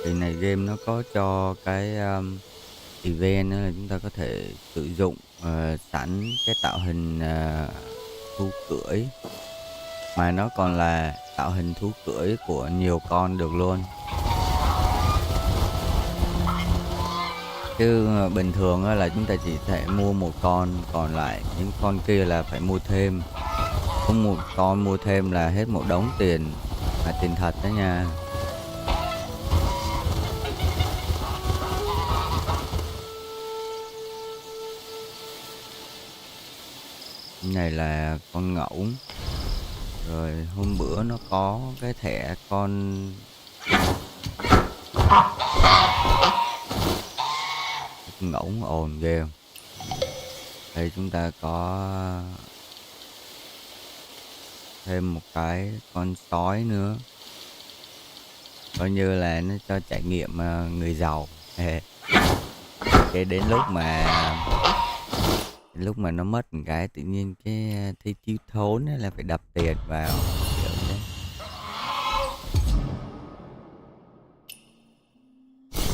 Thì này game nó có cho cái event đó là chúng ta có thể sử dụng sẵn cái tạo hình thú cưỡi, mà nó còn là tạo hình thú cưỡi của nhiều con được luôn. Chứ bình thường là chúng ta chỉ thể mua một con, còn lại những con kia là phải mua thêm. Có một con mua thêm là hết một đống tiền, là tiền thật đó nha. Cái này là con ngỗng. Rồi hôm bữa nó có cái thẻ con ngỗng ồn ghê. Đây chúng ta có thêm một cái con sói nữa, coi như là nó cho trải nghiệm người giàu. Cái đến lúc mà nó mất một cái tự nhiên cái thấy thiếu thốn là phải đập tiền vào kiểu thế.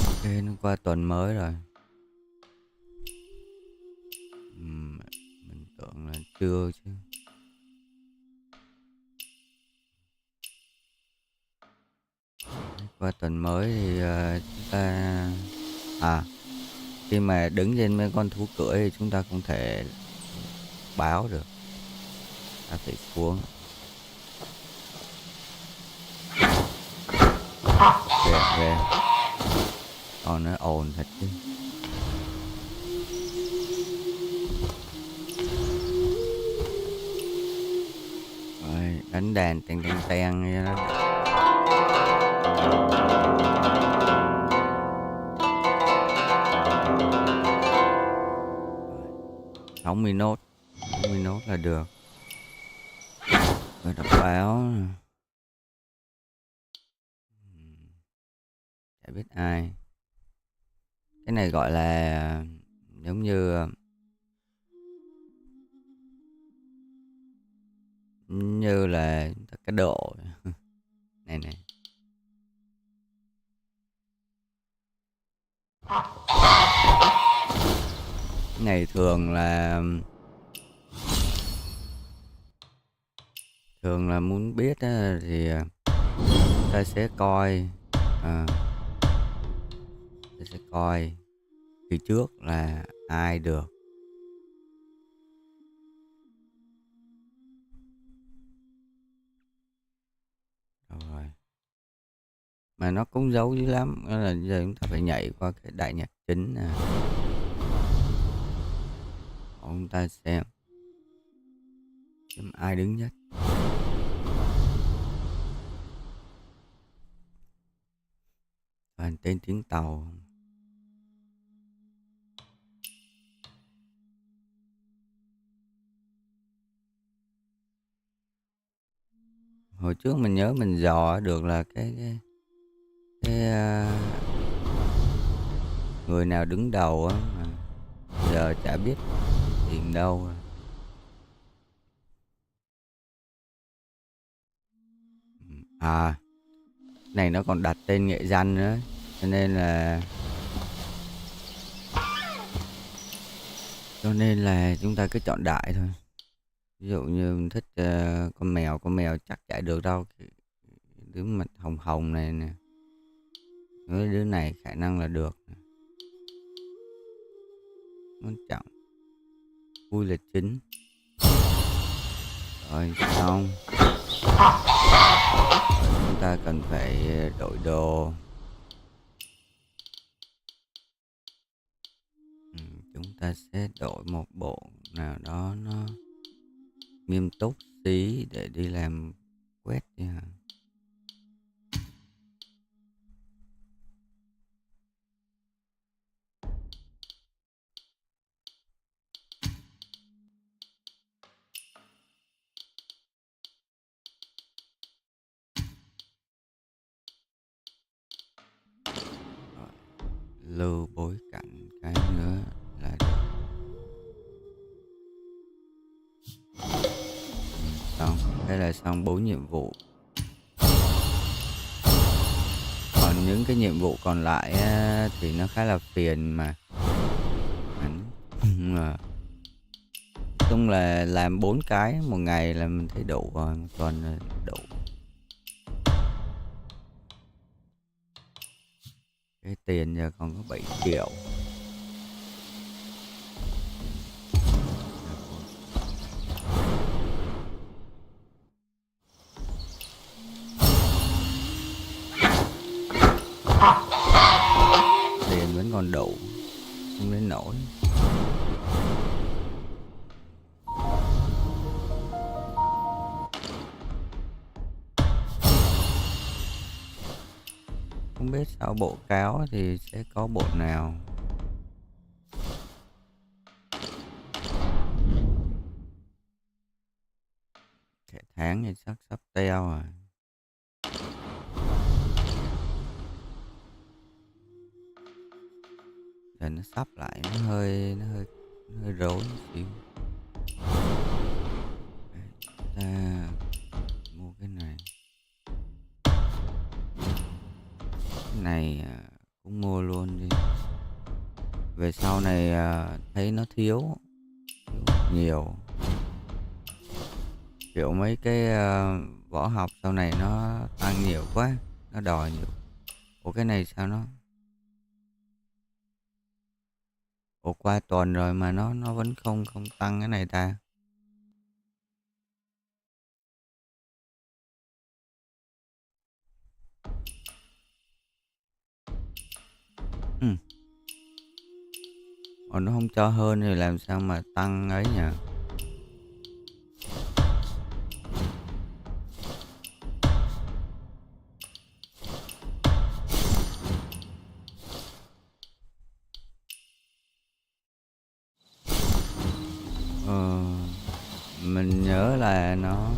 Ok, nó qua tuần mới rồi. Mình tưởng là chưa chứ. Qua tuần mới thì chúng ta khi mà đứng trên mấy con thú cưỡi thì chúng ta cũng thể báo được. Ta phải xuống. Ghê. Con nó ồn thật chứ. Rồi, đánh đàn teng như nó. 60 nốt là được. Rồi đọc báo. Chả biết ai. Cái này gọi là giống như là cái độ này. Cái này thường là muốn biết thì ta sẽ coi kỳ trước là ai được. Rồi. Mà nó cũng giấu dữ lắm, đó là giờ chúng ta phải nhảy qua cái đại nhạc chính nè. Chúng ta xem ai đứng nhất. Toàn tên tiếng tàu. Hồi trước mình nhớ mình dò được là cái người nào đứng đầu á, mà giờ chả biết tìm đâu. Này nó còn đặt tên nghệ danh nữa, cho nên là chúng ta cứ chọn đại thôi. Ví dụ như mình thích con mèo chắc chạy được đâu. Đứa mặt hồng hồng này nè, với đứa này khả năng là được. Quan trọng vui là chính. Rồi xong. Chúng ta cần phải đổi đồ. Chúng ta sẽ đổi một bộ nào đó nó nghiêm túc tí để đi làm quét đi hả. Lưu bối cảnh cái nữa là được. Xong, thế là xong 4 nhiệm vụ. Còn những cái nhiệm vụ còn lại á, thì nó khá là phiền mà mà chung là làm 4 cái một ngày là mình thấy đủ rồi, một tuần là đủ. Cái tiền giờ còn có 7 triệu. Tiền vẫn còn đủ, không đến nổi. Không biết sau bộ cáo thì sẽ có bộ nào. Thẻ tháng thì chắc sắp teo rồi. Giờ nó sắp lại, nó hơi rối một xíu. Ta mua cái này. Cái này cũng mua luôn đi. Về sau này thấy nó thiếu nhiều. Kiểu mấy cái võ học sau này nó tăng nhiều quá, nó đòi nhiều. Ủa cái này sao nó qua tuần rồi mà nó vẫn không tăng cái này ta. Ủa nó không cho hơn thì làm sao mà tăng ấy nhỉ? Mình nhớ là nó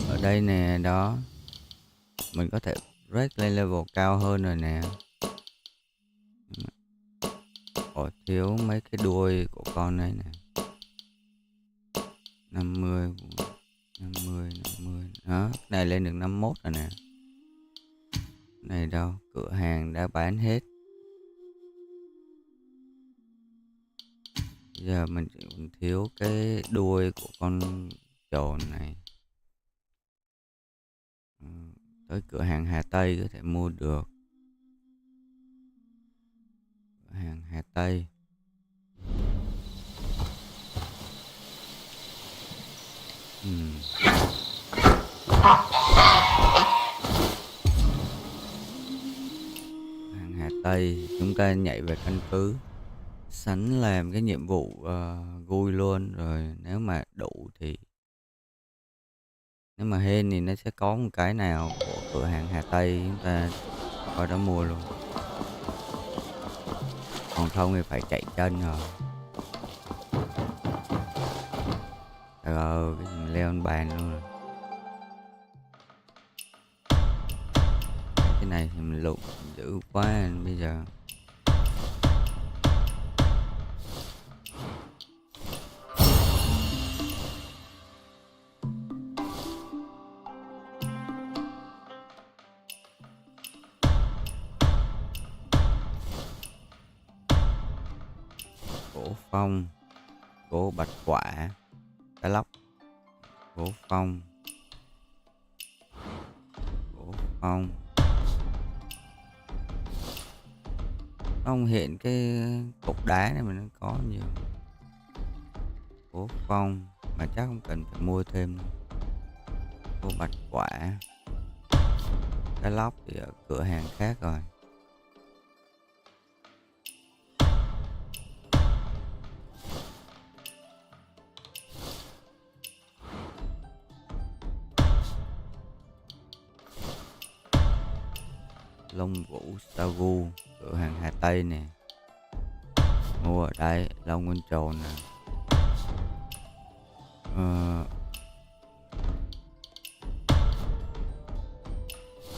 ở đây nè, đó mình có thể rate lên level cao hơn rồi nè. Ủa thiếu mấy cái đuôi của con này nè. 50 đó, cái này lên được 51 rồi nè. Này đâu, cửa hàng đã bán hết. Giờ mình chỉ còn thiếu cái đuôi của con trồn này. Tới cửa hàng Hà Tây có thể mua được. Cửa hàng Hà Tây. Hàng Hà Tây, chúng ta nhảy về căn cứ. Sẵn làm cái nhiệm vụ vui luôn rồi. Nếu mà đủ thì nếu mà hên thì nó sẽ có một cái nào của cửa hàng Hà Tây, chúng ta qua đó mua luôn. Còn không thì phải chạy chân rồi. Rồi cái gì leo lên bàn luôn rồi. Cái này thì mình lụt dữ quá bây giờ. Gỗ phong, gỗ bạch quả, cá lóc, gỗ phong, không hiện cái cục đá này mà nó có nhiều. Gỗ phong mà chắc không cần phải mua thêm. Gỗ bạch quả, cá lóc thì ở cửa hàng khác rồi. Lông vũ Sagu, cửa hàng Hà Tây nè. Mua ở đây. Lông con trồn nè.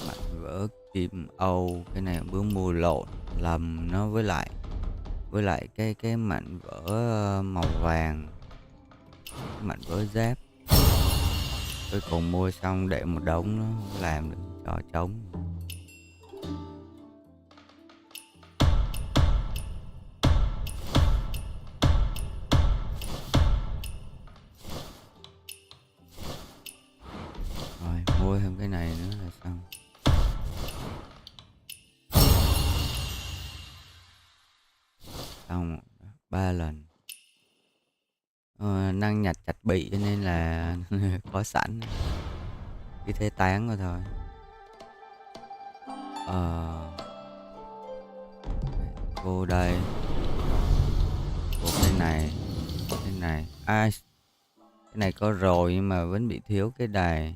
Mảnh vỡ kim Âu, cái này bữa mua lộn lầm nó với lại cái mảnh vỡ màu vàng, mảnh vỡ giáp. Cuối cùng mua xong để một đống nó không làm được trò trống. xong 3 lần. Năng nhặt chặt bị cho nên là có sẵn, cứ thế tán rồi thôi. Vô đây, vô cái này, cái này có rồi nhưng mà vẫn bị thiếu cái đài.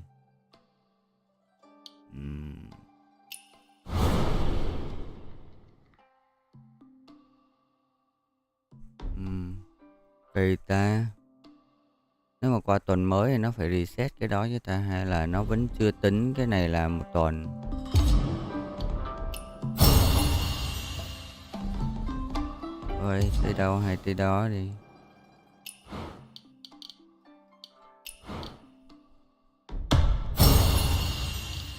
Kỳ ta. Nếu mà qua tuần mới thì nó phải reset cái đó chứ ta, hay là nó vẫn chưa tính cái này là một tuần. Thôi tới đâu hay tới đó đi.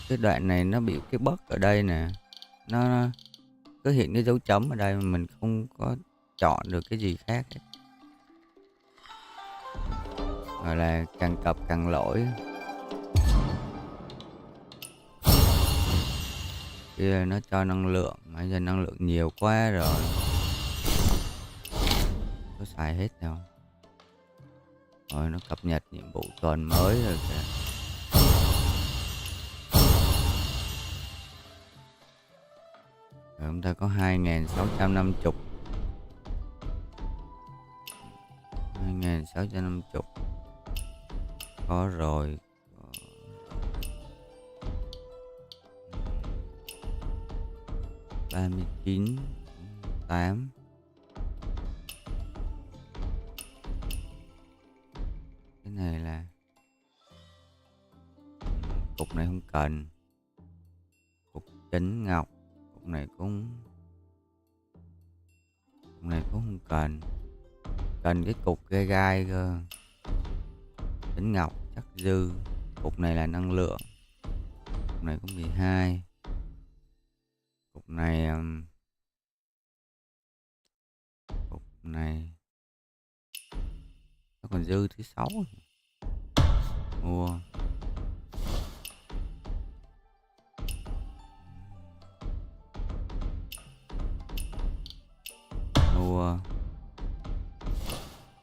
Cái đoạn này nó bị cái bug ở đây nè, nó cứ hiện cái dấu chấm ở đây mà mình không có chọn được cái gì khác hết. Gọi là càng cập càng lỗi. Kia nó cho năng lượng, mà giờ năng lượng nhiều quá rồi, có xài hết đâu. Rồi nó cập nhật nhiệm vụ tuần mới rồi kìa. Rồi chúng ta có 2650. 2650 có rồi. 39 8. Cái này là cục này không cần. Cục trấn ngọc, cục này cũng không cần. Cần cái cục gai gai cơ. Trấn ngọc chắc dư. Cục này là năng lượng. Cục này cũng 12. Cục này nó còn dư thứ 6. Mua.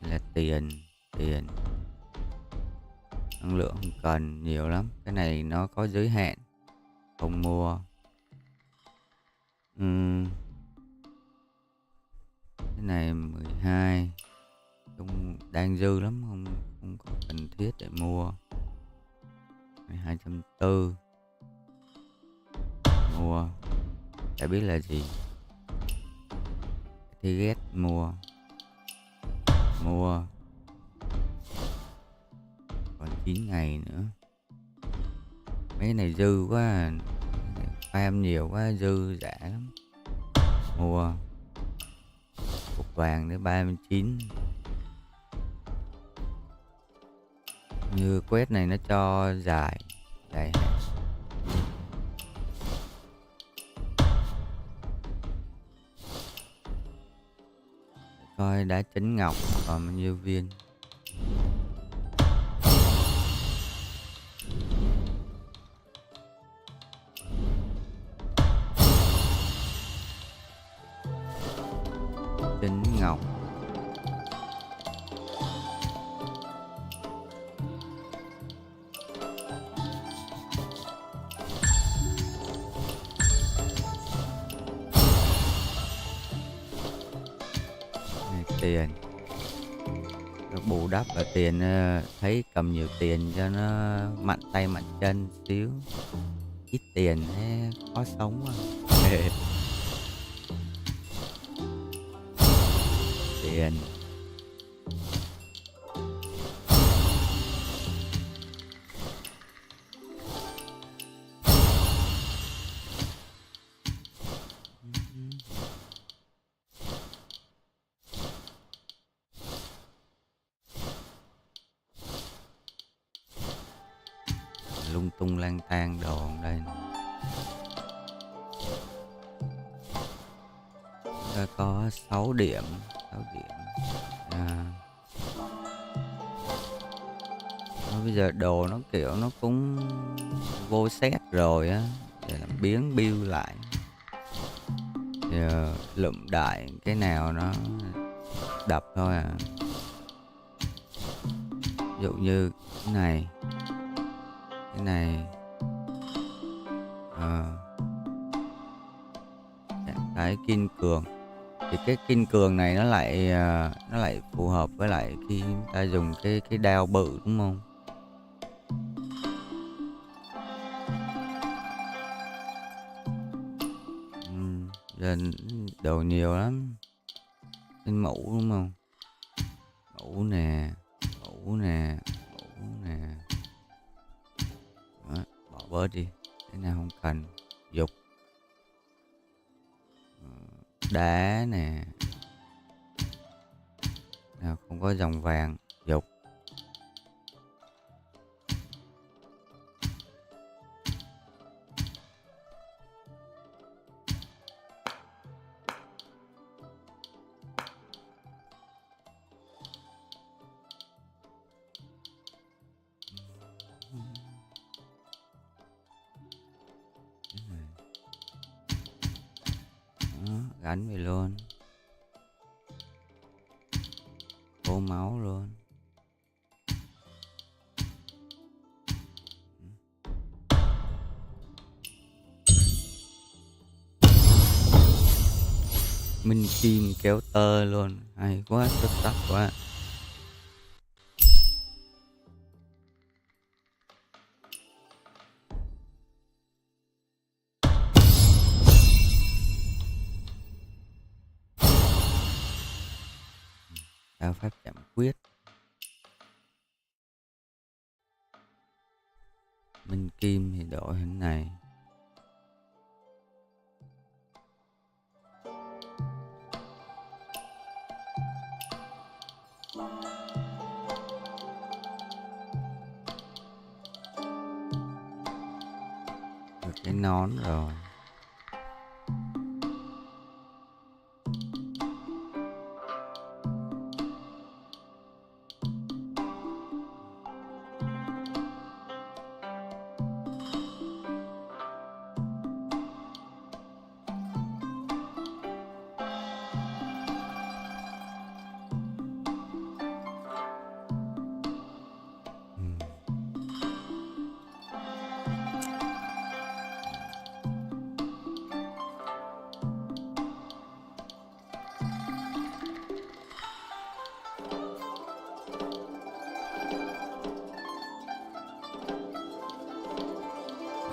Là tiền. Năng lượng không cần nhiều lắm, cái này nó có giới hạn, không mua. Cái này 12 cũng đang dư lắm, không có cần thiết để mua. 240 mua, chả biết là gì. Thì ghét mua. Còn 9 ngày nữa. Mấy này dư quá, farm nhiều quá, dư giả lắm. Mua. Cục vàng đến 39. Như quét này nó cho dài hạn. Coi đá trấn ngọc còn bao nhiêu viên. Trấn ngọc. Tiền nó bù đắp ở tiền, thấy cầm nhiều tiền cho nó mạnh tay mạnh chân xíu. Ít tiền thế khó sống quá. Tiền lung tung lang thang đồ ở đây. Chúng ta có 6 điểm. Bây giờ đồ nó kiểu nó cũng vô set rồi á, để làm biến build lại. Thì lụm đại cái nào nó đập thôi à. Ví dụ như cái này cái kim cường, thì cái kim cường này nó lại phù hợp với lại khi chúng ta dùng cái đao bự, đúng không? Giờ đồ nhiều lắm. Trên mũ, đúng không? Mũ nè. Đó, bỏ bớt đi, cái nào không cần. Dục, đá nè, nào không có dòng vàng, dục. Đó, gắn về luôn, tô máu luôn. Minh kim kéo tơ luôn, hay quá, xuất sắc quá. Đao pháp chạm quyết. Minh kim thì đổi hình này. Được cái nón rồi.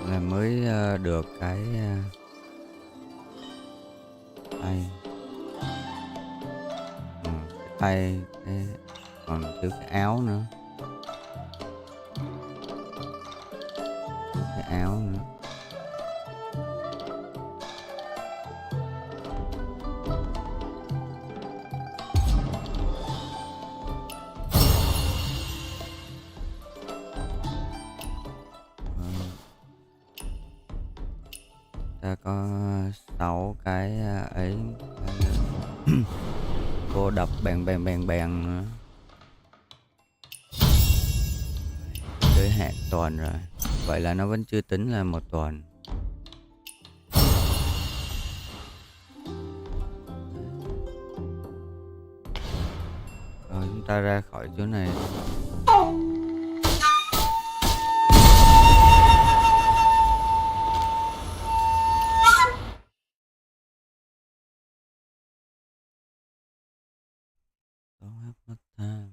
Là mới được cái tay. Cái tay, còn thiếu cái áo nữa. Cái áo nữa. Ta có 6 cái ấy. Cô đập bèn nữa. Tới hạn tuần rồi. Vậy là nó vẫn chưa tính là một tuần. Rồi chúng ta ra khỏi chỗ này. Mất tham.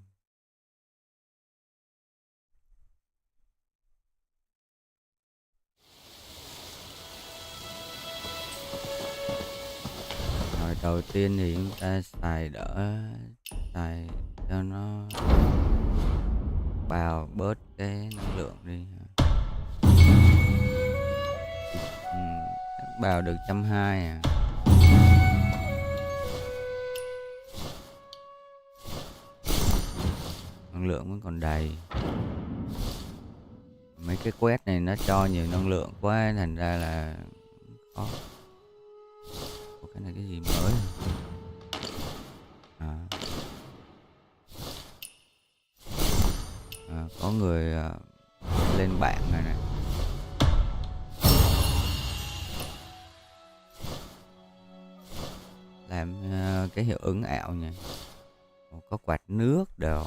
Rồi đầu tiên thì chúng ta xài cho nó bào bớt cái năng lượng đi. Bào được 120 à. Năng lượng vẫn còn đầy. Mấy cái quét này nó cho nhiều năng lượng quá, thành ra là khó. Cái này cái gì mới có người lên bảng này nè. làm cái hiệu ứng ảo nhỉ. Có quạt nước đồ.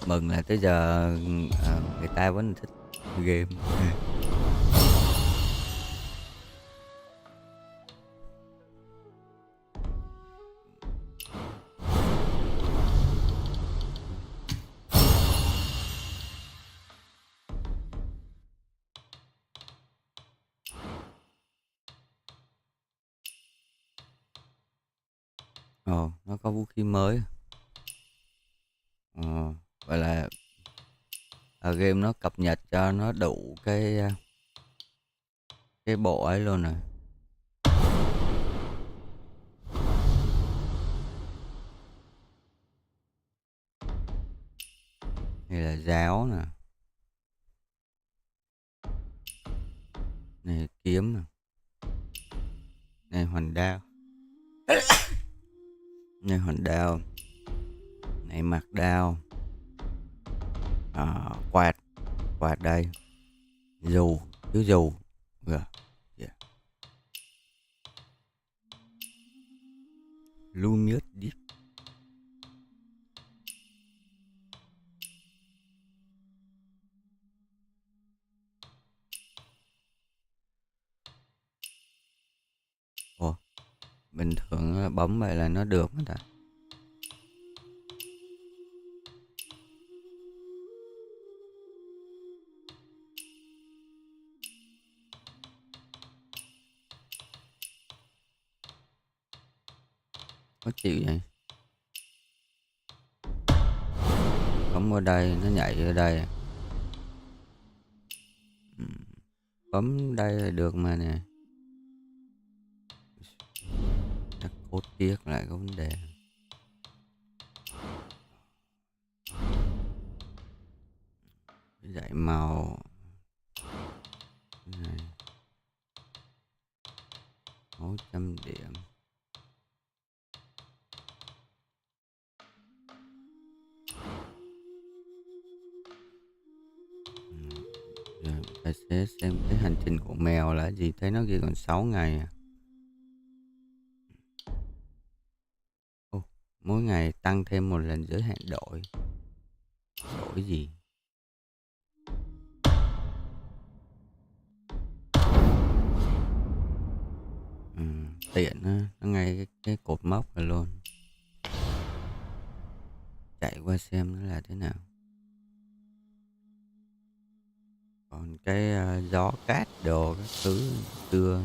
Mừng là tới giờ người ta vẫn thích game. Ồ, nó có vũ khí mới. Gọi là game nó cập nhật cho nó đủ cái bộ ấy luôn rồi. Đây là giáo nè, này kiếm nè, này hoành đao, này hoành đao, này mặt đao, quạt đây, dù thiếu dù. Yeah. Lumius Deep. Ồ, bình thường là bấm vậy là nó được mà ta. Khó chịu vậy. Bấm ở đây nó nhảy ở đây. Bấm đây là được mà nè. Chắc cốt tiếc lại có vấn đề. Dạy màu này. 600 điểm. Ta sẽ xem cái hành trình của mèo là gì. Thấy nó ghi còn 6 ngày à. Mỗi ngày tăng thêm một lần giới hạn đổi. Đổi gì? Tiện á, nó ngay cái cột mốc này luôn. Chạy qua xem nó là thế nào. Còn cái gió cát đồ các thứ xưa.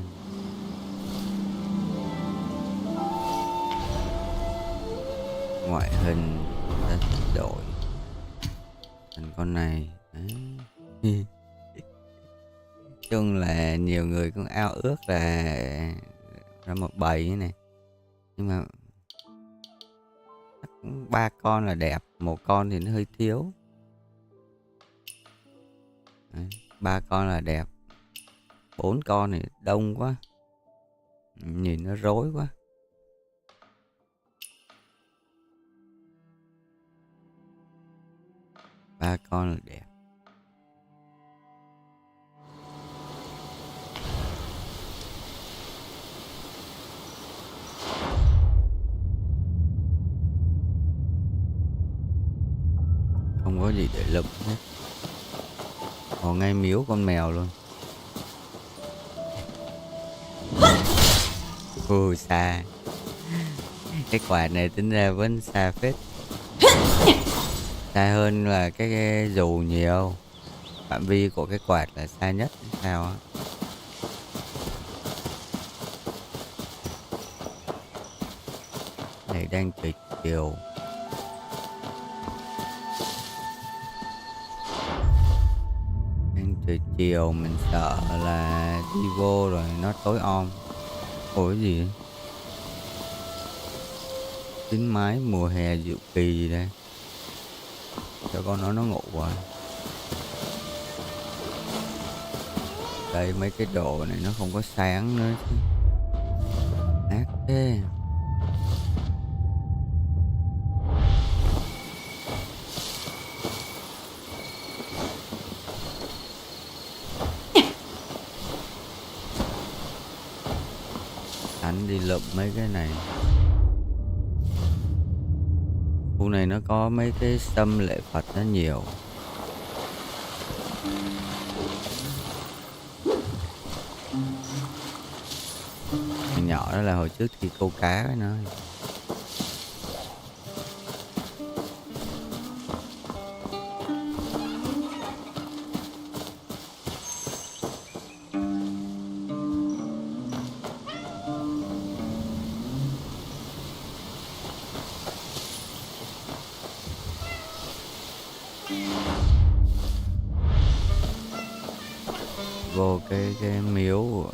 Ngoại hình ta sẽ đổi thành con này. Đấy. Chung là nhiều người cũng ao ước là ra một bầy này, nhưng mà 3 con là đẹp, một con thì nó hơi thiếu. Đấy, 3 con là đẹp, 4 con thì đông quá, nhìn nó rối quá. Ba con là đẹp. Không có gì để lụm hết. Còn ngay miếu con mèo luôn. Xa. Cái quạt này tính ra vẫn xa phết. Xa hơn là cái dù nhiều. Phạm vi của cái quạt là xa nhất sao á. Này đang trời chiều. Đang trời chiều mình sợ là đi vô rồi nó tối om. Ủa cái gì vậy? Khuyến mái mùa hè diệu kỳ gì đây, cho con nó ngủ rồi. Đây mấy cái đồ này nó không có sáng nữa chứ, ác thế. Anh đi lụm mấy cái này. Khu này nó có mấy cái sâm lễ Phật nó nhiều. Hồi nhỏ đó là hồi trước thì câu cá với nó. Vô cái miếu.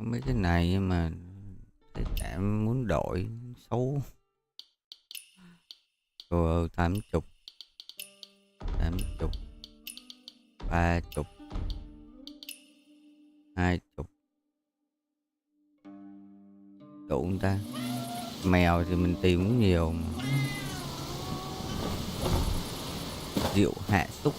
Mấy cái này nhưng mà em muốn đổi xấu. Rồi 80, 80, 30, 20. Đủ không ta? Mèo thì mình tìm cũng nhiều mà. Rượu hạ súc.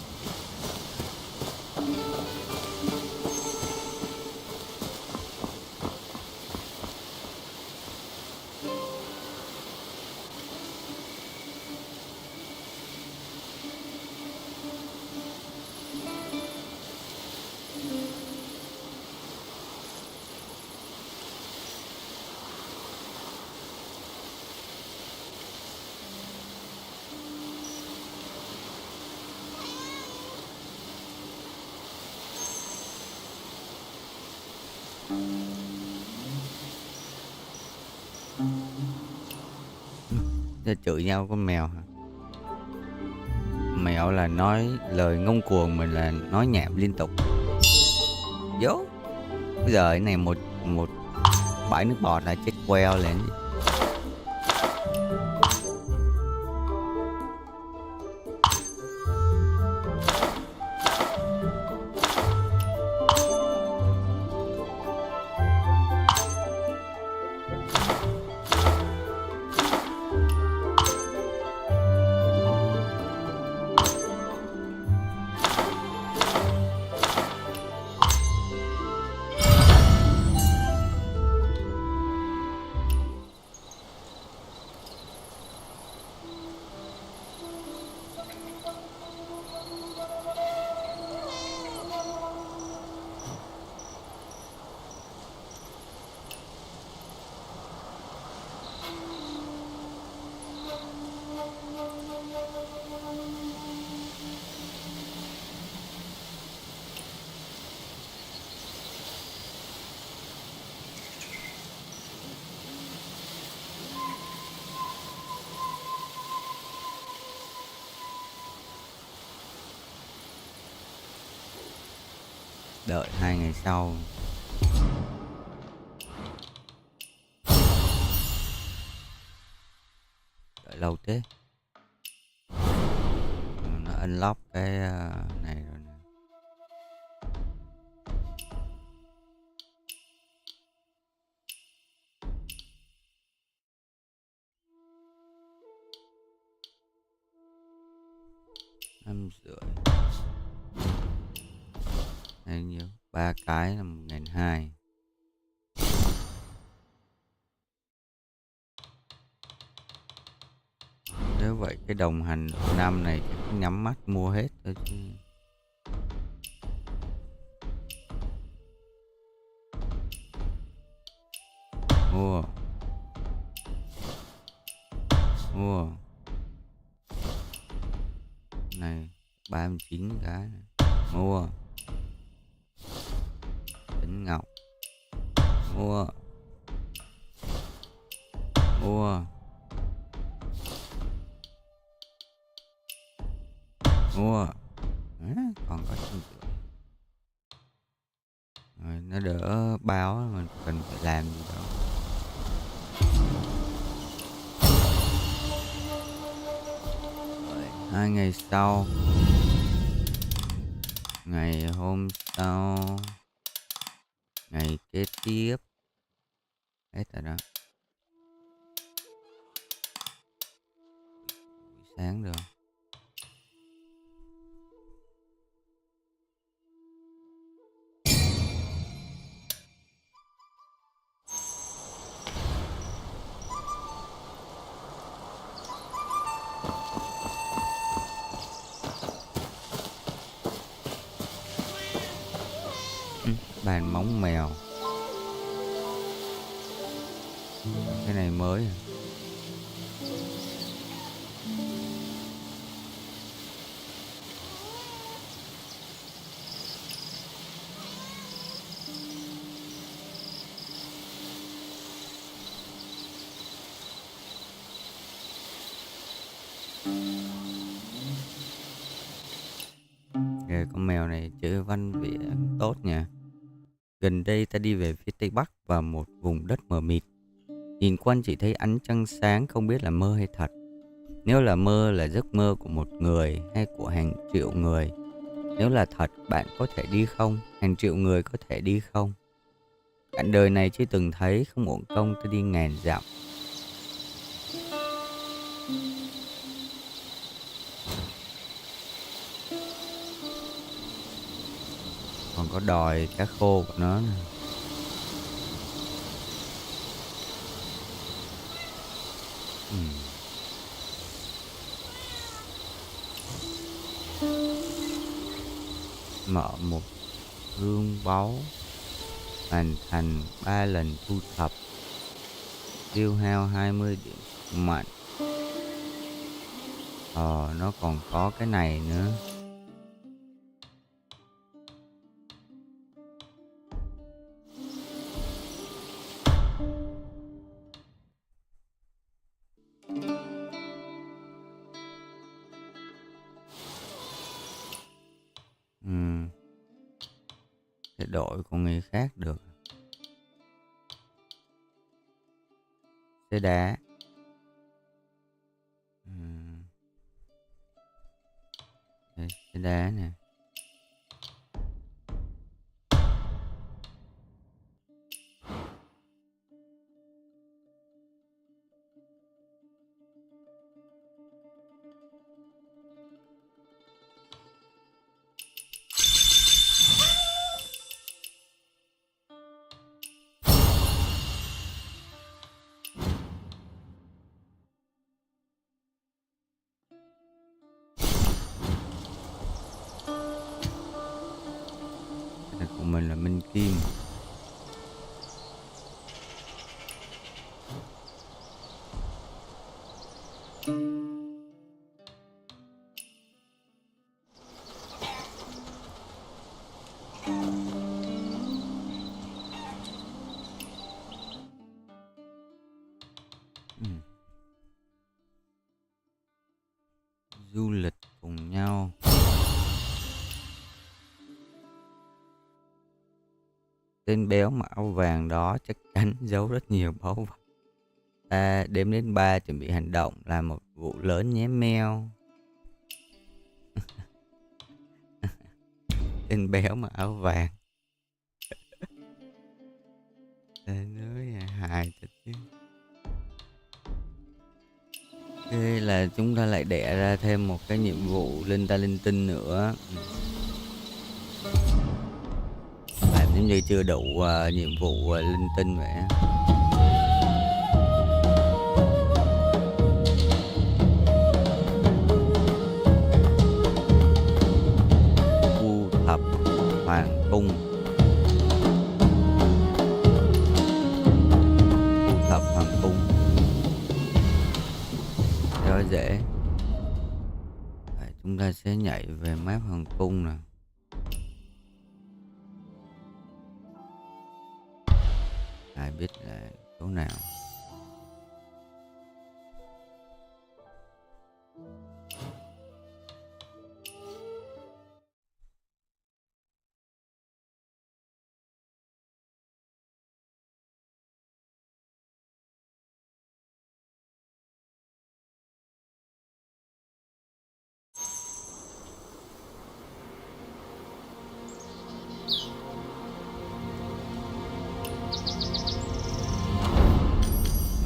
Để chửi nhau con mèo hả? Mèo là nói lời ngông cuồng, mình là nói nhảm liên tục. Dốt. Bây giờ cái này một bãi nước bọt là chết queo lên. đợi 2 ngày sau. Đợi lâu thế. Nó unlock cái này rồi nè. Năm rưỡi. Này nhiêu? 3 cái là 1.200. Nếu vậy cái đồng hành năm này chắc nhắm mắt mua hết thôi chứ. Mua. Mua. Này 39 cái này. Mua. Tính ngọc. Mua. Mua. Mua. Còn có 150. Rồi, nó đỡ báo mình cần phải làm gì đâu. Rồi, 2 ngày sau. Ngày hôm sau. Ngày kế tiếp. Hết rồi đó. Buổi sáng rồi. Bàn móng mèo. Cái này mới à? Kìa, con mèo này chữ văn vẽ tốt nha. Gần đây ta đi về phía tây bắc và một vùng đất mờ mịt. Nhìn quanh chỉ thấy ánh trăng sáng, không biết là mơ hay thật. Nếu là mơ là giấc mơ của một người hay của hàng triệu người. Nếu là thật, bạn có thể đi không? Hàng triệu người có thể đi không? Cả đời này chưa từng thấy, không uổng công tôi đi ngàn dặm. Còn có đòi cá khô của nó nè. Mở một gương báu. Hoàn thành 3 lần thu thập. Tiêu hao 20 điểm mạnh. Nó còn có cái này nữa. Để đổi con người khác được. Xe đá. Đây, xe đá nè. Của mình là Minh Kim. Du lịch cùng nhau. tên béo mặc áo vàng đó chắc chắn giấu rất nhiều báu vật. Ta đếm đến 3 chuẩn bị hành động, làm một vụ lớn nhé meo. Tên béo mặc áo vàng. Ta nói hài thật chứ. Thế là chúng ta lại đẻ ra thêm một cái nhiệm vụ linh ta linh tinh nữa. Làm giống như chưa đủ nhiệm vụ linh tinh vậy á. Thu thập hoàng cung. Thu thập hoàng cung cho dễ. Vậy chúng ta sẽ nhảy về map hoàng cung nè. Ai biết là chỗ nào.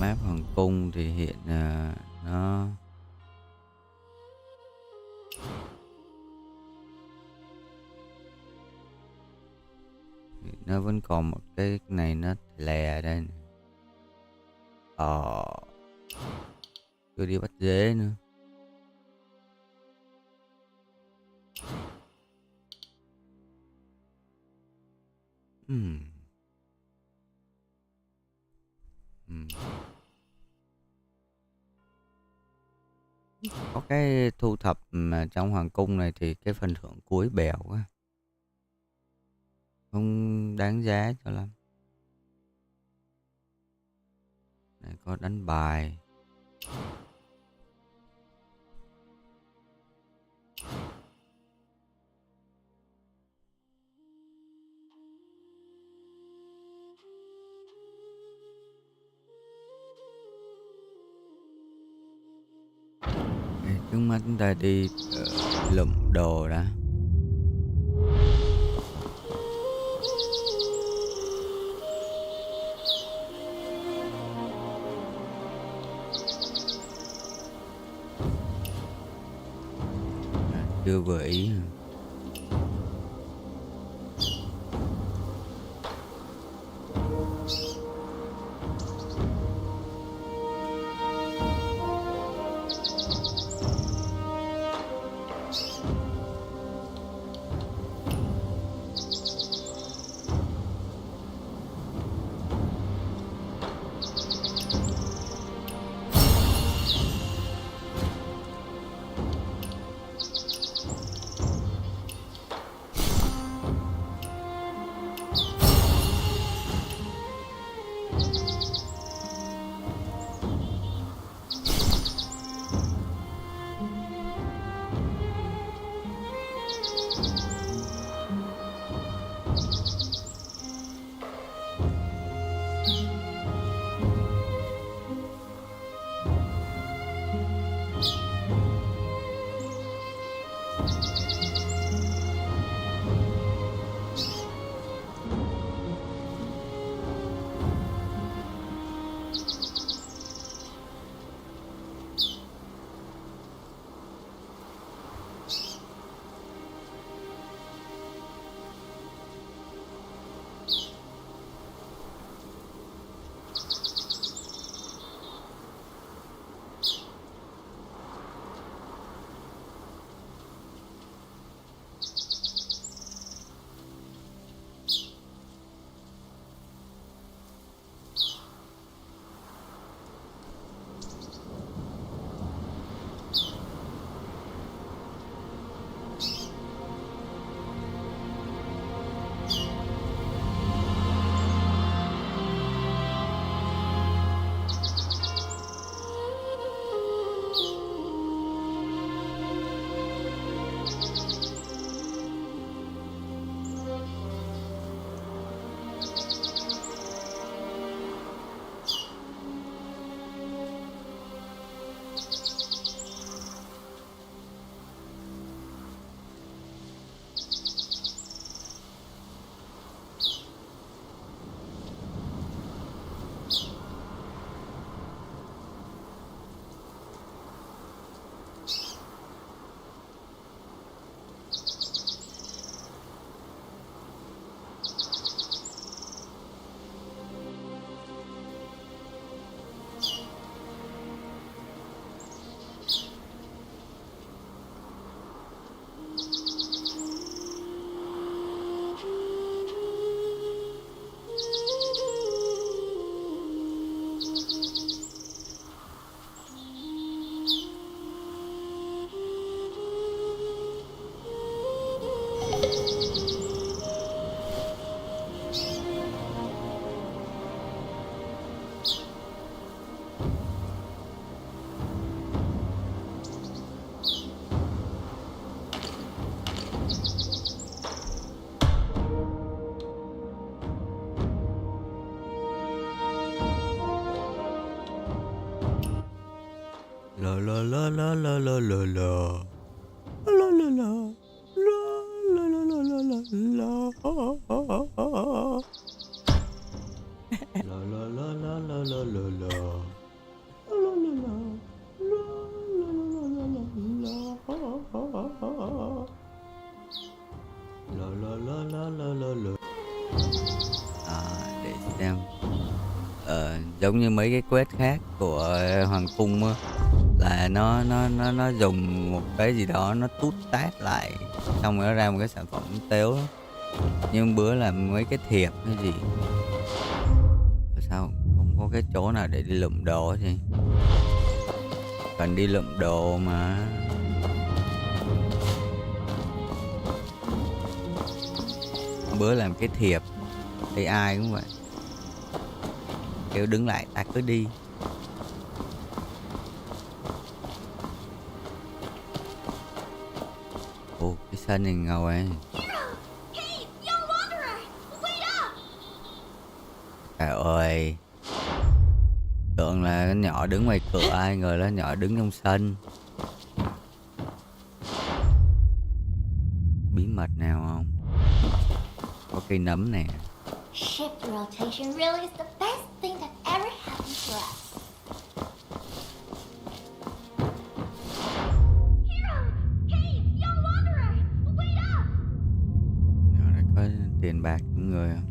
Map hoàng cung thì hiện nó vẫn còn một cái này nó lè đây này. Chưa đi bắt dế nữa. Có cái thu thập mà trong hoàng cung này thì cái phần thưởng cuối bèo quá, không đáng giá cho lắm. Này có đánh bài. Trước mắt chúng ta đi lụm đồ đã. Chưa vừa ý. la la la la la. La la la. La la la la la la. La la la la la la la la. La la la. La la la la la la. La la la la la la la. Để xem. Giống như mấy cái quét khác của Hoàng cung á, là nó dùng một cái gì đó nó tút tát lại, xong rồi nó ra một cái sản phẩm tếu. Nhưng bữa là mấy cái thiệp hay gì, sao không có cái chỗ nào để đi lượm đồ gì. Cần đi lượm đồ mà. Bữa làm cái thiệp thì ai cũng vậy, kêu đứng lại ta cứ đi. Ồ, cái sân này ngầu ấy. Trời ơi, tưởng là cái nhỏ đứng ngoài cửa, ai ngờ nó nhỏ đứng trong sân. Bí mật nào không? Có cây nấm nè. Shift rotation really is the best thing that ever happened to us. Hero! Hey, young wanderer! Wait up! Nhỏ này có tiền bạc trong người không?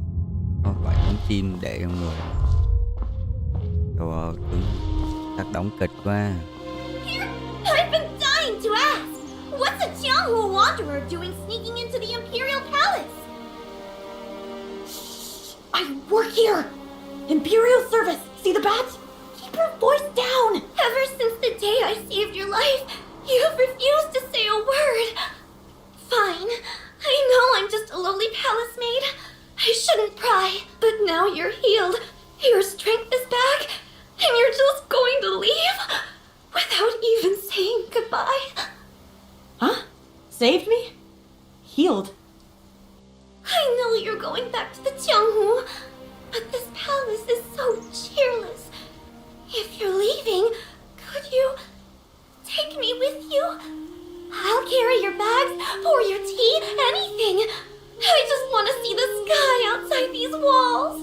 Có quả trứng chim để trong người. Đồ cứng, chắc đóng kịch quá. Here, I've been dying to ask! What's a Jianghu wanderer doing sneaking into the Imperial Palace? I work here! Imperial service! See the badge? Keep your voice down! Ever since the day I saved your life, you have refused to say a word. Fine. I know I'm just a lowly palace maid. I shouldn't pry. But now you're healed. Your strength is back. And you're just going to leave? Without even saying goodbye? Huh? Saved me? Healed? I know you're going back to the Jianghu, but this palace is so cheerless. If you're leaving, could you take me with you? I'll carry your bags, pour your tea, anything. I just want to see the sky outside these walls.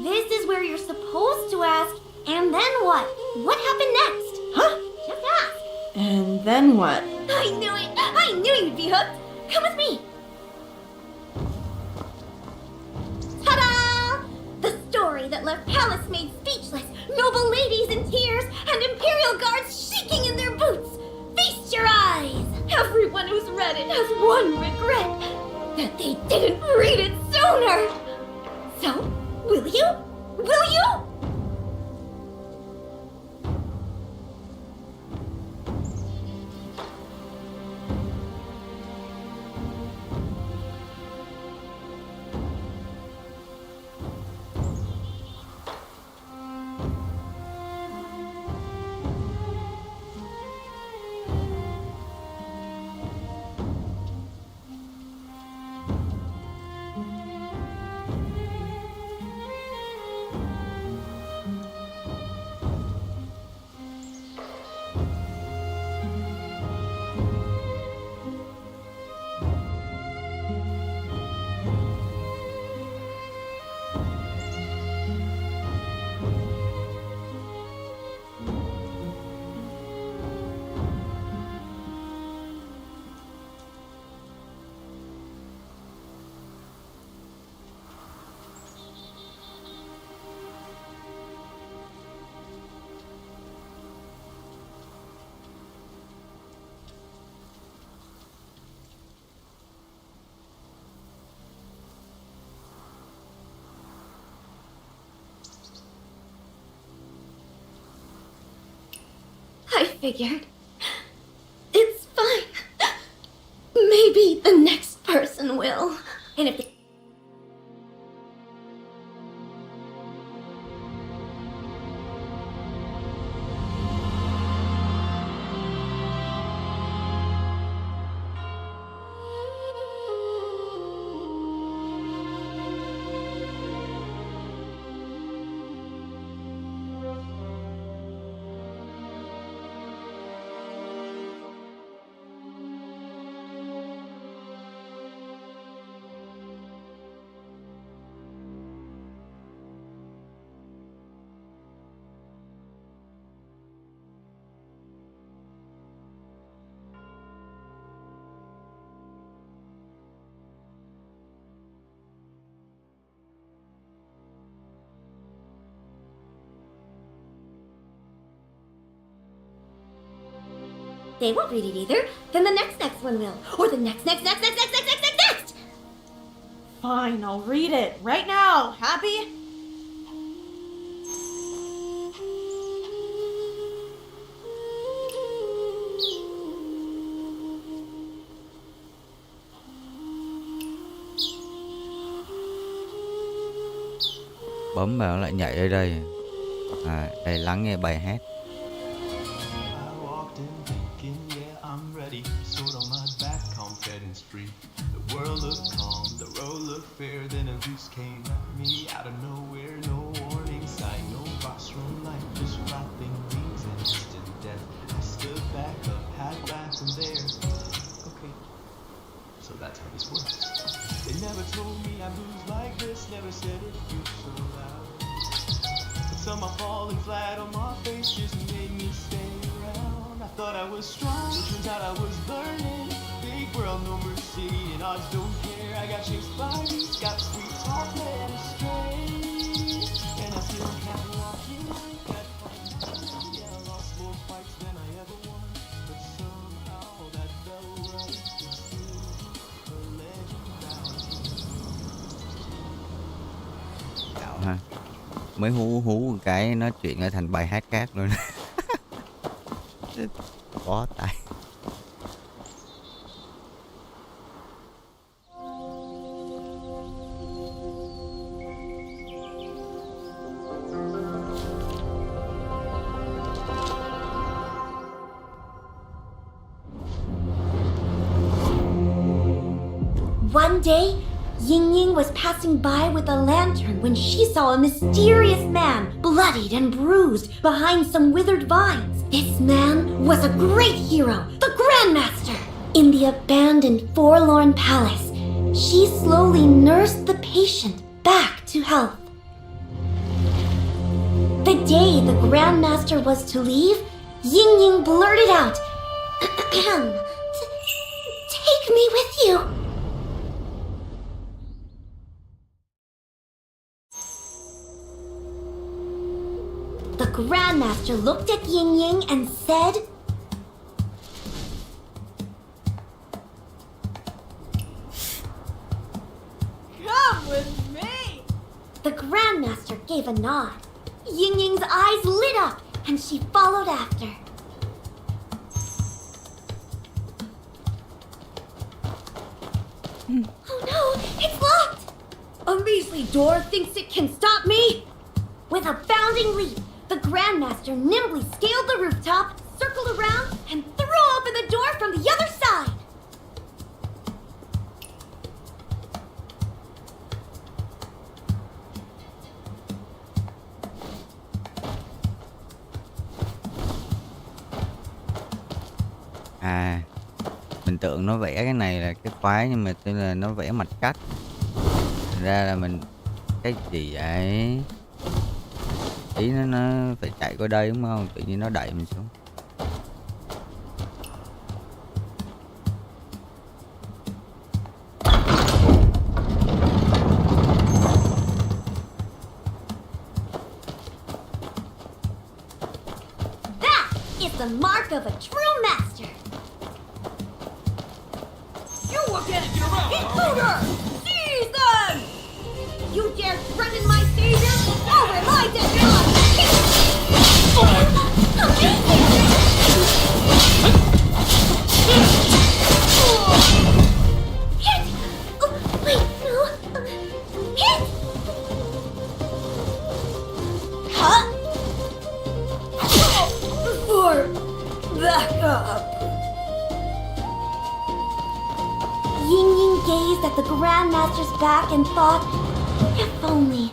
This is where you're supposed to ask, and then what? What happened next? Huh? Just ask. And then what? I knew it! I knew you'd be hooked! Come with me! Ta-da! The story that left palace maids speechless, noble ladies in tears, and imperial guards shaking in their boots! Feast your eyes! Everyone who's read it has one regret, that they didn't read it sooner! So, will you? Will you? I figured. It's fine. Maybe the next person will. And if the they won't read it either, then the next one will. Or the next. Fine, I'll read it right now. Happy? Bấm vào lại nhảy ở đây. Đây lắng nghe bài hát. So that's how this works. They never told me I'd lose like this, never said it feel so loud. But somehow falling flat on my face just made me stay around. I thought I was strong, it turns out I was learning. Big world, no mercy, and odds don't care. I got chased by these, got sweet talk led astray. And I still can't walk in like that. Yeah, I lost more fights than I ever won. But somehow that felt right. Đạo ha. Mới hú một cái nói chuyện ở thành bài hát khác luôn. Bó tay. One day, Ying was passing by with a lantern when she saw a mysterious man, bloodied and bruised, behind some withered vines. This man was a great hero, the Grandmaster. In the abandoned, forlorn palace, she slowly nursed the patient back to health. The day the Grandmaster was to leave, Ying blurted out, "Take me with you." The Grandmaster looked at Ying and said, Come with me! The Grandmaster gave a nod. Ying's eyes lit up and she followed after. Oh no, it's locked! A measly door thinks it can stop me? With a bounding leap, the Grandmaster nimbly scaled the rooftop, circled around, and threw open the door from the other side. Mình tưởng nó vẽ cái này là cái khóa nhưng mà tên là nó vẽ mặt cắt. Thành ra là mình cái gì vậy? Ý nó phải chạy qua đây đúng không? Tự nhiên nó đẩy mình xuống. That is the mark of a true master. You again! Intruder! Seize them! You dare threaten my savior? Over my dead body! Hit! Oh, wait, no. Hit! Huh? Or back up. Ying gazed at the Grandmaster's back and thought, if only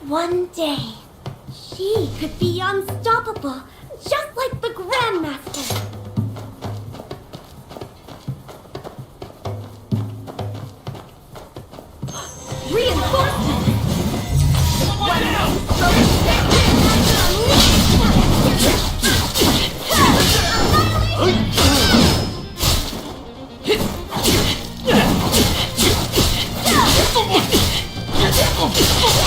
one day she could be unstoppable, just like the Grandmaster. Reinforcement!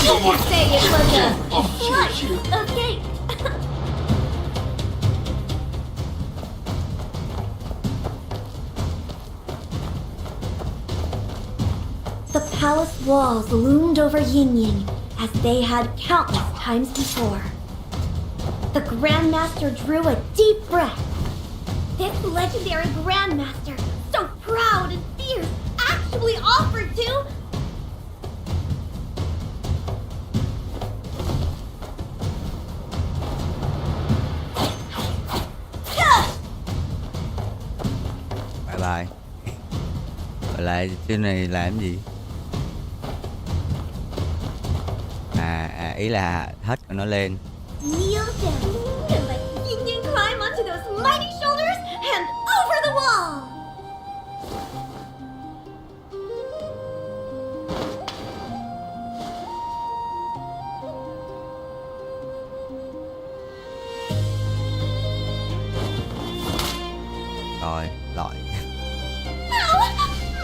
You could say it was a slight escape. palace walls loomed over Yin Yin as they had countless times before. The Grandmaster drew a deep breath. This legendary Grandmaster, so proud and fierce, actually offered to... Bye bye. Ở lại chỗ này làm gì? Ý là hết của nó lên. Kneel down and let Yin Yin climb onto those mighty shoulders and over the wall! Rồi, lọi. Ow!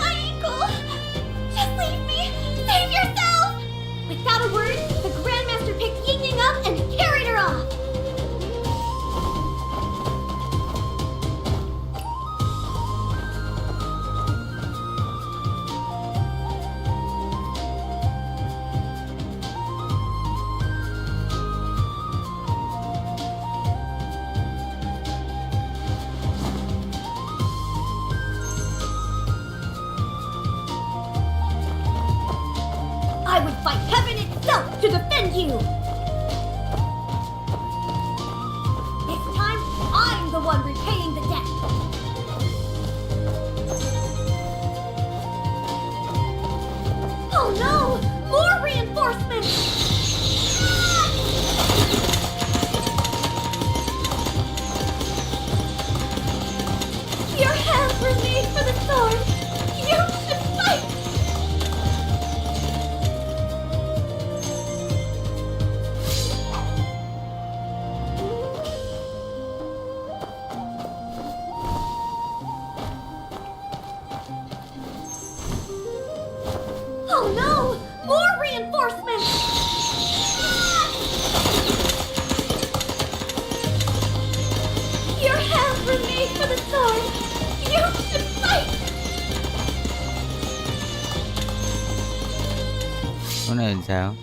My ankle! Just leave me! Save yourself! Without a word, the Grandmaster picked Yin Yin up and carried her off! I would fight heaven itself to defend you! This time, I'm the one repaying the debt! Oh no! More reinforcements! Your hands were made for the sword! You should fight! Oh no! More reinforcements! Your hands were made for the sword! You should fight! Cái này làm sao?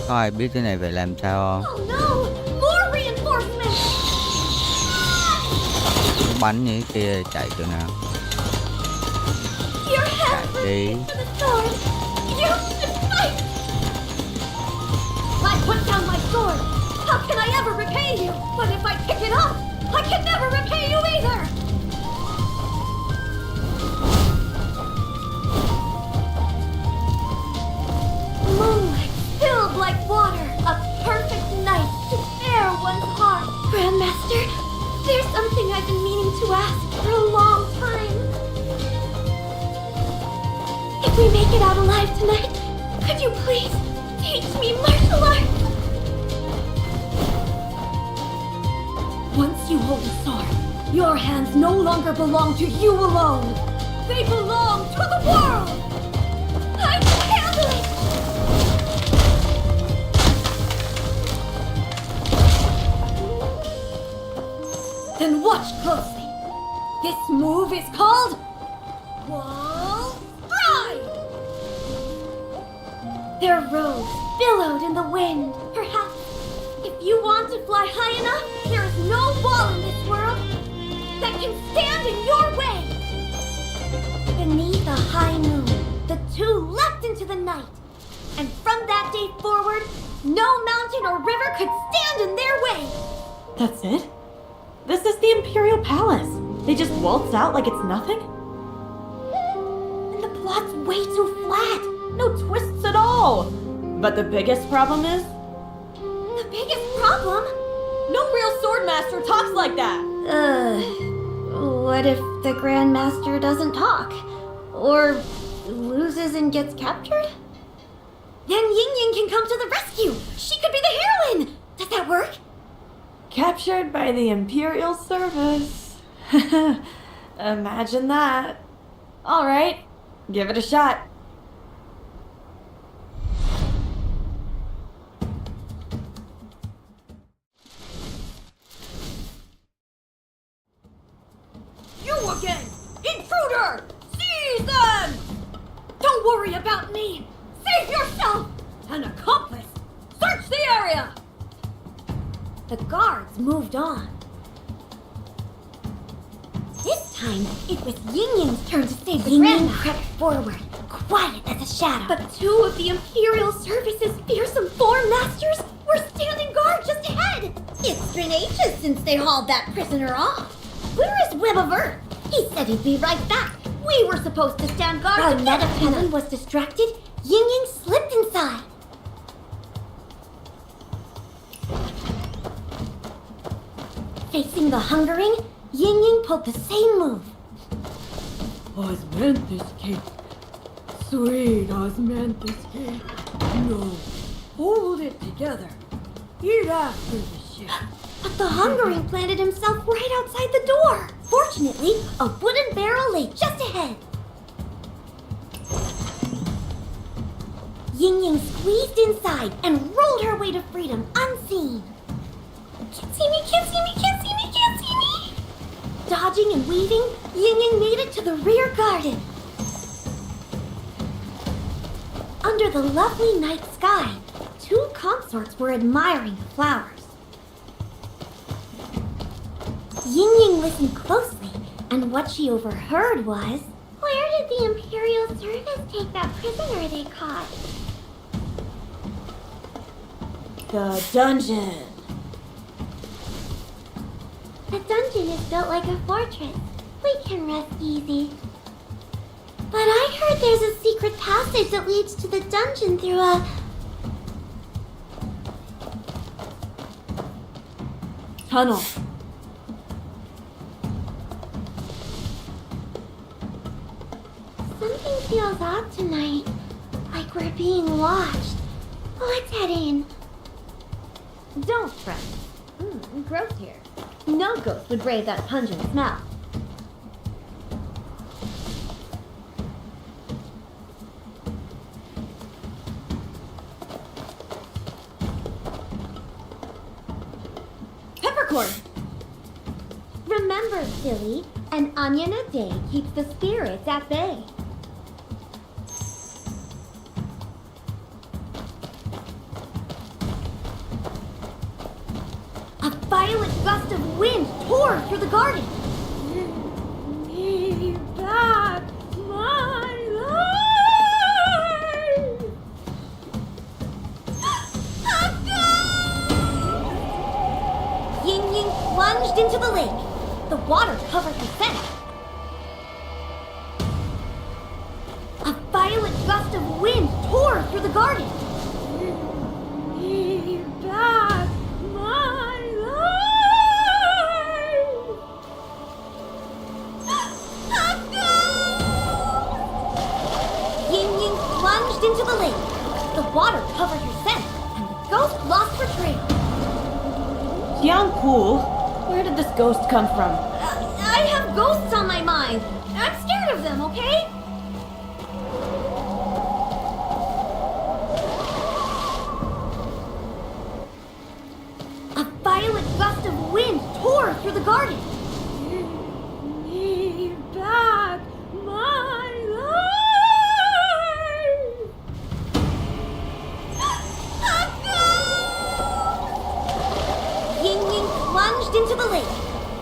Có ai biết cái này phải làm sao không? Oh no! More reinforcements! Bắn như cái kia chạy chỗ nào? Your hands were Chạy đi. made for the sword! You should fight! I put down my sword! How can I ever repay you? But if I pick it up, I can never repay you either! Moonlight spilled like water, a perfect night to spare one's heart. Grandmaster, there's something I've been meaning to ask for a long time. If we make it out alive tonight, could you please teach me martial arts? Once you hold the sword, your hands no longer belong to you alone. They belong to the world! I can handle it! Then watch closely. This move is called Wall Stride! Their robes billowed in the wind. Perhaps if you want to fly high enough, there is no wall in this world that can stand in your way. Beneath a high moon, the two leapt into the night. And from that day forward, no mountain or river could stand in their way. That's it? This is the Imperial Palace. They just waltz out like it's nothing? And the plot's way too flat. No twists at all. But the biggest problem is, The biggest problem? no real swordmaster talks like that. What if the Grandmaster doesn't talk? Or loses and gets captured? Then Yin Yin can come to the rescue! She could be the heroine! Does that work? Captured by the Imperial Service. Imagine that. All right, give it a shot. You again! Intruder! Seize them! Don't worry about me! Save yourself! An accomplice! Search the area! The guards moved on. This time, it was Ying Ying's turn to save the grandma. Ying Ying crept forward, quiet as a shadow. But two of the Imperial Service's fearsome foreign masters were standing guard just ahead. It's been ages since they hauled that prisoner off. Where is Web of Earth? He said he'd be right back. We were supposed to stand guard. While Metapenon was distracted, Ying Ying slipped inside. Facing the hungering, Ying Ying pulled the same move. Osmanthus cake. Sweet Osmanthus cake. No. Hold it together. Eat after the shit. But the hungering planted himself right outside the door. Fortunately, a wooden barrel lay just ahead. Ying Ying squeezed inside and rolled her way to freedom unseen. Can't see me, can't see me, can't see me, can't see me! Dodging and weaving, Ying Ying made it to the rear garden. Under the lovely night sky, two consorts were admiring the flowers. Ying Ying listened closely, and what she overheard was... Where did the Imperial Service take that prisoner they caught? The dungeon. The dungeon is built like a fortress. We can rest easy. But I heard there's a secret passage that leads to the dungeon through a... Tunnel. Something feels odd tonight. Like we're being watched. Let's head in. Don't fret. Gross here. No ghost would brave that pungent smell. Peppercorn. Remember, silly, an onion a day keeps the spirits at bay. A violent gust of wind tore through the garden. Me back, my life. Ying Ying plunged into the lake. The water covered her scent. A violent gust of wind tore through the garden. Me back, my life. Ying Ying plunged into the lake. The water covered her scent, and the ghost lost her trail. Young Cool. Where did this ghost come from? I have ghosts on my mind. I'm scared of them, okay? A violent gust of wind tore through the garden. Me back, my life. Ying Ying plunged into the lake.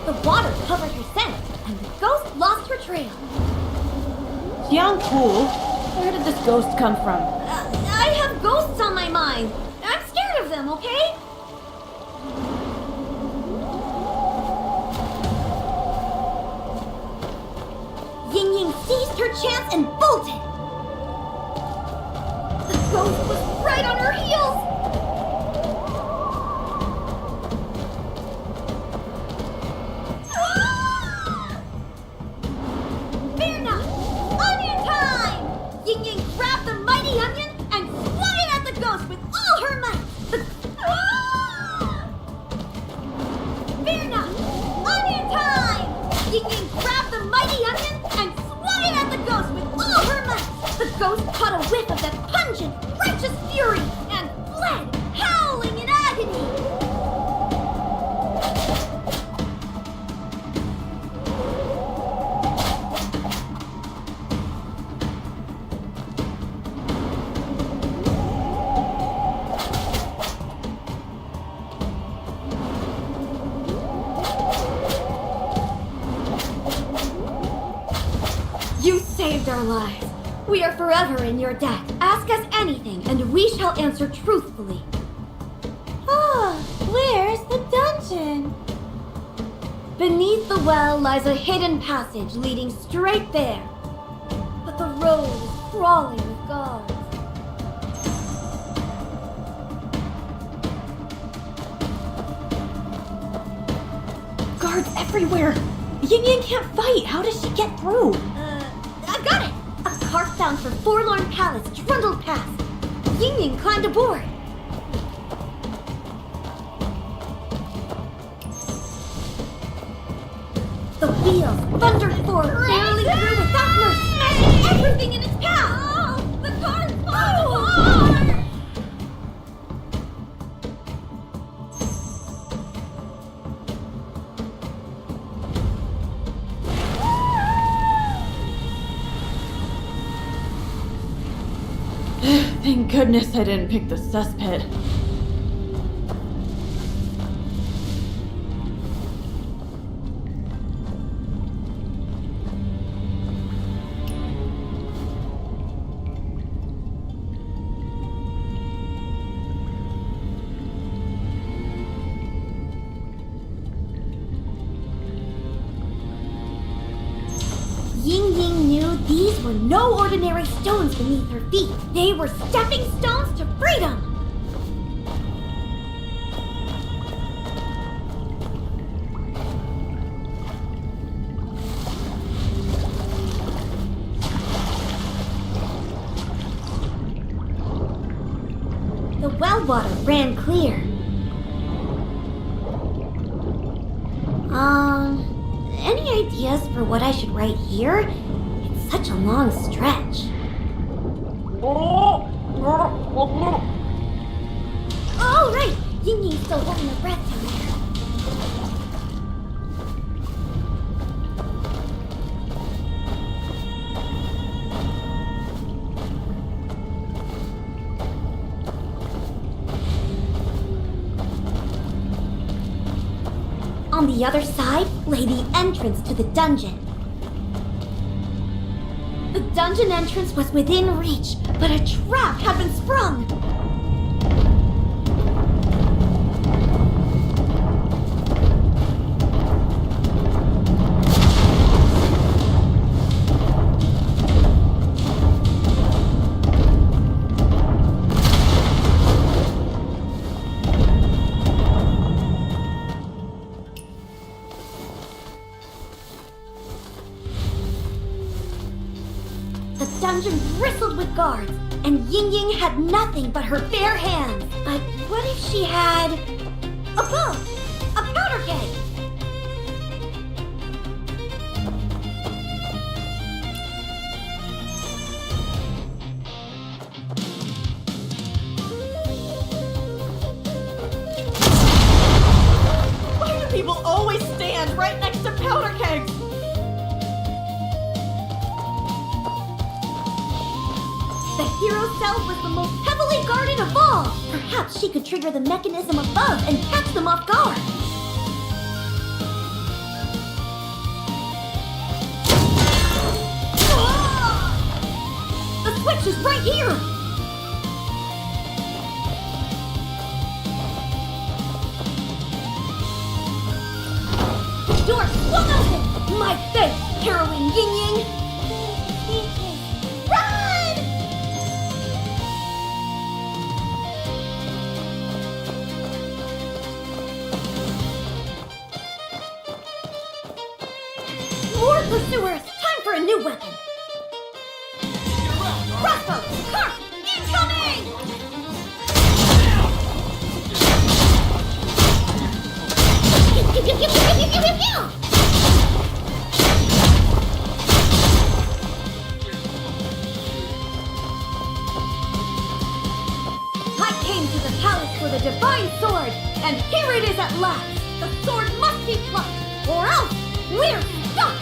The water covered her scent, and the ghost lost her trail. Young Cool. Where did this ghost come from? I have ghosts on my mind. I'm scared of them, okay? Ying Ying seized her chance and bolted. The ghost was right on her heels. Fear not! Onion time! Ying Ying grabbed the mighty onion and swung it at the ghost with all her might. Fear not! Onion time! Ying Ying grabbed the mighty onion and swung it at the ghost with all her might. The ghost caught a whiff of that pungent, righteous fury and fled, howling in agony. lives. We are forever in your debt. Ask us anything, and we shall answer truthfully. Ah, where's the dungeon? Beneath the well lies a hidden passage leading straight there. But the road is crawling with guards. Guards everywhere. Ying Ying can't fight. How does she get through? I've got it! A cart bound for forlorn palace trundled past. Ying Ying climbed aboard. The wheels thundered forward, barreling through without mercy, smashing everything in its path. Oh, the car's falling apart! Thank goodness I didn't pick the cesspit. Ying Ying knew these were no ordinary stones beneath her feet. They were stepping stones to freedom! The well water ran clear. Any ideas for what I should write here? It's such a long stretch. Oh, right! Ying Ying's still holding her breath down there. On the other side lay the entrance to the dungeon. The dungeon entrance was within reach, but a trap had been sprung. The dungeon bristled with guards, and Ying Ying had nothing but her bare hands. But what if she had a bow, a powder keg? Why do people always stand right next to powder kegs? The hero cell was the most heavily guarded of all. Perhaps she could trigger the mechanism above and catch them off guard. The switch is right here. The door swung open. My thanks, heroine Ying Ying. Run! More pursuers! Time for a new weapon! Crossbow! Cart! Incoming! Pew, pew, pew, pew, pew, pew, pew, pew! I came to the palace for the divine sword, and here it is at last! The sword must be plucked, or else we're stuck!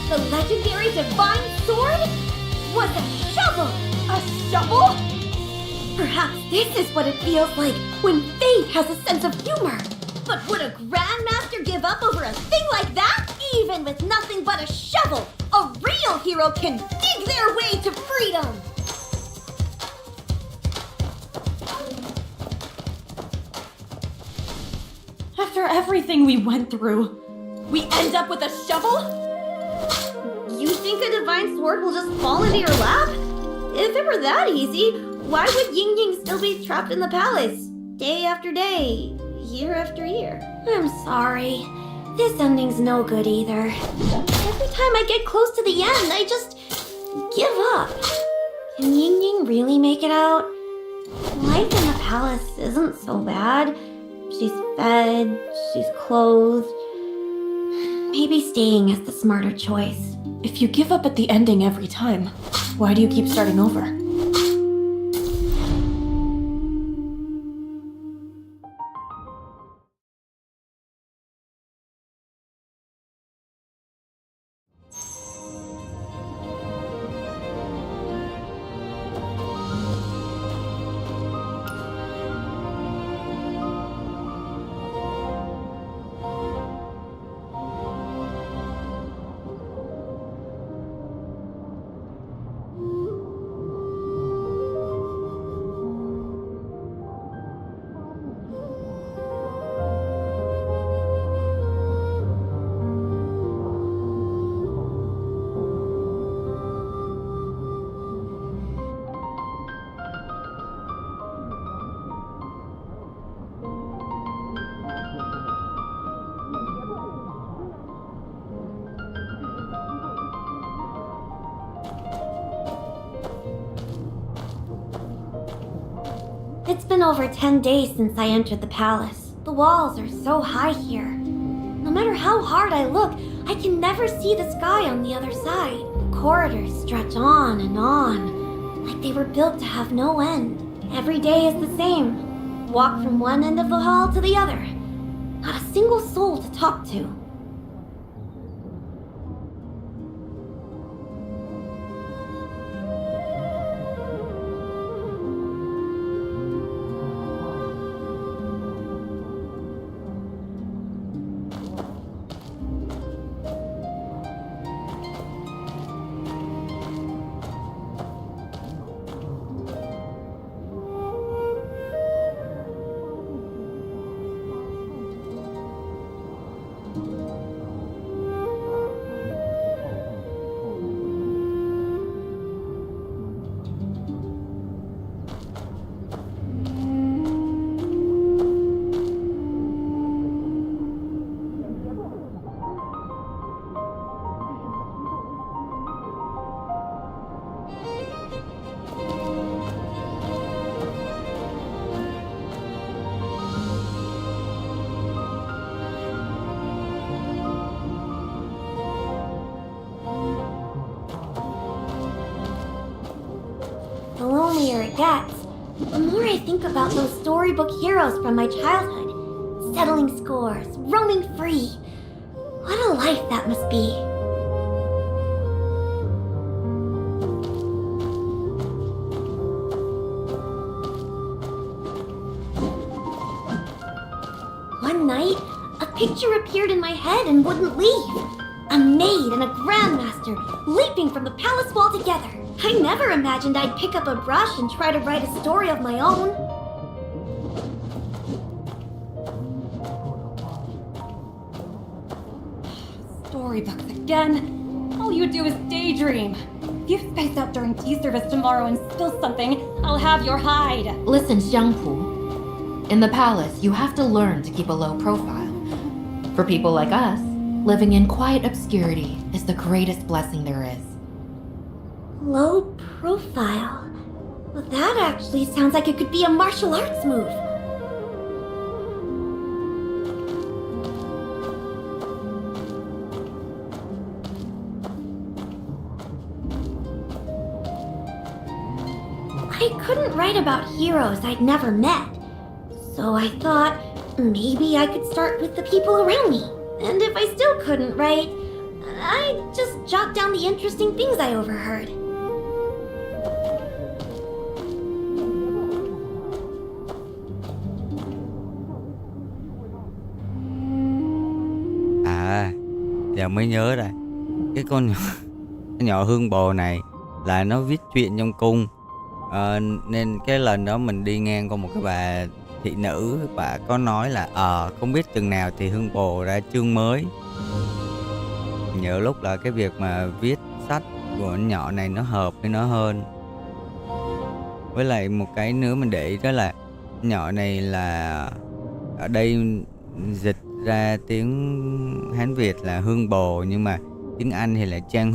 The legendary divine sword was a shovel! A shovel? Perhaps this is what it feels like when fate has a sense of humor. But would a grandmaster give up over a thing like that? Even with nothing but a shovel, a real hero can dig their way to freedom! After everything we went through, we end up with a shovel? You think a divine sword will just fall into your lap? If it were that easy, why would Ying Ying still be trapped in the palace? Day after day, year after year. I'm sorry. This ending's no good either. Every time I get close to the end, I just give up. Can Ying Ying really make it out? Life in the palace isn't so bad. She's fed, she's clothed. Maybe staying is the smarter choice. If you give up at the ending every time, why do you keep starting over? It's been over 10 days since I entered the palace. The walls are so high here. No matter how hard I look, I can never see the sky on the other side. The corridors stretch on and on, like they were built to have no end. Every day is the same. Walk from one end of the hall to the other. Not a single soul to talk to. The lonelier it gets, the more I think about those storybook heroes from my childhood. Settling scores, roaming free. What a life that must be. One night, a picture appeared in my head and wouldn't leave. A maid and a grandmaster leaping from the palace wall together. I never imagined I'd pick up a brush and try to write a story of my own. Storybooks again. All you do is daydream. If you space out during tea service tomorrow and spill something, I'll have your hide. Listen, Xiangpu. In the palace, you have to learn to keep a low profile. For people like us, living in quiet obscurity is the greatest blessing there is. Low profile. Well, that actually sounds like it could be a martial arts move. I couldn't write about heroes I'd never met. So I thought maybe I could start with the people around me. And if I still couldn't write, I'd just jot down the interesting things I overheard. giờ mới nhớ ra. Cái con nhỏ, cái nhỏ hương bồ này là nó viết chuyện trong cung. Nên cái lần đó mình đi ngang qua một cái bà thị nữ, bà có nói là không biết chừng nào thì hương bồ ra chương mới. Nhớ lúc là cái việc mà viết sách của con nhỏ này nó hợp với nó hơn. Với lại một cái nữa mình để ý đó là nhỏ này là ở đây dịch ra tiếng Hán Việt là hương bồ, nhưng mà tiếng Anh thì là trang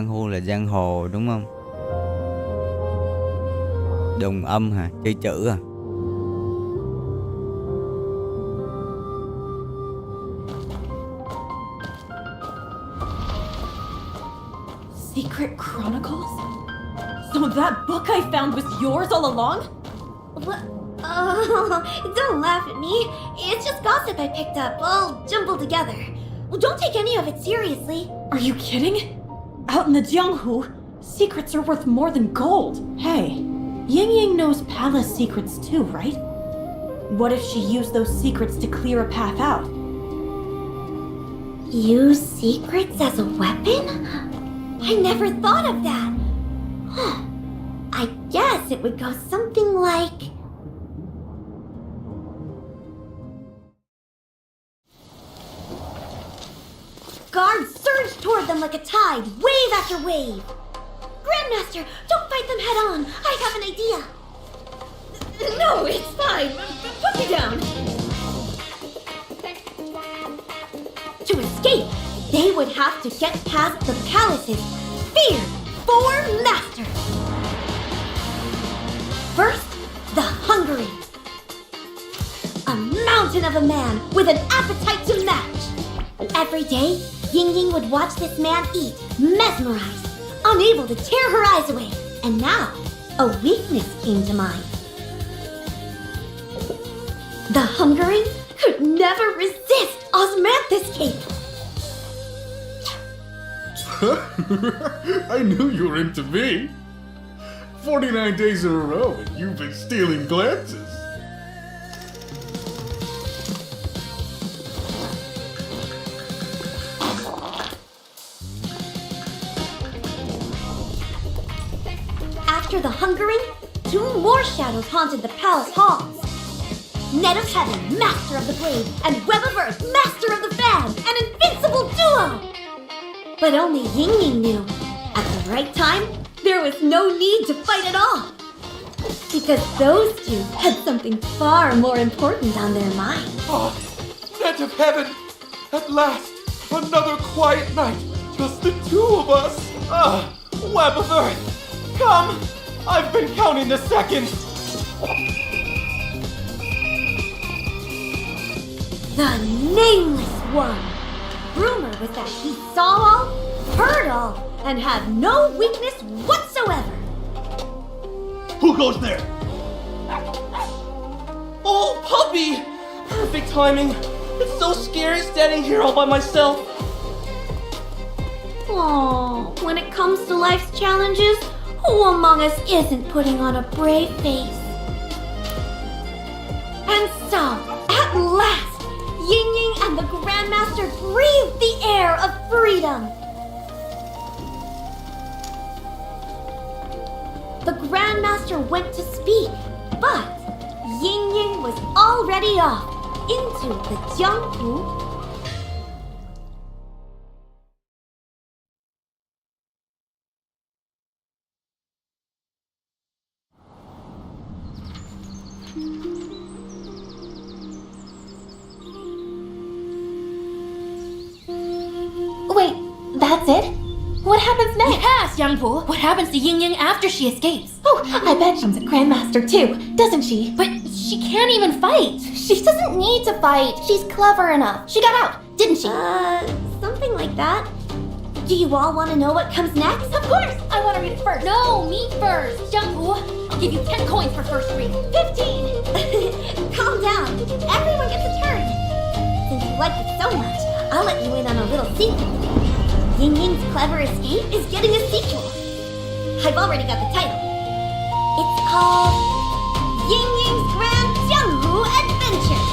hu là giang hồ, đúng không? Đồng âm hả? Chơi chữ à? Secret Chronicles? So that book I found was yours all along? What? Don't laugh at me. It's just gossip I picked up, all jumbled together. Well, don't take any of it seriously. Are you kidding? Out in the Jianghu, secrets are worth more than gold. Hey, Ying Ying knows palace secrets too, right? What if she used those secrets to clear a path out? Use secrets as a weapon? I never thought of that. Huh. I guess it would go something like... Guards surged toward them like a tide, wave after wave. Grandmaster, don't fight them head on. I have an idea. No, it's fine. Put me down. To escape, they would have to get past the palace's feared four masters. First, the Hungary. A mountain of a man with an appetite to match. Every day, Ying Ying would watch this man eat, mesmerized, unable to tear her eyes away. And now, a weakness came to mind. The Hungary could never resist osmanthus cake. I knew you were into me. 49 days in a row and you've been stealing glances. After the Hungary, two more shadows haunted the palace halls. Net of Heaven, Master of the Blade, and Web of Earth, Master of the Fan, an invincible duo! But only Ying Ying knew, at the right time, there was no need to fight at all. Because those two had something far more important on their mind. Oh, Net of Heaven! At last, another quiet night, just the two of us! Web of Earth! Come! I've been counting the seconds! The Nameless One! Rumor was that he saw all, heard all, and had no weakness whatsoever. Who goes there? Oh, puppy! Perfect timing. It's so scary standing here all by myself. Aww, when it comes to life's challenges, who among us isn't putting on a brave face? And so, at last, Ying Ying and the Grandmaster breathed the air of freedom. The Grandmaster went to speak, but Ying Ying was already off into the Jianghu. Wait, that's it? What happens next? Yes, young fool. What happens to Ying Ying after she escapes? Oh, I bet she's a Grandmaster too, doesn't she? But she can't even fight. She doesn't need to fight. She's clever enough. She got out, didn't she? Something like that. Do you all want to know what comes next? Of course! I want to read it first. No, me first. Young fool. I'll give you 10 coins for first read. 15! Calm down. Everyone gets a turn. Since you liked it so much, I'll let you in on a little secret. Ying Ying's Clever Escape is getting a sequel. I've already got the title. It's called Ying Ying's Grand Jianghu Adventure.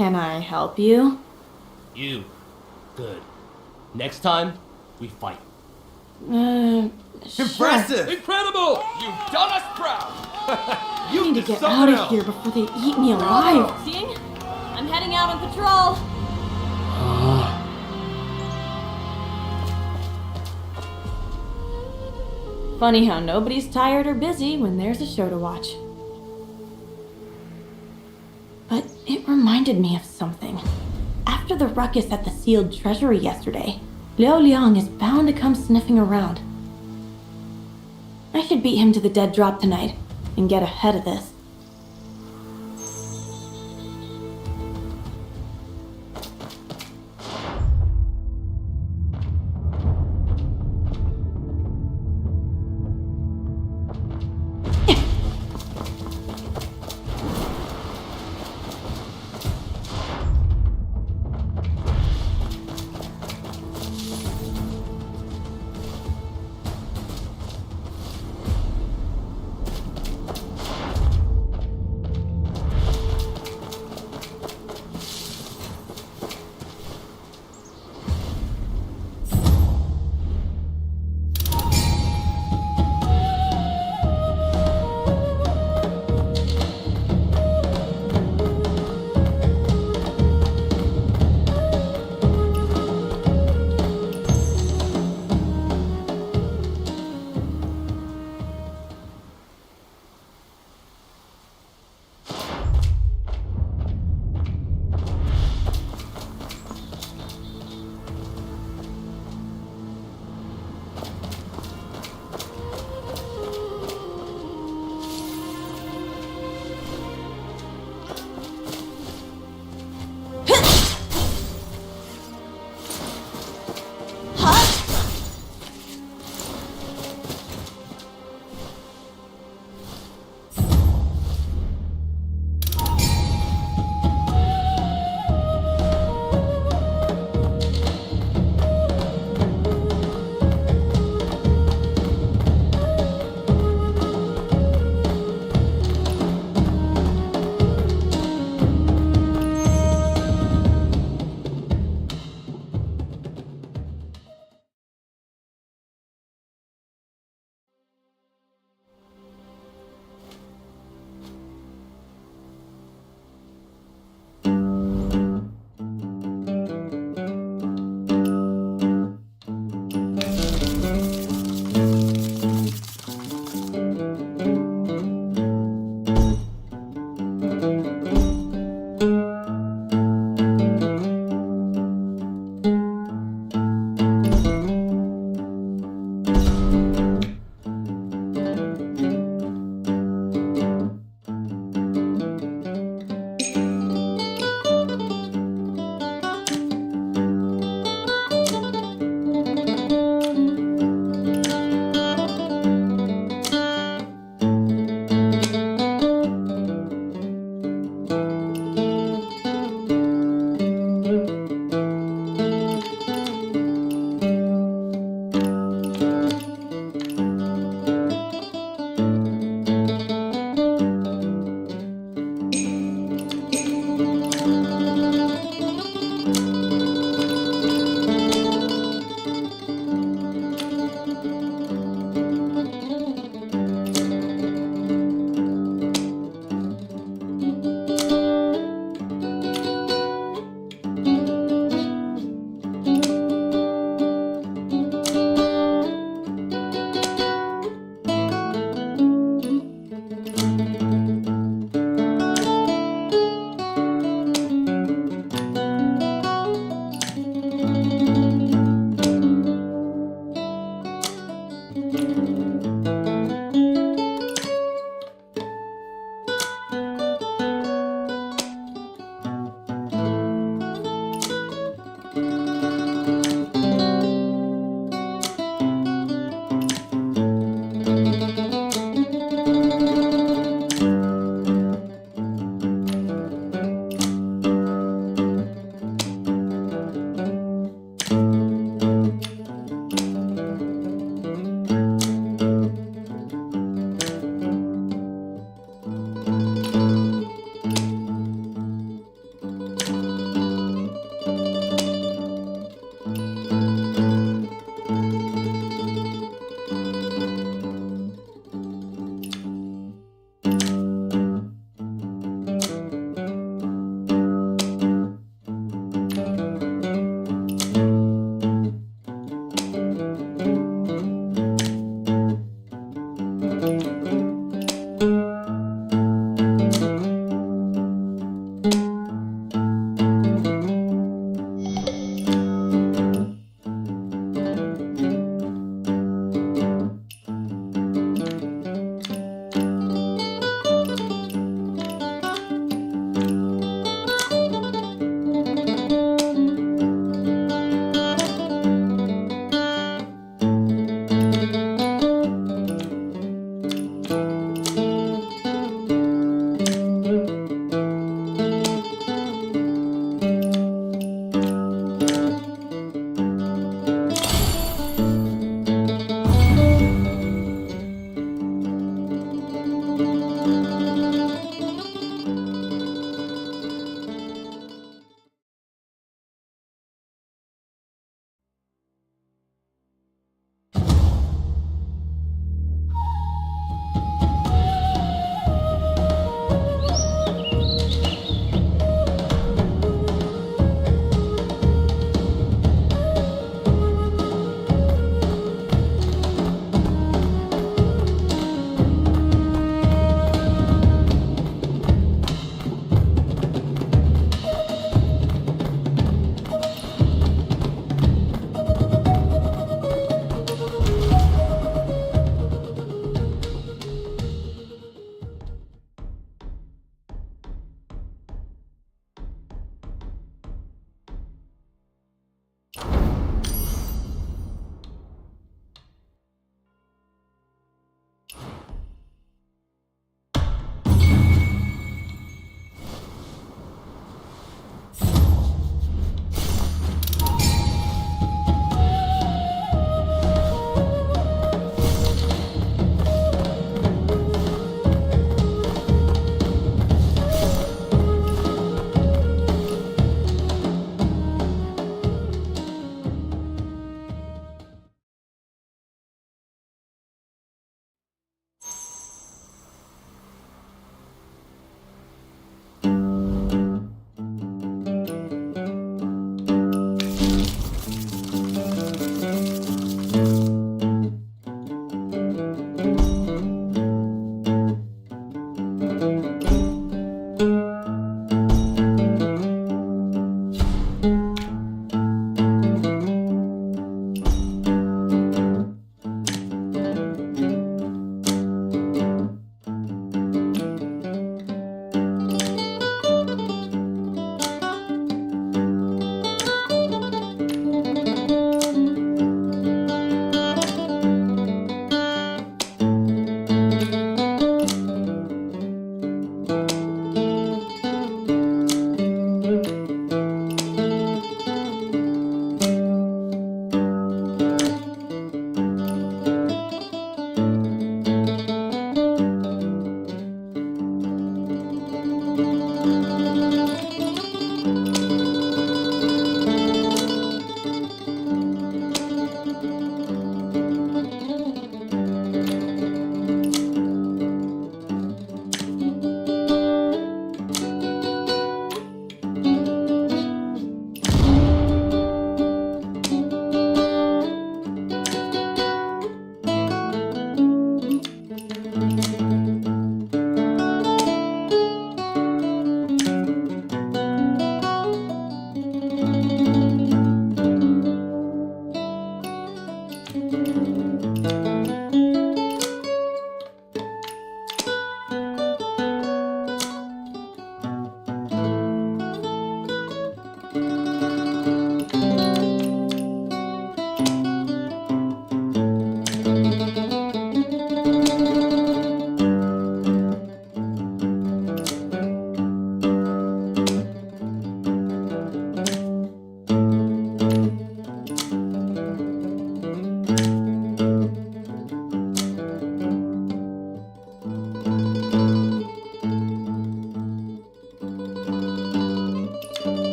Can I help you? You. Good. Next time, we fight. Sure. Impressive! Incredible! You've done us proud! I need to get out of here before they eat me alive. Seeing? I'm heading out on patrol. Funny how nobody's tired or busy when there's a show to watch. But it reminded me of something. After the ruckus at the sealed treasury yesterday, Liu Liang is bound to come sniffing around. I should beat him to the dead drop tonight and get ahead of this.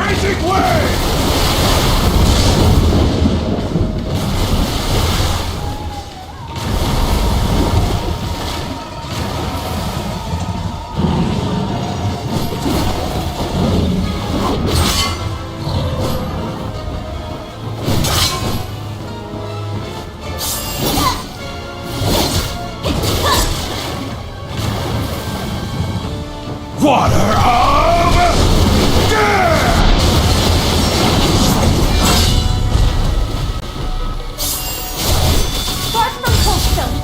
Magic wave! Water of death! Far from Coldstone.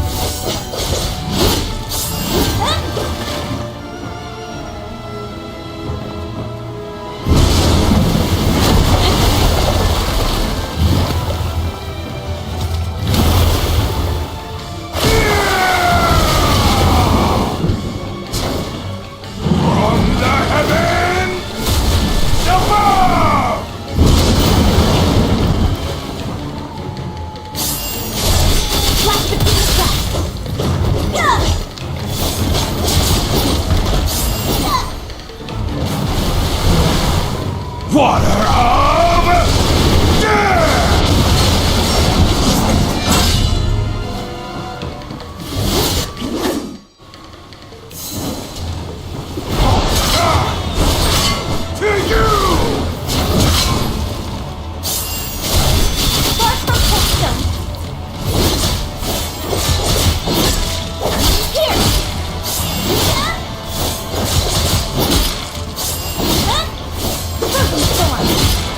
From the heavens above! Blast the cracks. Water of death! To you! Far from Coldstone. Here. Frozen storm.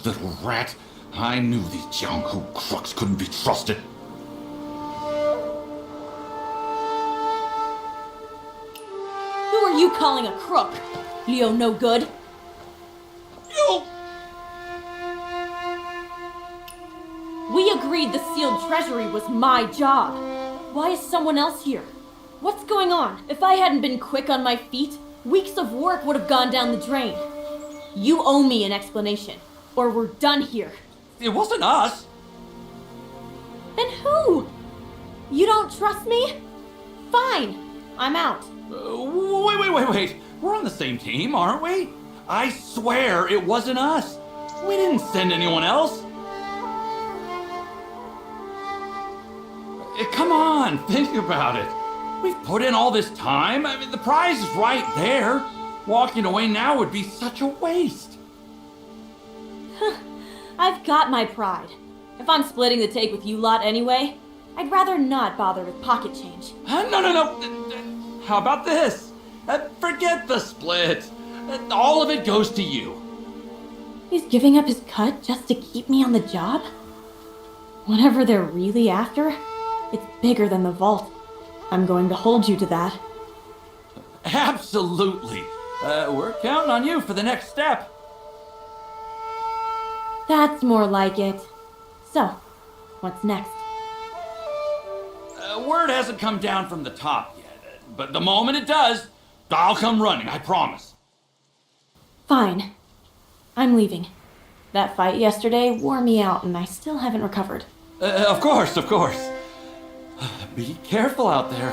little rat. I knew these Jianghu crooks couldn't be trusted. Who are you calling a crook? Leo no good? You! We agreed the sealed treasury was my job. Why is someone else here? What's going on? If I hadn't been quick on my feet, weeks of work would have gone down the drain. You owe me an explanation, or we're done here. It wasn't us. Then who? You don't trust me? Fine, I'm out. Wait. We're on the same team, aren't we? I swear it wasn't us. We didn't send anyone else. Come on, think about it. We've put in all this time. I mean, the prize is right there. Walking away now would be such a waste. I've got my pride. If I'm splitting the take with you lot anyway, I'd rather not bother with pocket change. No. How about this? Forget the split. All of it goes to you. He's giving up his cut just to keep me on the job? Whatever they're really after, it's bigger than the vault. I'm going to hold you to that. Absolutely. We're counting on you for the next step. That's more like it. So, what's next? Word hasn't come down from the top yet, but the moment it does, I'll come running, I promise. Fine. I'm leaving. That fight yesterday wore me out and I still haven't recovered. Of course. Be careful out there.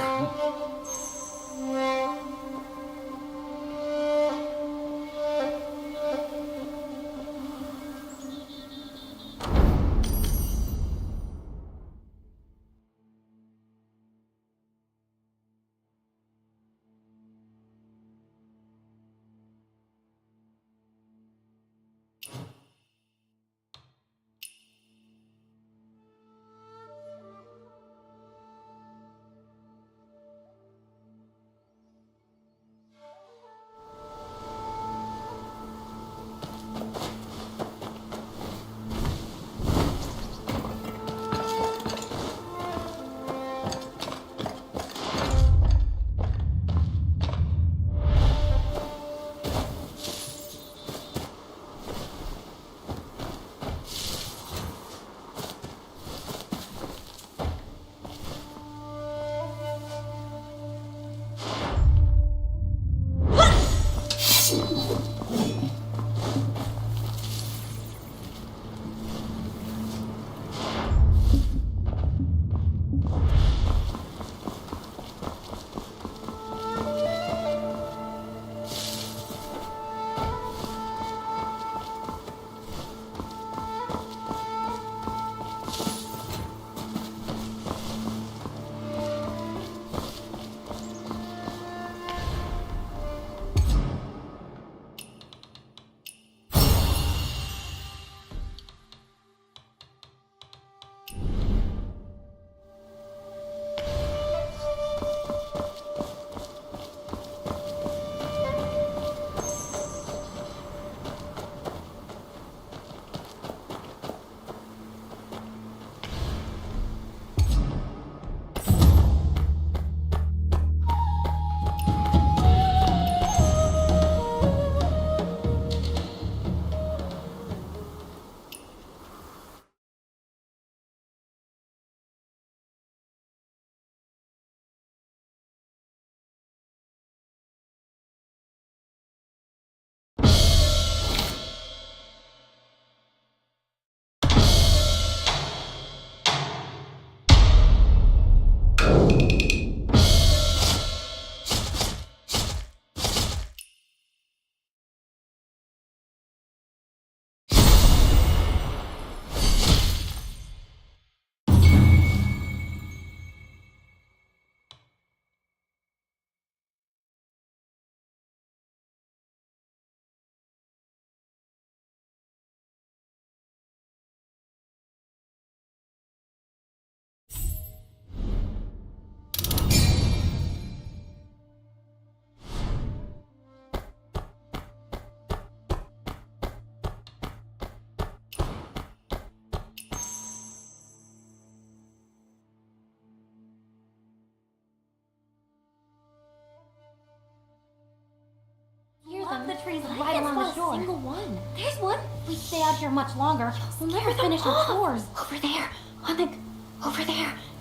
the trees But I right can't along the spot a shore. single one. There's one. If we stay out here much longer, we'll never Scare them finish our off. chores. Over there,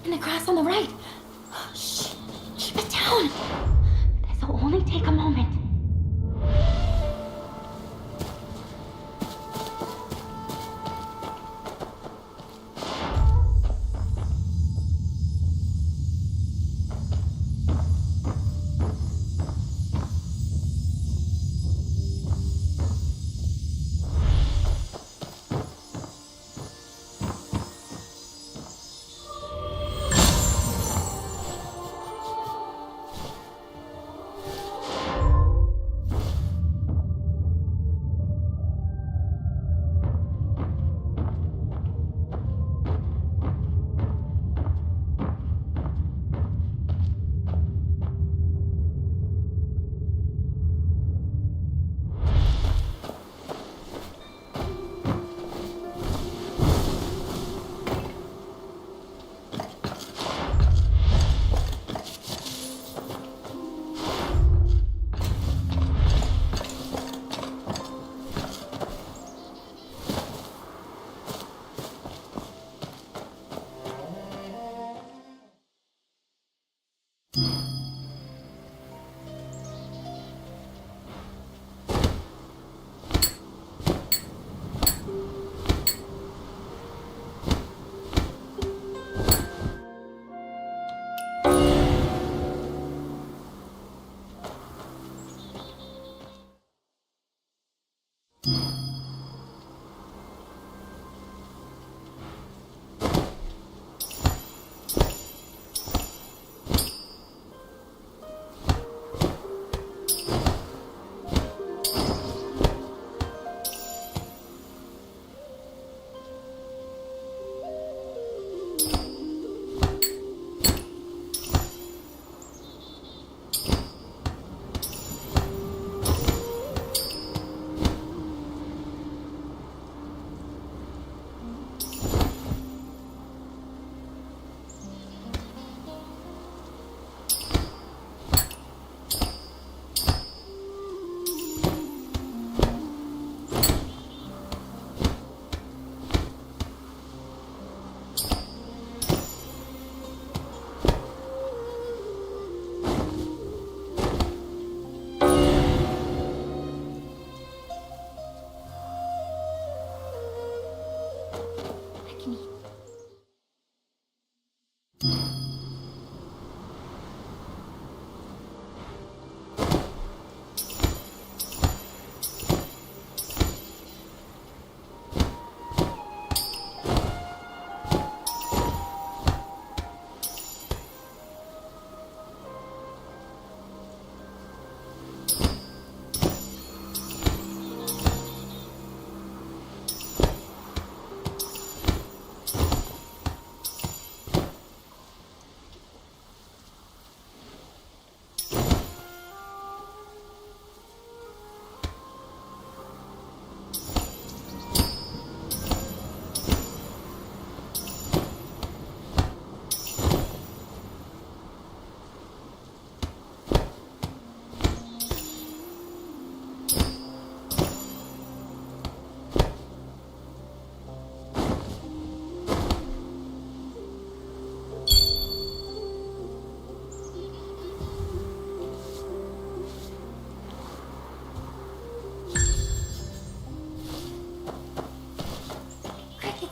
in the grass on the right. Shh, keep it down. This'll only take a moment.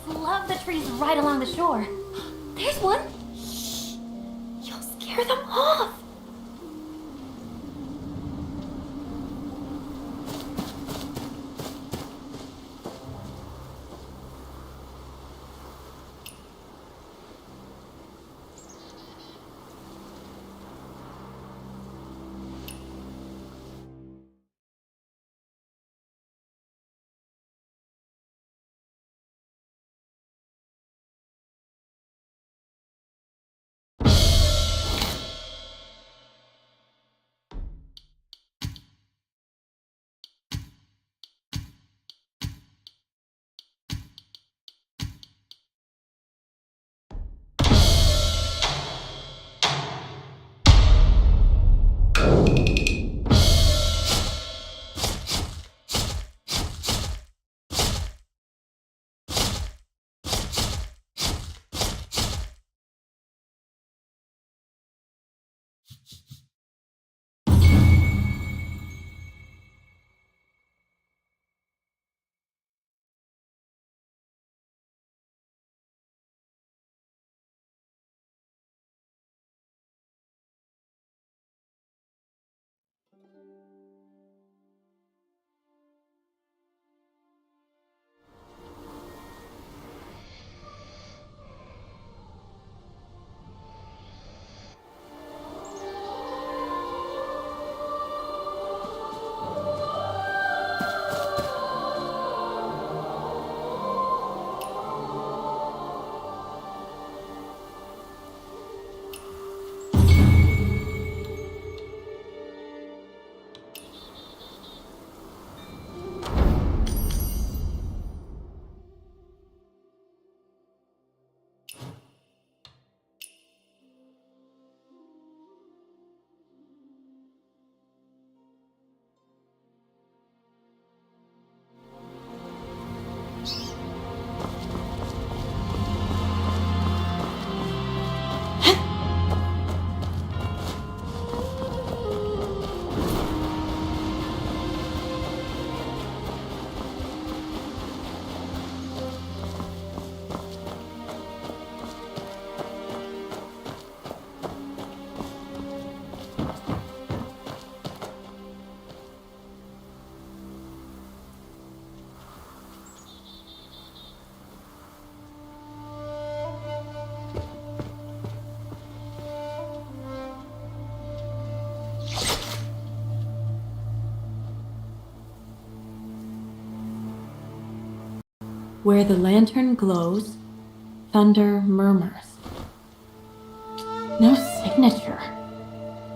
Love the trees right along the shore. There's one. Shh, you'll scare them off. Where the lantern glows, thunder murmurs. No signature.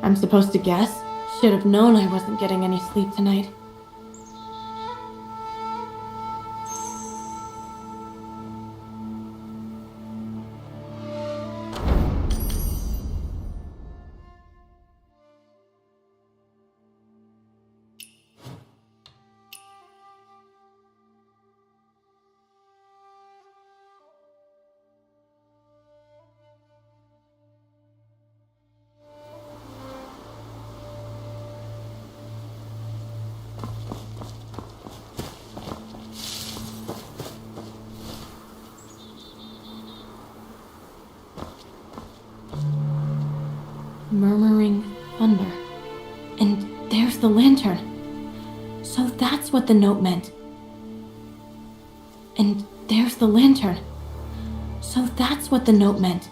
I'm supposed to guess. Should have known I wasn't getting any sleep tonight. Murmuring thunder. And there's the lantern. So that's what the note meant. And there's the lantern. So that's what the note meant.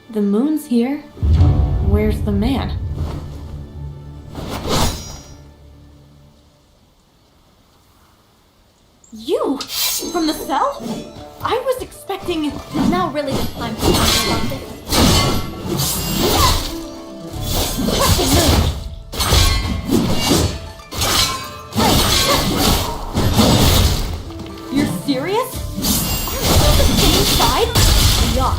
The moon's here. Where's the man? You? From the cell? I was expecting... It's now really the time to talk about this. You're serious? Are we on the same side? We are.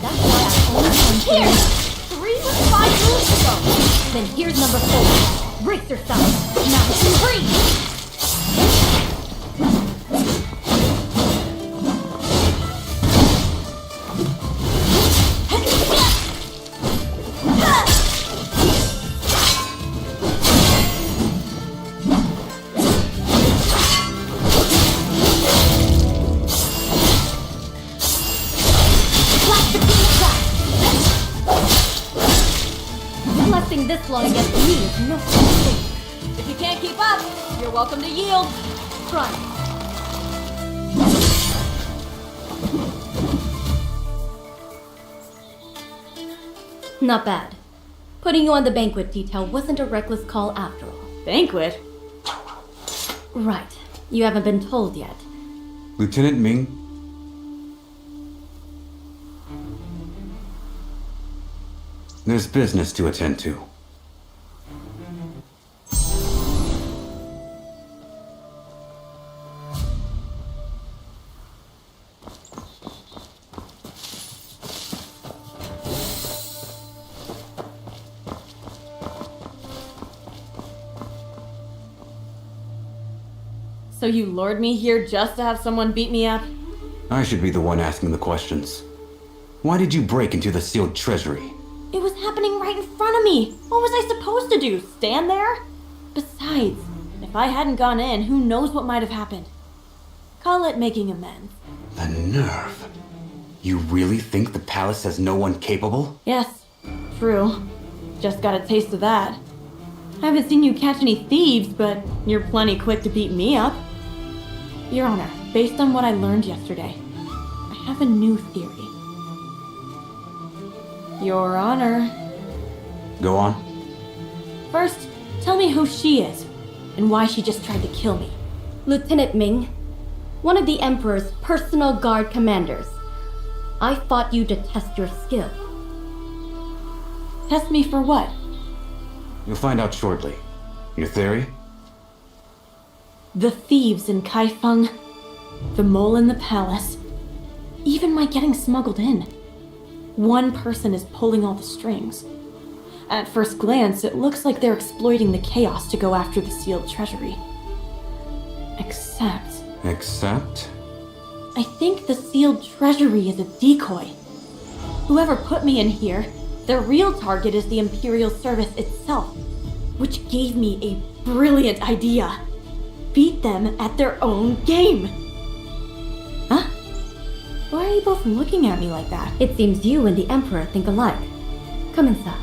That's why I only won Here! 3 was 5 moves ago! Then here's number 4. Brace yourself. Now it's 3. Lasting this long against me is no such thing. If you can't keep up, you're welcome to yield. Try. Not bad. Putting you on the banquet detail wasn't a reckless call after all. Banquet? Right. You haven't been told yet. Lieutenant Ming? There's business to attend to. So you lured me here just to have someone beat me up? I should be the one asking the questions. Why did you break into the sealed treasury? It was happening right in front of me. What was I supposed to do? Stand there? Besides, if I hadn't gone in, who knows what might have happened. Call it making amends. The nerve. You really think the palace has no one capable? Yes, true. Just got a taste of that. I haven't seen you catch any thieves, but you're plenty quick to beat me up. Your Honor, based on what I learned yesterday, I have a new theory. Your Honor. Go on. First, tell me who she is, and why she just tried to kill me. Lieutenant Ming, one of the Emperor's personal guard commanders. I fought you to test your skill. Test me for what? You'll find out shortly. Your theory? The thieves in Kaifeng, the mole in the palace, even my getting smuggled in. One person is pulling all the strings. At first glance, it looks like they're exploiting the chaos to go after the sealed treasury. Except... Except? I think the sealed treasury is a decoy. Whoever put me in here, their real target is the Imperial Service itself, which gave me a brilliant idea. Beat them at their own game. Huh? Why are you both looking at me like that? It seems you and the Emperor think alike. Come inside.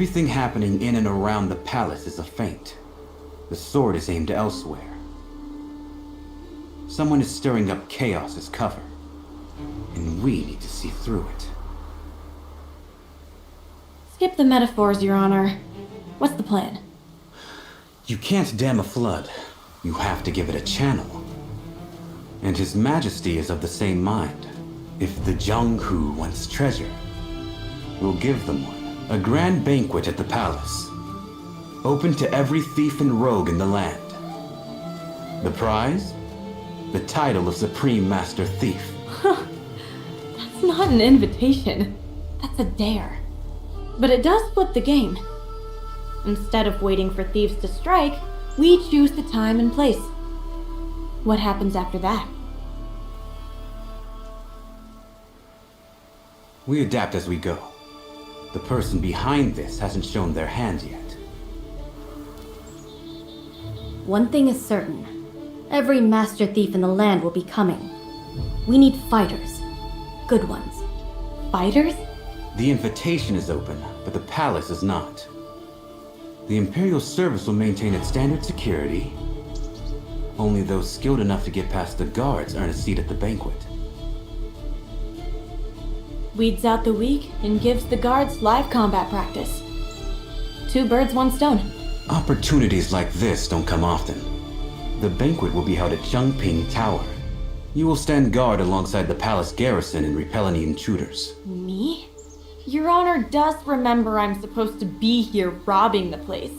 Everything happening in and around the palace is a feint. The sword is aimed elsewhere. Someone is stirring up chaos as cover, and we need to see through it. Skip the metaphors, Your Honor. What's the plan? You can't dam a flood. You have to give it a channel. And His Majesty is of the same mind. If the Jianghu wants treasure, we'll give them one. A grand banquet at the palace, open to every thief and rogue in the land. The prize? The title of Supreme Master Thief. That's not an invitation. That's a dare. But it does flip the game. Instead of waiting for thieves to strike, we choose the time and place. What happens after that? We adapt as we go. The person behind this hasn't shown their hand yet. One thing is certain. Every master thief in the land will be coming. We need fighters. Good ones. Fighters? The invitation is open, but the palace is not. The Imperial Service will maintain its standard security. Only those skilled enough to get past the guards earn a seat at the banquet. Weeds out the weak and gives the guards live combat practice. 2 birds, 1 stone. Opportunities like this don't come often. The banquet will be held at Changping Tower. You will stand guard alongside the palace garrison and repel any intruders. Me? Your Honor does remember I'm supposed to be here robbing the place.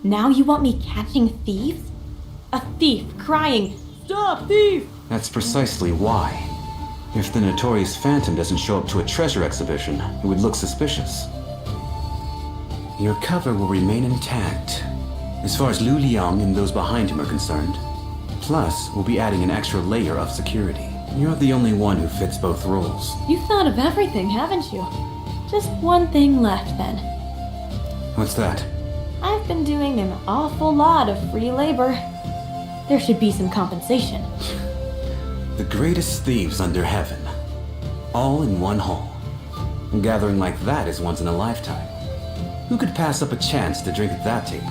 Now you want me catching thieves? A thief crying, "Stop, thief!" That's precisely why. If the notorious Phantom doesn't show up to a treasure exhibition, it would look suspicious. Your cover will remain intact, as far as Lu Liang and those behind him are concerned. Plus, we'll be adding an extra layer of security. You're the only one who fits both roles. You've thought of everything, haven't you? Just one thing left, then. What's that? I've been doing an awful lot of free labor. There should be some compensation. The greatest thieves under heaven. All in one hall. A gathering like that is once in a lifetime. Who could pass up a chance to drink at that table?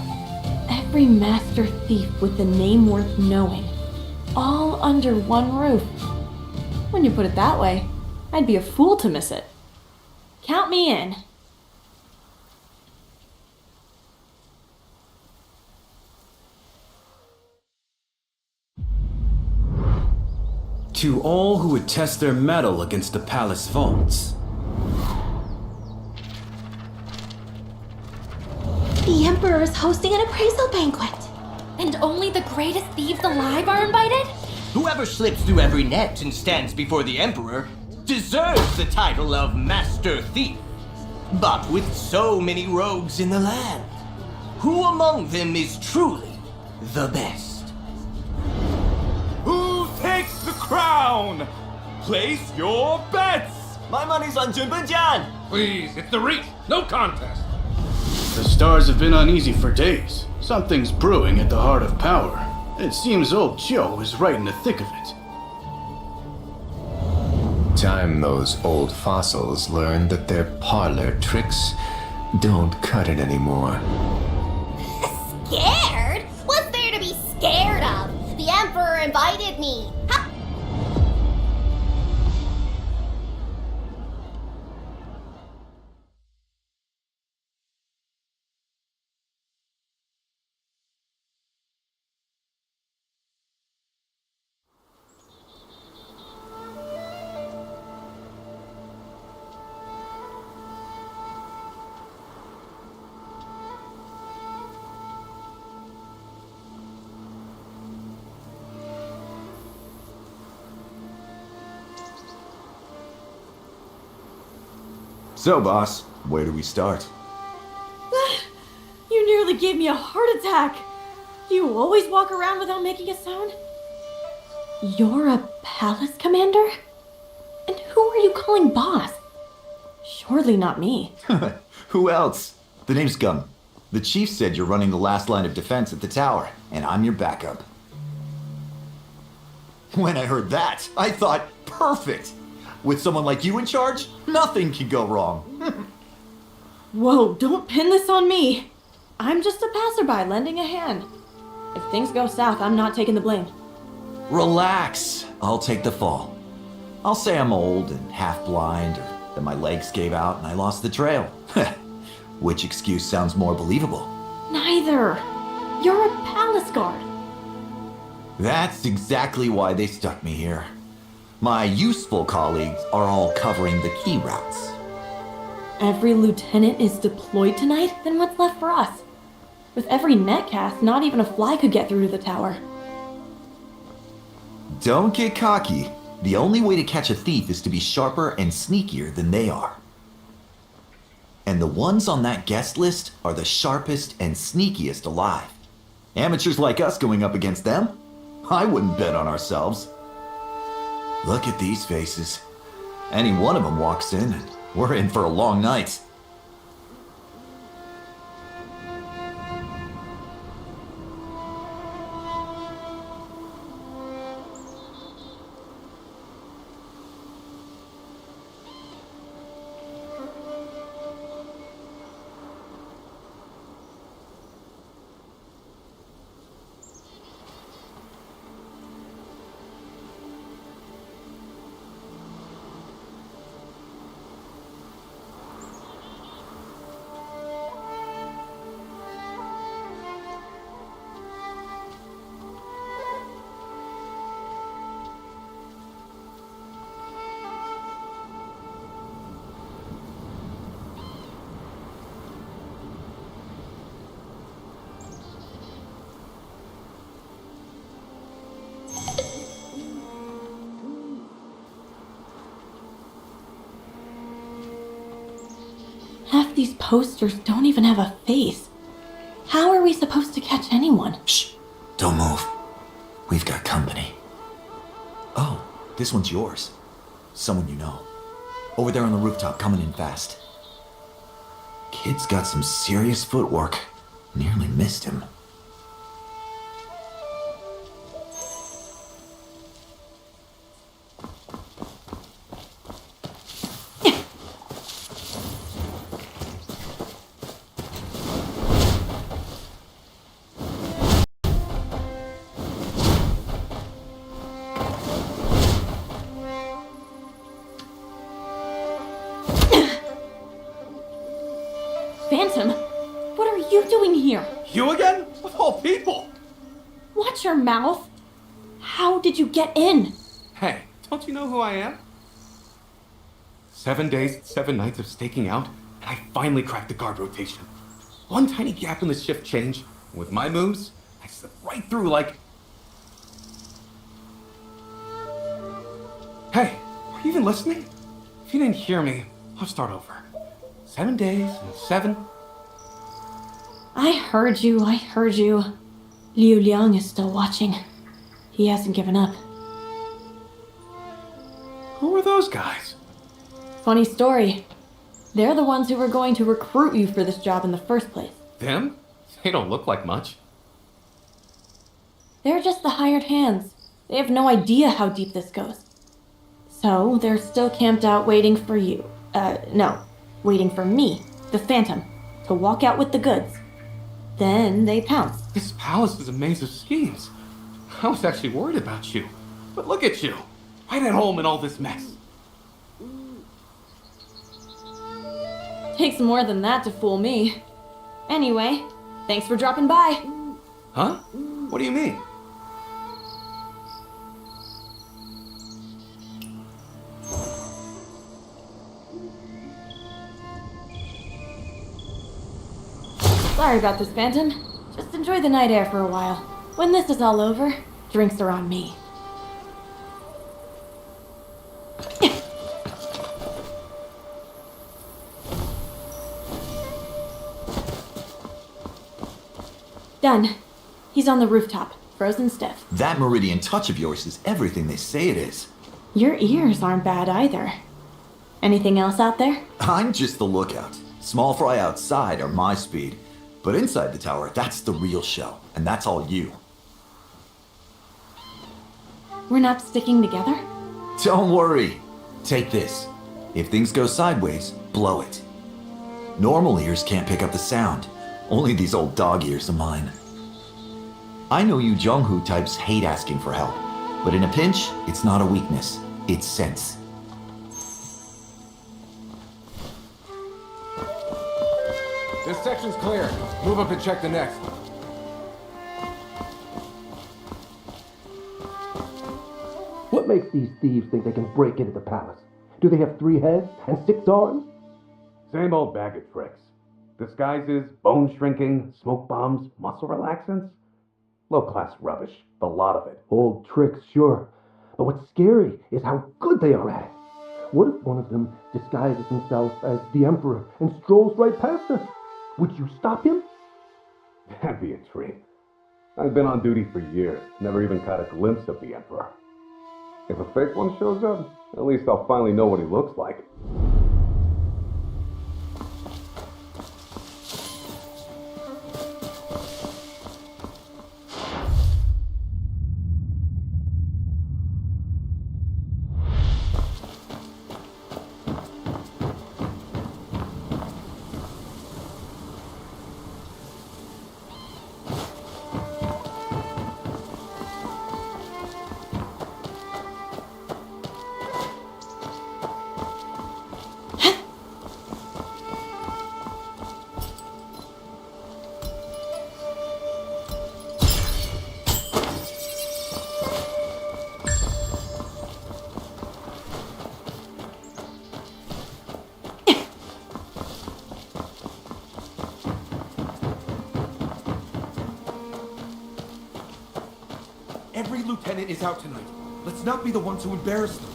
Every master thief with a name worth knowing. All under one roof. When you put it that way, I'd be a fool to miss it. Count me in. To all who would test their mettle against the palace vaults. The Emperor is hosting an appraisal banquet. And only the greatest thieves alive are invited? Whoever slips through every net and stands before the Emperor deserves the title of Master Thief. But with so many rogues in the land, who among them is truly the best? Who takes the crown? Place your bets! My money's on Junbenjian! Please, it's the Reach. No contest. The stars have been uneasy for days. Something's brewing at the heart of power. It seems old Joe is right in the thick of it. Time those old fossils learned that their parlor tricks don't cut it anymore. Scared? What's there to be scared of? The Emperor invited me. Ha! So, boss, where do we start? You nearly gave me a heart attack. Do you always walk around without making a sound? You're a palace commander? And who are you calling boss? Surely not me. Who else? The name's Gum. The chief said you're running the last line of defense at the tower, and I'm your backup. When I heard that, I thought, perfect! With someone like you in charge, nothing can go wrong. Whoa, don't pin this on me. I'm just a passerby lending a hand. If things go south, I'm not taking the blame. Relax. I'll take the fall. I'll say I'm old and half blind, or that my legs gave out and I lost the trail. Which excuse sounds more believable? Neither. You're a palace guard. That's exactly why they stuck me here. My useful colleagues are all covering the key routes. Every lieutenant is deployed tonight? Then what's left for us? With every net cast, not even a fly could get through to the tower. Don't get cocky. The only way to catch a thief is to be sharper and sneakier than they are. And the ones on that guest list are the sharpest and sneakiest alive. Amateurs like us going up against them? I wouldn't bet on ourselves. Look at these faces. Any one of them walks in and we're in for a long night. Half these posters don't even have a face. How are we supposed to catch anyone? Shh! Don't move. We've got company. Oh, this one's yours. Someone you know. Over there on the rooftop, coming in fast. Kid's got some serious footwork. Nearly missed him. Phantom, what are you doing here? You again? Of all people! Watch your mouth. How did you get in? Hey, don't you know who I am? 7 days, 7 nights of staking out, and I finally cracked the guard rotation. One tiny gap in the shift change, and with my moves, I slipped right through like... Hey, are you even listening? If you didn't hear me, I'll start over. 7 days and 7... I heard you. Liu Liang is still watching. He hasn't given up. Who are those guys? Funny story. They're the ones who were going to recruit you for this job in the first place. Them? They don't look like much. They're just the hired hands. They have no idea how deep this goes. So, they're still camped out waiting for you. Waiting for me, the Phantom, to walk out with the goods. Then they pounce. This palace is a maze of schemes. I was actually worried about you. But look at you, right at home in all this mess. Takes more than that to fool me. Anyway, thanks for dropping by. Huh? What do you mean? Sorry about this, Phantom. Just enjoy the night air for a while. When this is all over, drinks are on me. Done. He's on the rooftop, frozen stiff. That meridian touch of yours is everything they say it is. Your ears aren't bad either. Anything else out there? I'm just the lookout. Small fry outside are my speed. But inside the tower, that's the real show. And that's all you. We're not sticking together? Don't worry. Take this. If things go sideways, blow it. Normal ears can't pick up the sound. Only these old dog ears of mine. I know you Jonghu types hate asking for help, but in a pinch, it's not a weakness, it's sense. This section's clear. Move up and check the next. What makes these thieves think they can break into the palace? Do they have 3 heads and 6 arms? Same old bag of tricks. Disguises, bone shrinking, smoke bombs, muscle relaxants. Low-class rubbish, the lot of it. Old tricks, sure. But what's scary is how good they are at it. What if one of them disguises himself as the Emperor and strolls right past us? Would you stop him? That'd be a treat. I've been on duty for years, never even caught a glimpse of the Emperor. If a fake one shows up, at least I'll finally know what he looks like. Every lieutenant is out tonight. Let's not be the ones who embarrass them.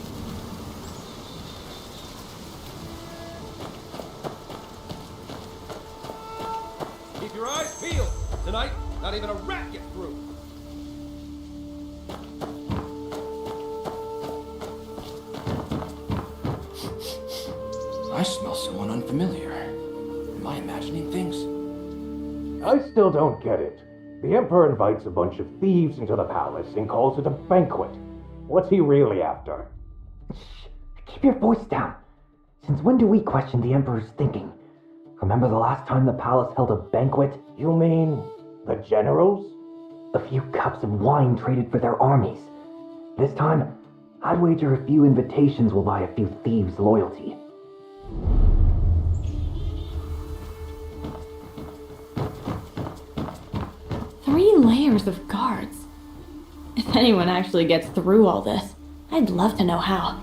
Keep your eyes peeled. Tonight, not even a rat gets through. I smell someone unfamiliar. Am I imagining things? I still don't get it. The Emperor invites a bunch of thieves into the palace and calls it a banquet. What's he really after? Shh! Keep your voice down. Since when do we question the Emperor's thinking? Remember the last time the palace held a banquet? You mean the generals? A few cups of wine traded for their armies. This time, I'd wager a few invitations will buy a few thieves' loyalty. Three layers of guards. If anyone actually gets through all this, I'd love to know how.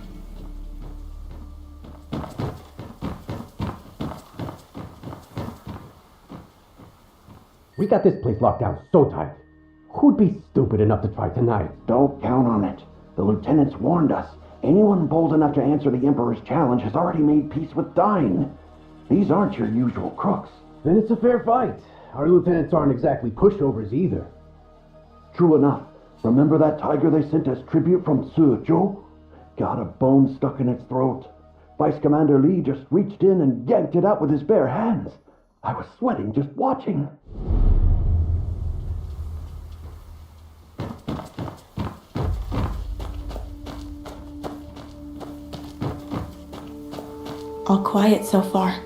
We got this place locked down so tight. Who'd be stupid enough to try tonight? Don't count on it. The lieutenants warned us. Anyone bold enough to answer the Emperor's challenge has already made peace with dying. These aren't your usual crooks. Then it's a fair fight. Our lieutenants aren't exactly pushovers either. True enough. Remember that tiger they sent as tribute from Suzhou? Got a bone stuck in its throat. Vice Commander Lee just reached in and yanked it out with his bare hands. I was sweating just watching. All quiet so far.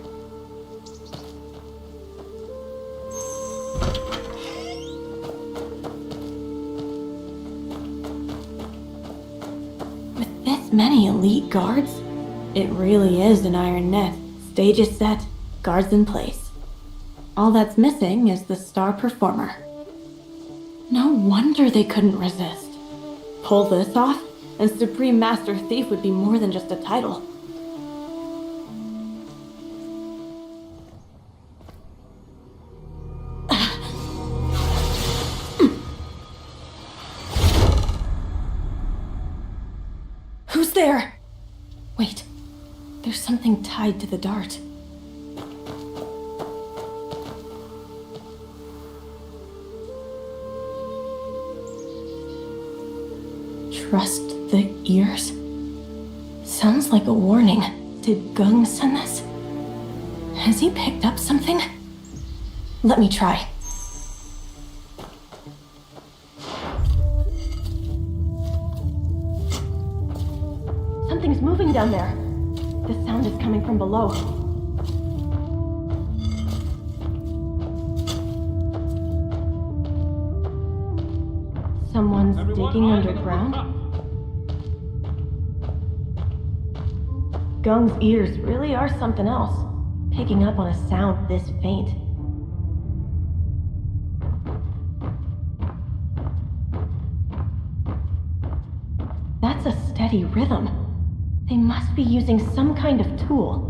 With this many elite guards, it really is an iron net. Stage is set, guards in place. All that's missing is the star performer. No wonder they couldn't resist. Pull this off, and Supreme Master Thief would be more than just a title. Who's there? Wait, there's something tied to the dart. Trust the ears? Sounds like a warning. Did Gung send this? Has he picked up something? Let me try. Something's moving down there. The sound is coming from below. Someone's digging underground? Gung's ears really are something else, picking up on a sound this faint. That's a steady rhythm. They must be using some kind of tool.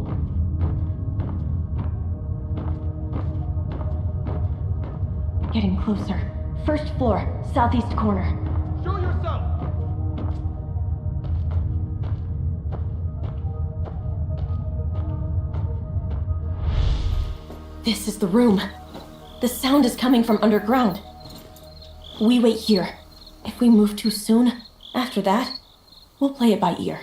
Getting closer. First floor, southeast corner. Show yourself! This is the room. The sound is coming from underground. We wait here. If we move too soon, after that, we'll play it by ear.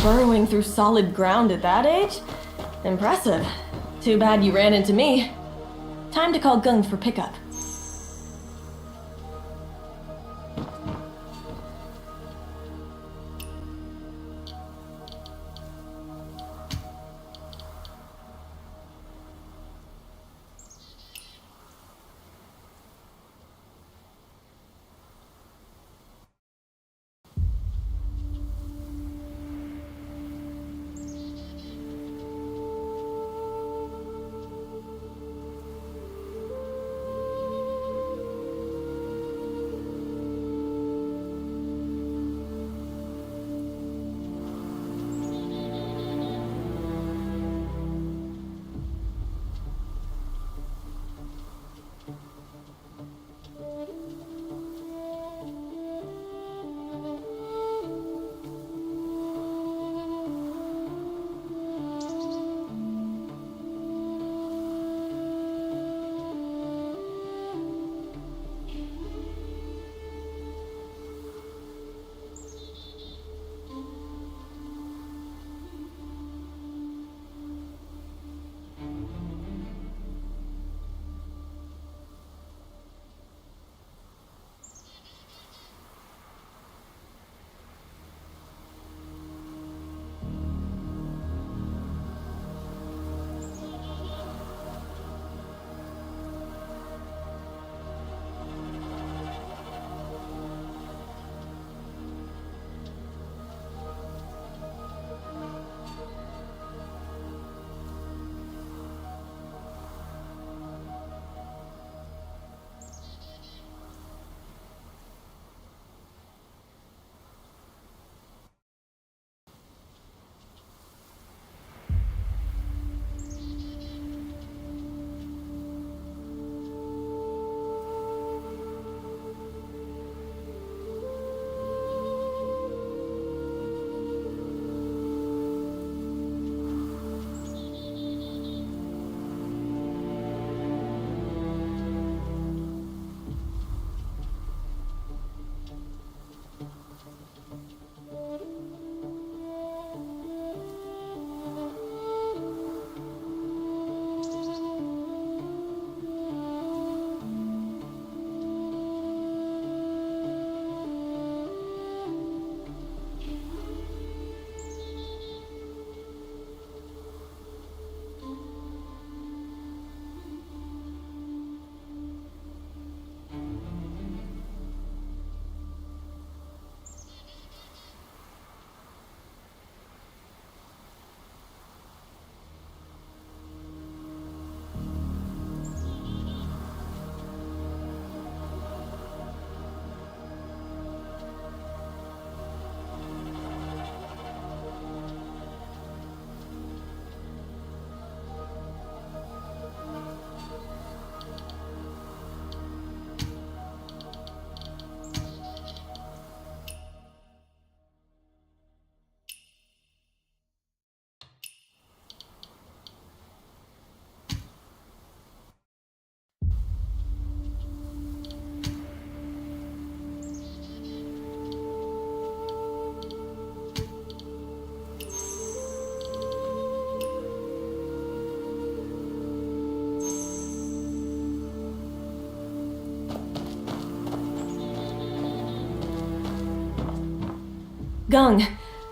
Burrowing through solid ground at that age? Impressive. Too bad you ran into me. Time to call Gung for pickup. Gung,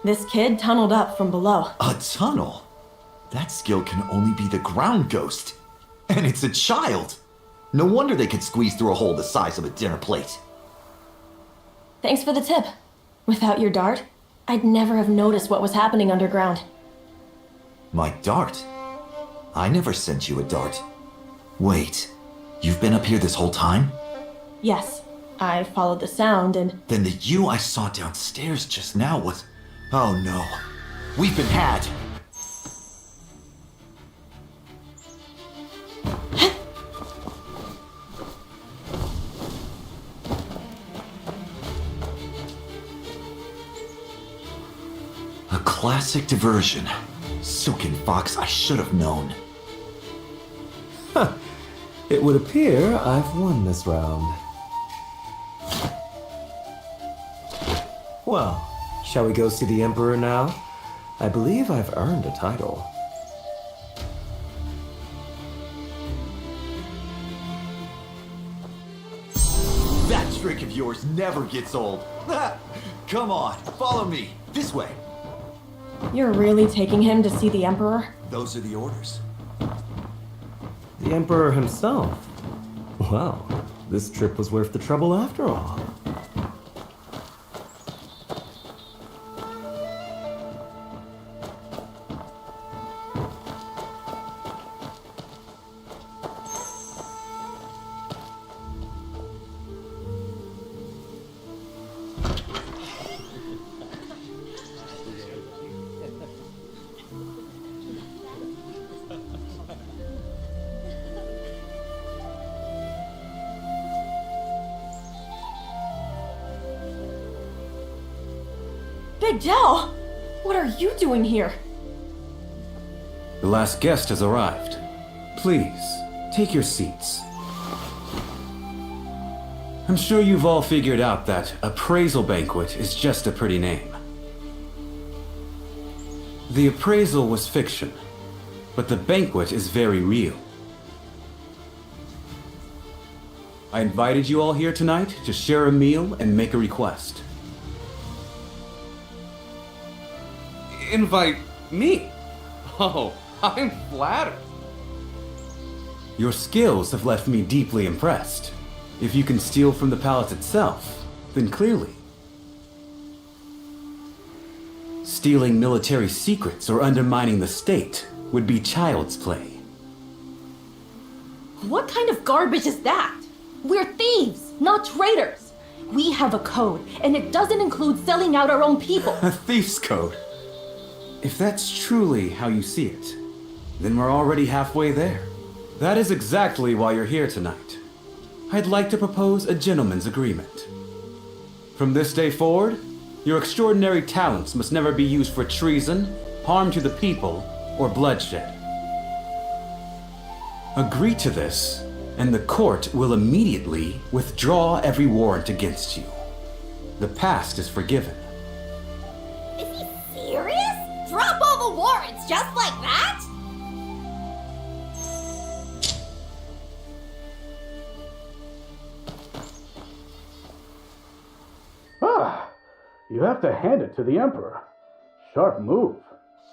this kid tunneled up from below. A tunnel? That skill can only be the ground ghost. And it's a child. No wonder they could squeeze through a hole the size of a dinner plate. Thanks for the tip. Without your dart, I'd never have noticed what was happening underground. My dart? I never sent you a dart. Wait, you've been up here this whole time? Yes, I followed the sound and... Then the you I saw downstairs just now was... Oh no. We've been had. A classic diversion. Silken Fox, I should have known. Huh. It would appear I've won this round. Well, shall we go see the Emperor now? I believe I've earned a title. That trick of yours never gets old. Come on, follow me. This way. You're really taking him to see the Emperor? Those are the orders. The Emperor himself? Well, this trip was worth the trouble after all. Big Dell! What are you doing here? The last guest has arrived. Please, take your seats. I'm sure you've all figured out that appraisal banquet is just a pretty name. The appraisal was fiction, but the banquet is very real. I invited you all here tonight to share a meal and make a request. Invite me? Oh, I'm flattered. Your skills have left me deeply impressed. If you can steal from the palace itself, then clearly. Stealing military secrets or undermining the state would be child's play. What kind of garbage is that? We're thieves, not traitors. We have a code, and it doesn't include selling out our own people. A thief's code. If that's truly how you see it, then we're already halfway there. That is exactly why you're here tonight. I'd like to propose a gentleman's agreement. From this day forward, your extraordinary talents must never be used for treason, harm to the people, or bloodshed. Agree to this, and the court will immediately withdraw every warrant against you. The past is forgiven. Is he serious? Drop all the warrants just like that? Ah, you have to hand it to the Emperor. Sharp move.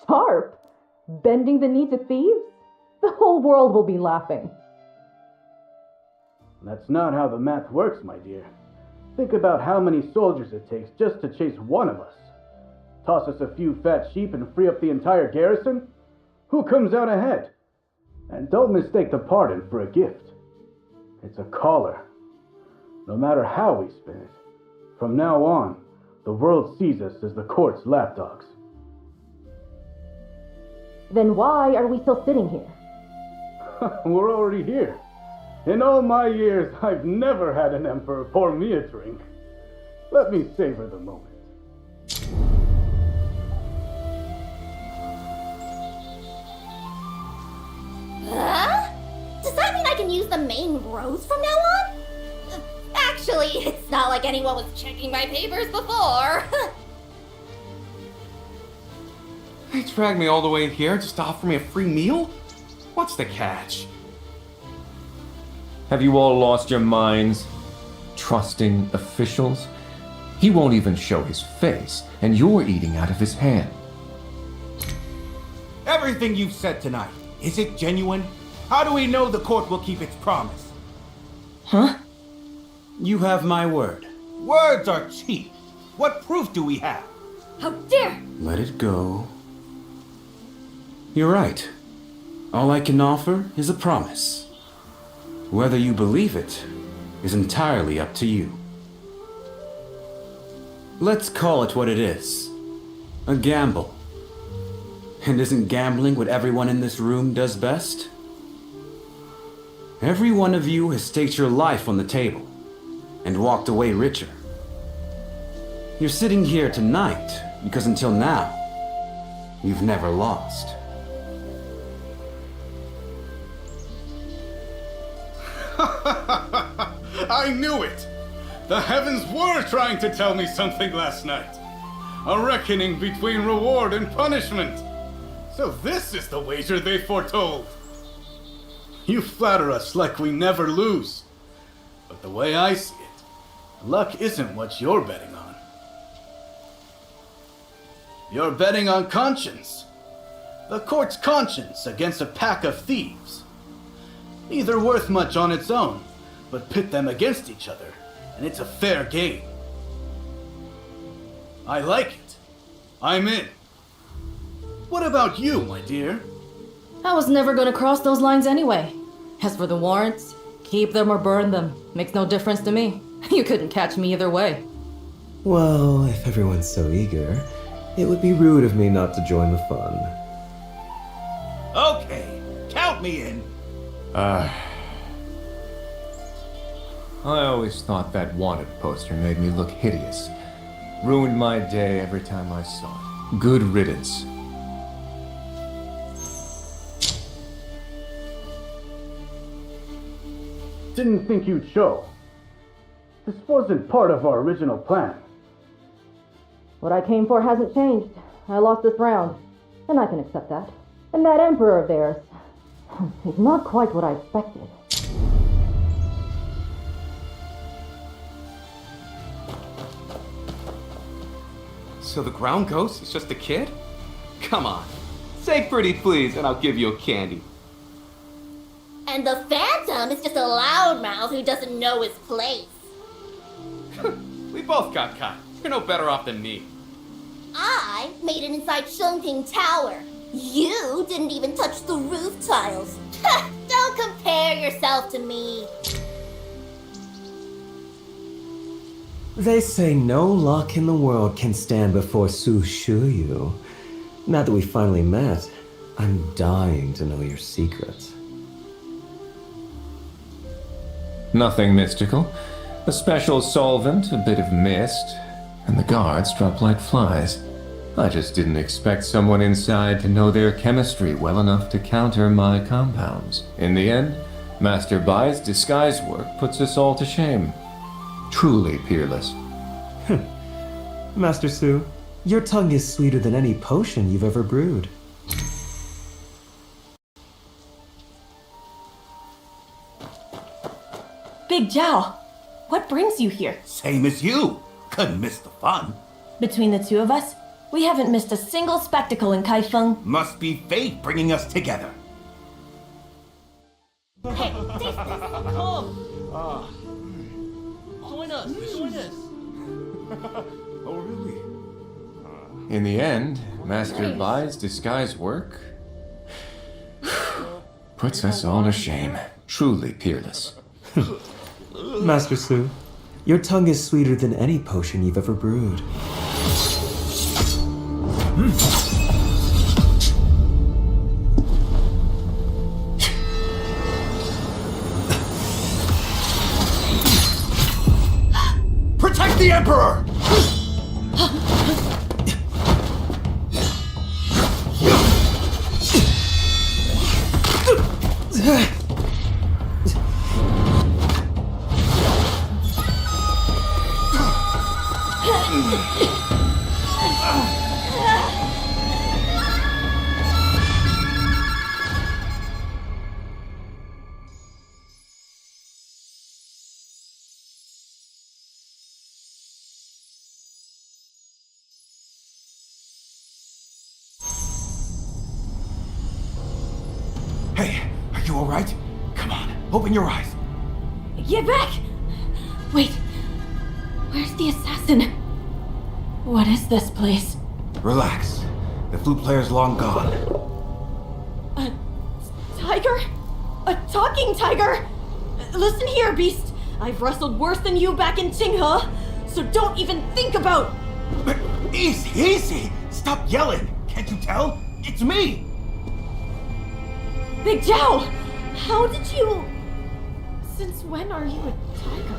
Sharp? Bending the knee to thieves? The whole world will be laughing. That's not how the math works, my dear. Think about how many soldiers it takes just to chase one of us. Toss us a few fat sheep and free up the entire garrison? Who comes out ahead? And don't mistake the pardon for a gift. It's a collar. No matter how we spin it, from now on, the world sees us as the court's lapdogs. Then why are we still sitting here? We're already here. In all my years, I've never had an emperor pour me a drink. Let me savor the moment. Does that mean I can use the main roads from now on? Actually, it's not like anyone was checking my papers before. They dragged me all the way here just to offer me a free meal? What's the catch? Have you all lost your minds? Trusting officials? He won't even show his face, and you're eating out of his hand. Everything you've said tonight, is it genuine? How do we know the court will keep its promise? Huh? You have my word. Words are cheap. What proof do we have? How dare! Let it go. You're right. All I can offer is a promise. Whether you believe it is entirely up to you. Let's call it what it is. A gamble. And isn't gambling what everyone in this room does best? Every one of you has staked your life on the table and walked away richer. You're sitting here tonight because until now, you've never lost. I knew it! The heavens were trying to tell me something last night. A reckoning between reward and punishment. So this is the wager they foretold. You flatter us like we never lose. But the way I see it, luck isn't what you're betting on. You're betting on conscience. The court's conscience against a pack of thieves. Neither worth much on its own, but pit them against each other, and it's a fair game. I like it. I'm in. What about you, my dear? I was never gonna cross those lines anyway. As for the warrants, keep them or burn them. Makes no difference to me. You couldn't catch me either way. Well, if everyone's so eager, it would be rude of me not to join the fun. Okay, count me in. I always thought that wanted poster made me look hideous. Ruined my day every time I saw it. Good riddance. Didn't think you'd show. This wasn't part of our original plan. What I came for hasn't changed. I lost this round, and I can accept that. And that emperor of theirs is not quite what I expected. So the ground ghost is just a kid? Come on. Say pretty please and I'll give you a candy. And the Phantom is just a loudmouth who doesn't know his place. We both got caught. You're no better off than me. I made it inside Shunking Tower. You didn't even touch the roof tiles. Don't compare yourself to me. They say no luck in the world can stand before Su Shuyu. Now that we finally met, I'm dying to know your secrets. Nothing mystical. A special solvent, a bit of mist, and the guards drop like flies. I just didn't expect someone inside to know their chemistry well enough to counter my compounds. In the end, Master Bai's disguise work puts us all to shame. Truly peerless. Master Su, your tongue is sweeter than any potion you've ever brewed. Big Zhao, what brings you here? Same as you. Couldn't miss the fun. Between the two of us, we haven't missed a single spectacle in Kaifeng. Must be fate bringing us together. Hey, taste this. Come. Join us. Join us. Oh, really? In the end, Master Bai's disguise work puts us all to shame. Truly peerless. Master Su, your tongue is sweeter than any potion you've ever brewed. Protect the Emperor! You alright? Come on, open your eyes. Get back! Wait. Where's the assassin? What is this place? Relax. The flute player's long gone. A tiger? A talking tiger? Listen here, beast. I've wrestled worse than you back in Qinghe, so don't even think about... But easy! Stop yelling! Can't you tell? It's me! Big Zhao! How did you... Since when are you a tiger?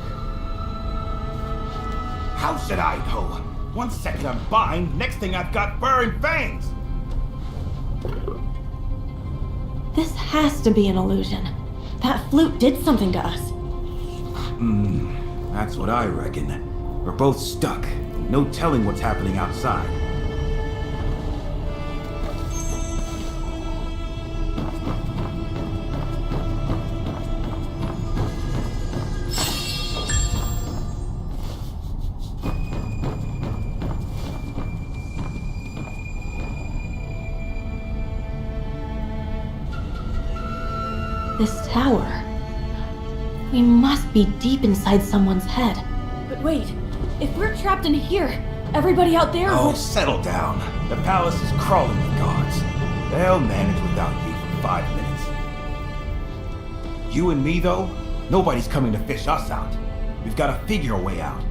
How should I know? 1 second I'm fine, next thing I've got fur and fangs! This has to be an illusion. That flute did something to us. That's what I reckon. We're both stuck. No telling what's happening outside. This tower. We must be deep inside someone's head. But wait, if we're trapped in here, everybody out there Oh, would... settle down. The palace is crawling with guards. They'll manage without you for 5 minutes. You and me, though, nobody's coming to fish us out. We've got to figure a way out.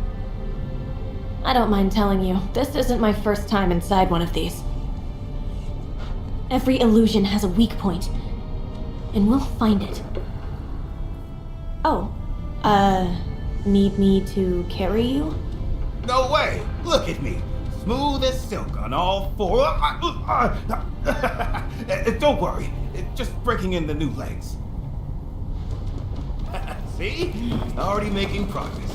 I don't mind telling you, this isn't my first time inside one of these. Every illusion has a weak point, and we'll find it. Oh, need me to carry you? No way! Look at me! Smooth as silk on all four. Don't worry, just breaking in the new legs. See? Already making progress.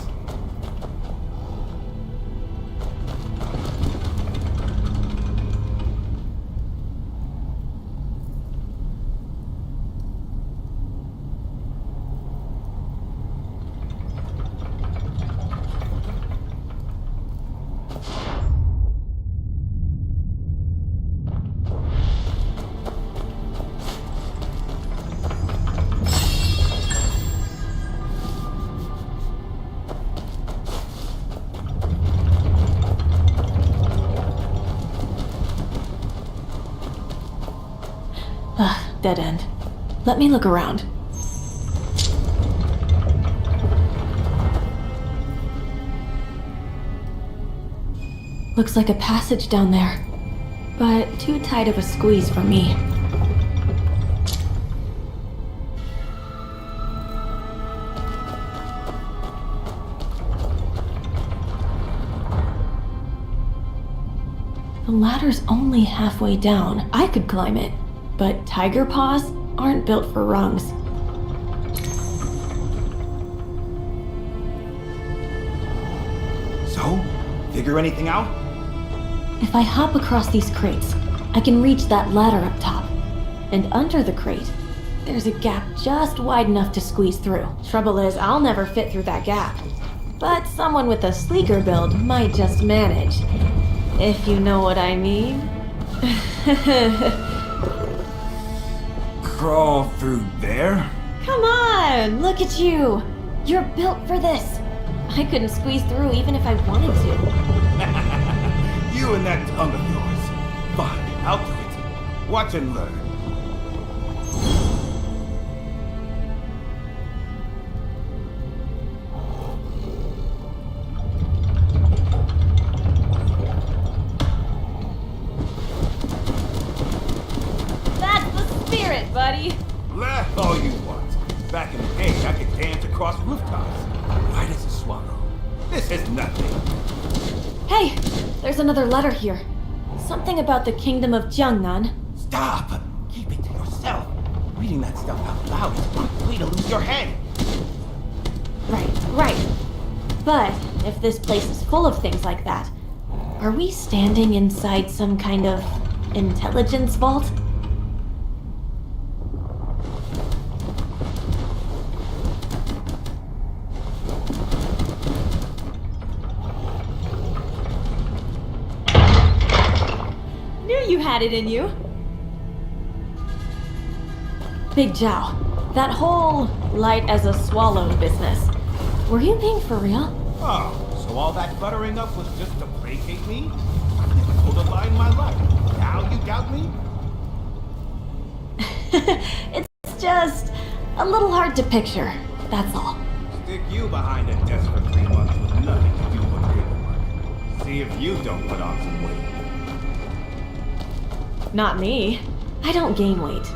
Dead end. Let me look around. Looks like a passage down there, but too tight of a squeeze for me. The ladder's only halfway down. I could climb it. But tiger paws aren't built for rungs. So, figure anything out? If I hop across these crates, I can reach that ladder up top. And under the crate, there's a gap just wide enough to squeeze through. Trouble is, I'll never fit through that gap. But someone with a sleeker build might just manage. If you know what I mean. Crawl through there? Come on, look at you. You're built for this. I couldn't squeeze through even if I wanted to. You and that tongue of yours. Fine, I'll do it. Watch and learn. Buddy. Laugh all you want. Back in the day, I could dance across rooftops. Light as a swallow. This is nothing. Hey, there's another letter here. Something about the kingdom of Jiangnan. Stop! Keep it to yourself. Reading that stuff out loud is one way to lose your head. Right. But if this place is full of things like that, are we standing inside some kind of intelligence vault? You had it in you. Big Zhao, That whole light as a swallow business. Were you being for real? Oh, so all that buttering up was just to placate me? I never told a lie in my life. Now you doubt me? It's just a little hard to picture, that's all. Stick you behind a desk for 3 months with nothing to do but paperwork. See if you don't put on some weight. Not me. I don't gain weight.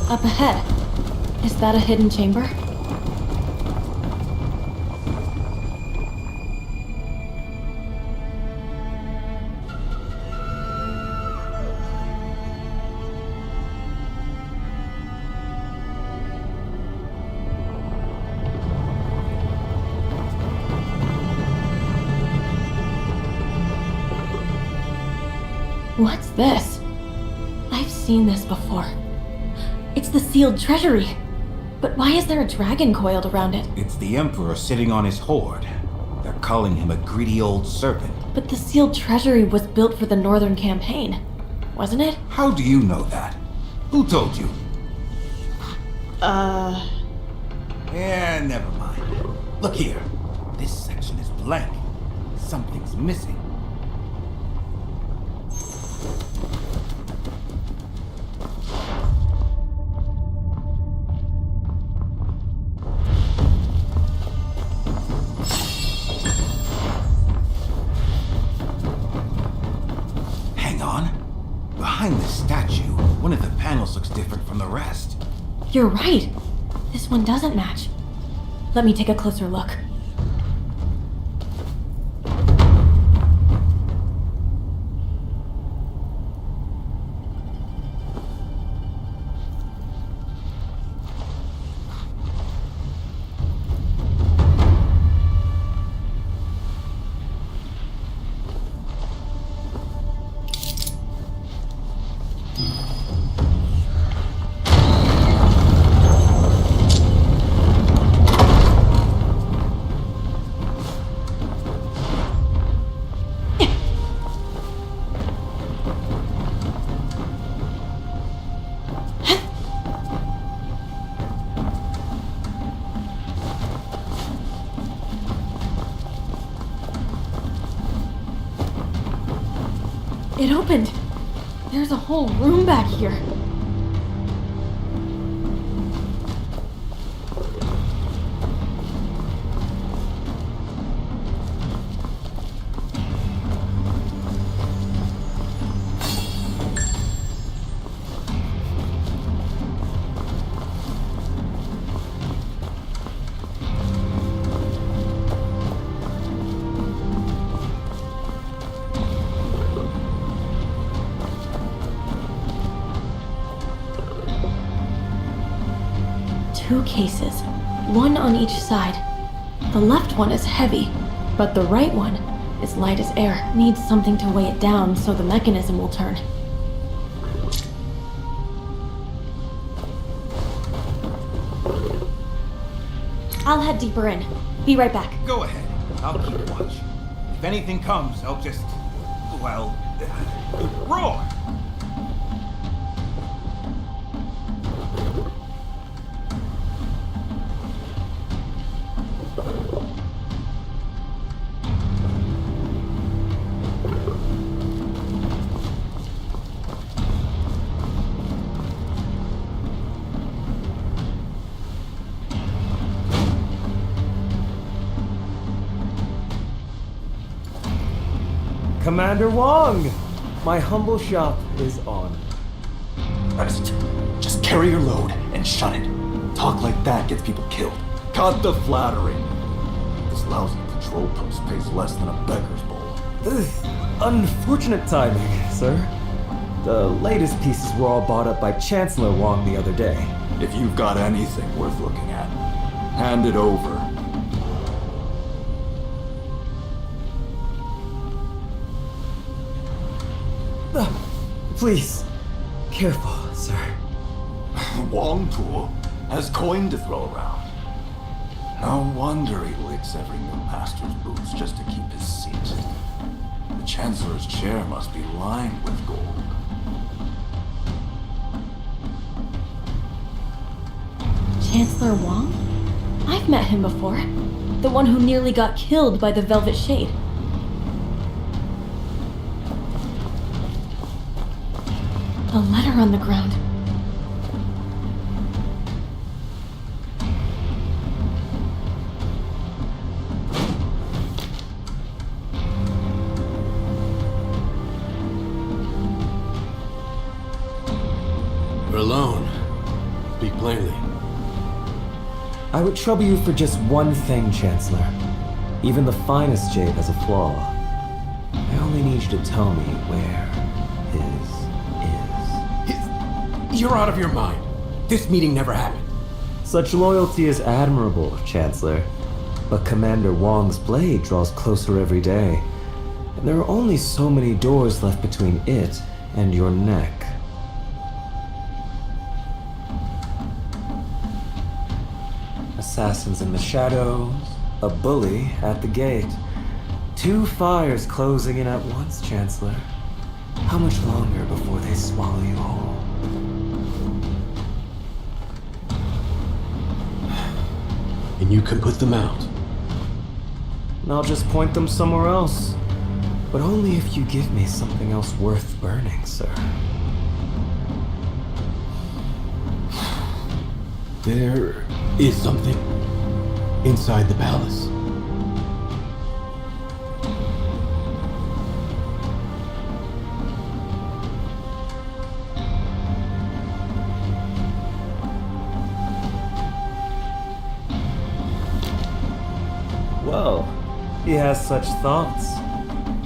Up ahead. Is that a hidden chamber? What's this? I've seen this before. It's the sealed treasury. But why is there a dragon coiled around it? It's the Emperor sitting on his hoard. They're calling him a greedy old serpent. But the sealed treasury was built for the Northern Campaign, wasn't it? How do you know that? Who told you? Yeah, never mind. Look here. This section is blank. Something's missing. Behind this statue, one of the panels looks different from the rest. You're right. This one doesn't match. Let me take a closer look. It opened. There's a whole room back here. Two cases, one on each side. The left one is heavy, but the right one is light as air. Needs something to weigh it down so the mechanism will turn. I'll head deeper in. Be right back. Go ahead. I'll keep watch. If anything comes, I'll just... well... roar! Commander Wong! My humble shop is on. Just carry your load and shun it. Talk like that gets people killed. Cut the flattery. This lousy patrol post pays less than a beggar's bowl. Unfortunate timing, sir. The latest pieces were all bought up by Chancellor Wong the other day. If you've got anything worth looking at, hand it over. Please, careful, sir. Wong Pu has coin to throw around. No wonder he licks every new master's boots just to keep his seat. The Chancellor's chair must be lined with gold. Chancellor Wang? I've met him before. The one who nearly got killed by the Velvet Shade. A letter on the ground. We're alone. Speak plainly. I would trouble you for just one thing, Chancellor. Even the finest jade has a flaw. I only need you to tell me where You're out of your mind. This meeting never happened. Such loyalty is admirable, Chancellor. But Commander Wong's blade draws closer every day. And there are only so many doors left between it and your neck. Assassins in the shadows, a bully at the gate. 2 fires closing in at once, Chancellor. How much longer before they swallow you whole? And you can put them out. And I'll just point them somewhere else. But only if you give me something else worth burning, sir. There is something inside the palace. Well, he has such thoughts.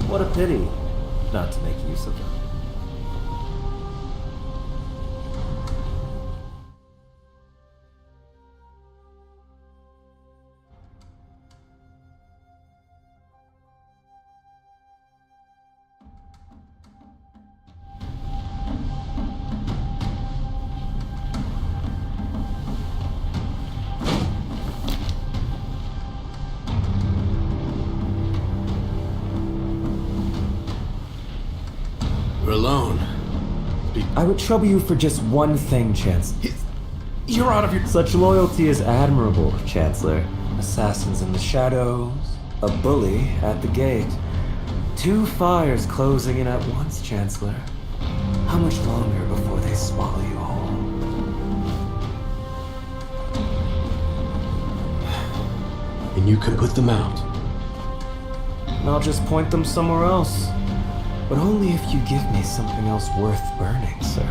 What a pity not to make use of them. We're alone. I would trouble you for just one thing, Chancellor. You're out of your... Such loyalty is admirable, Chancellor. Assassins in the shadows, a bully at the gate. 2 fires closing in at once, Chancellor. How much longer before they swallow you whole? And you can put them out. And I'll just point them somewhere else. But only if you give me something else worth burning, sir.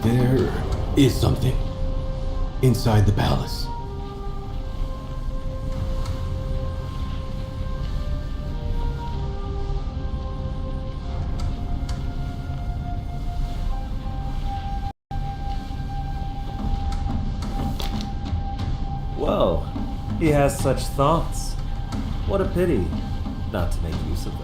There is something inside the palace. Well, he has such thoughts. What a pity not to make use of them.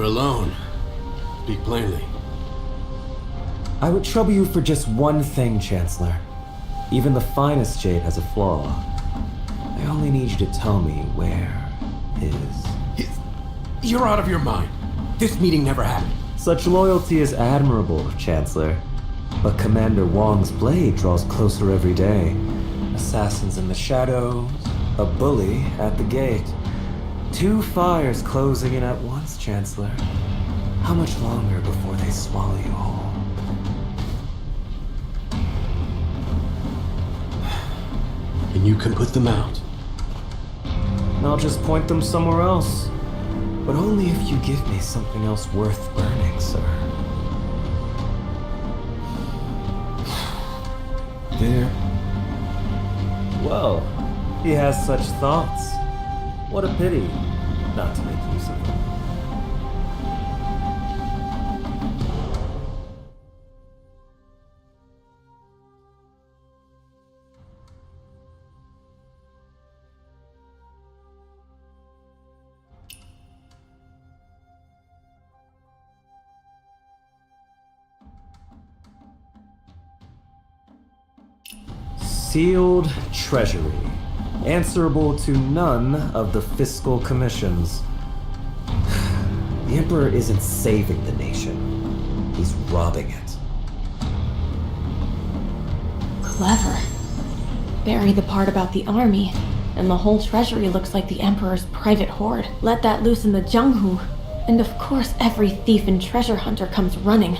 We're alone. Speak plainly. I would trouble you for just one thing, Chancellor. Even the finest jade has a flaw. I only need you to tell me where his... You're out of your mind. This meeting never happened. Such loyalty is admirable, Chancellor. But Commander Wong's blade draws closer every day. Assassins in the shadows, a bully at the gate. 2 fires closing in at once, Chancellor. How much longer before they swallow you whole? And you can put them out. I'll just point them somewhere else. But only if you give me something else worth burning, sir. There. Well, he has such thoughts. What a pity not to make use of them. Sealed treasury, answerable to none of the fiscal commissions. The Emperor isn't saving the nation. He's robbing it. Clever. Bury the part about the army, and the whole treasury looks like the Emperor's private hoard. Let that loose in the Jianghu, and of course every thief and treasure hunter comes running.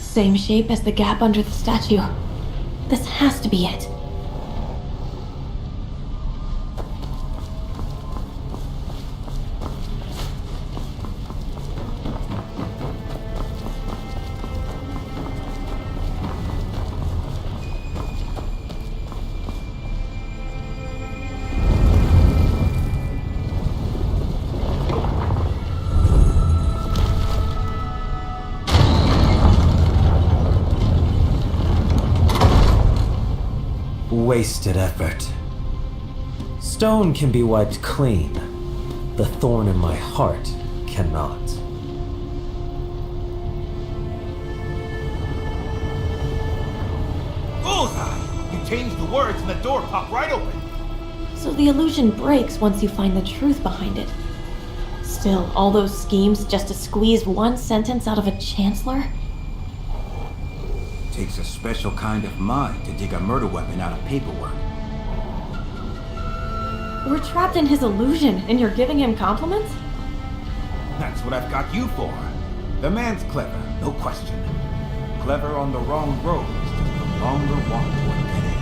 Same shape as the gap under the statue. This has to be it. Wasted effort. Stone can be wiped clean. The thorn in my heart cannot. Bullseye! You changed the words and the door popped right open. So the illusion breaks once you find the truth behind it. Still, all those schemes just to squeeze one sentence out of a chancellor? Takes a special kind of mind to dig a murder weapon out of paperwork. We're trapped in his illusion, and you're giving him compliments? That's what I've got you for. The man's clever, no question. Clever on the wrong road is just a longer walk to a dead end.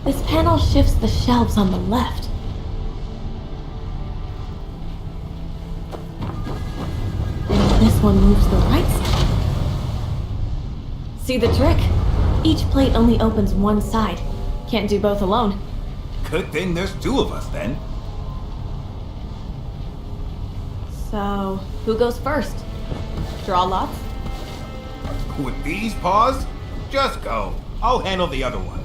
This panel shifts the shelves on the left. And this one moves the right side. See the trick? Each plate only opens one side. Can't do both alone. Good thing there's 2 of us then. So, who goes first? Draw lots? With these paws? Just go. I'll handle the other one.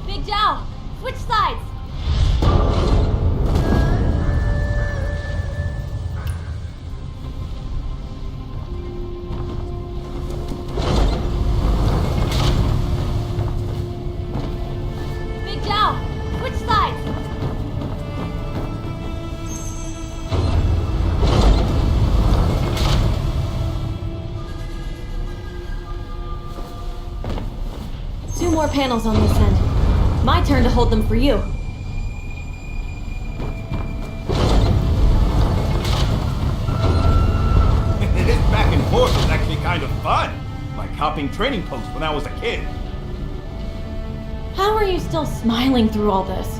Big Jow! Switch sides! Big Jow! Switch sides! Two more panels on this end. My turn to hold them for you. This back and forth is actually kind of fun. Like hopping training posts when I was a kid. How are you still smiling through all this?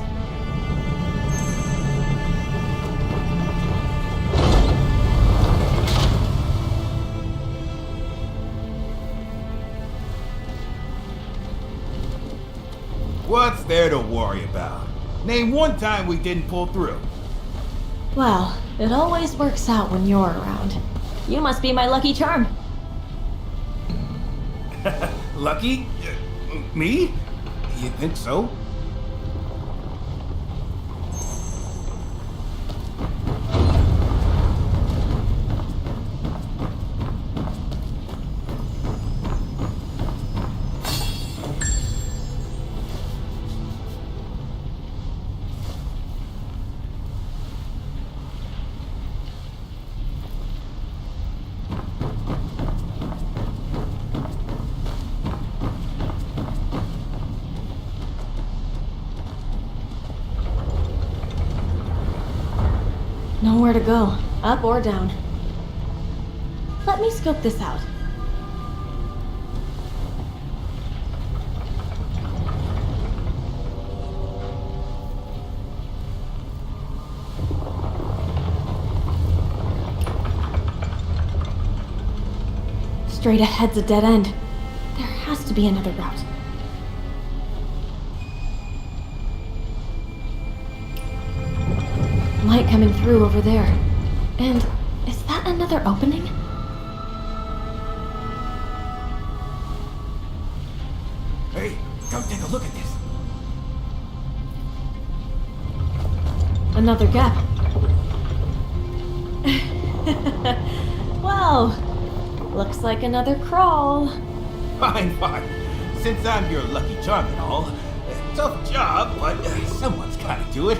What's there to worry about? Name one time we didn't pull through. Well, it always works out when you're around. You must be my lucky charm. Lucky? Me? You think so? Nowhere to go, up or down. Let me scope this out. Straight ahead's a dead end. There has to be another route. Light coming through over there. And is that another opening? Hey, come take a look at this. Another gap. Well, looks like another crawl. Fine, fine. Since I'm your lucky charm and all, tough job, but someone's gotta do it.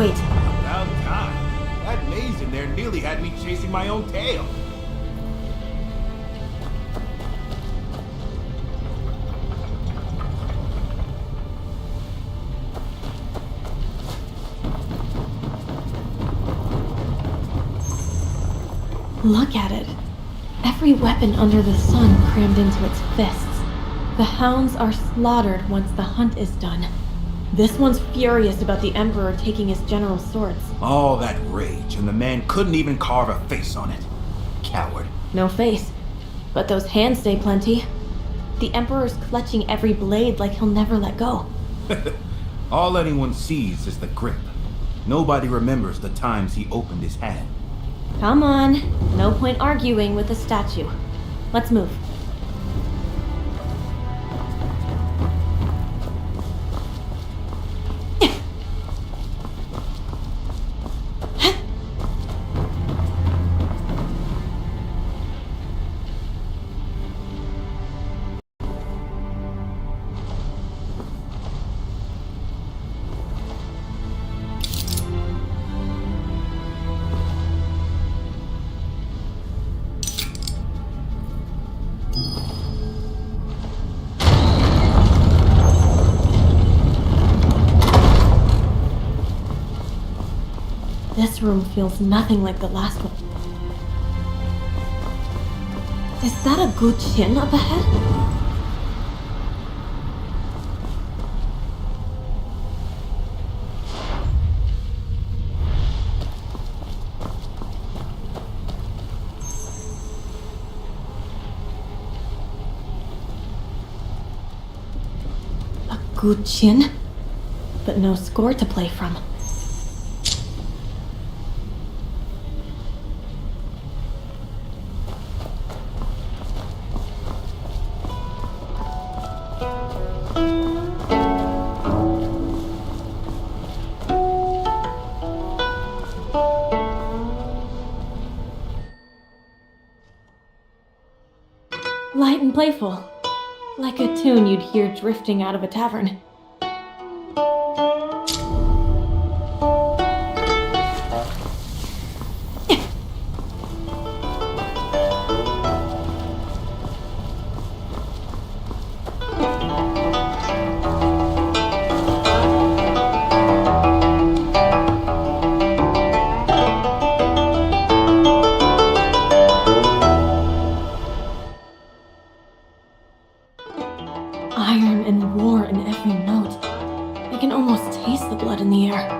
wait. About time. That maze in there nearly had me chasing my own tail. Look at it. Every weapon under the sun crammed into its fists. The hounds are slaughtered once the hunt is done. This one's furious about the Emperor taking his general's swords. All that rage, and the man couldn't even carve a face on it. Coward. No face, but those hands say plenty. The Emperor's clutching every blade like he'll never let go. All anyone sees is the grip. Nobody remembers the times he opened his hand. Come on, no point arguing with the statue. Let's move. This room feels nothing like the last one. Is that a Guqin up ahead? A Guqin? But no score to play from. Light and playful, like a tune you'd hear drifting out of a tavern. Iron and war in every note. I can almost taste the blood in the air.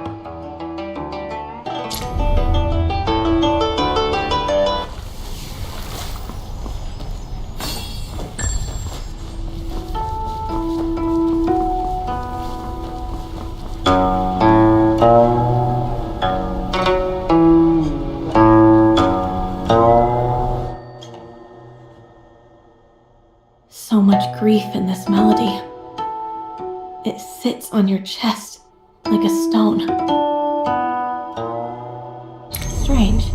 So much grief in this melody. It sits on your chest like a stone. Strange.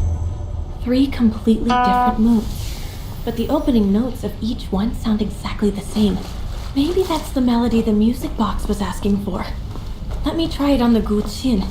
3 completely different moods, but the opening notes of each one sound exactly the same. Maybe that's the melody the music box was asking for. Let me try it on the Guqin.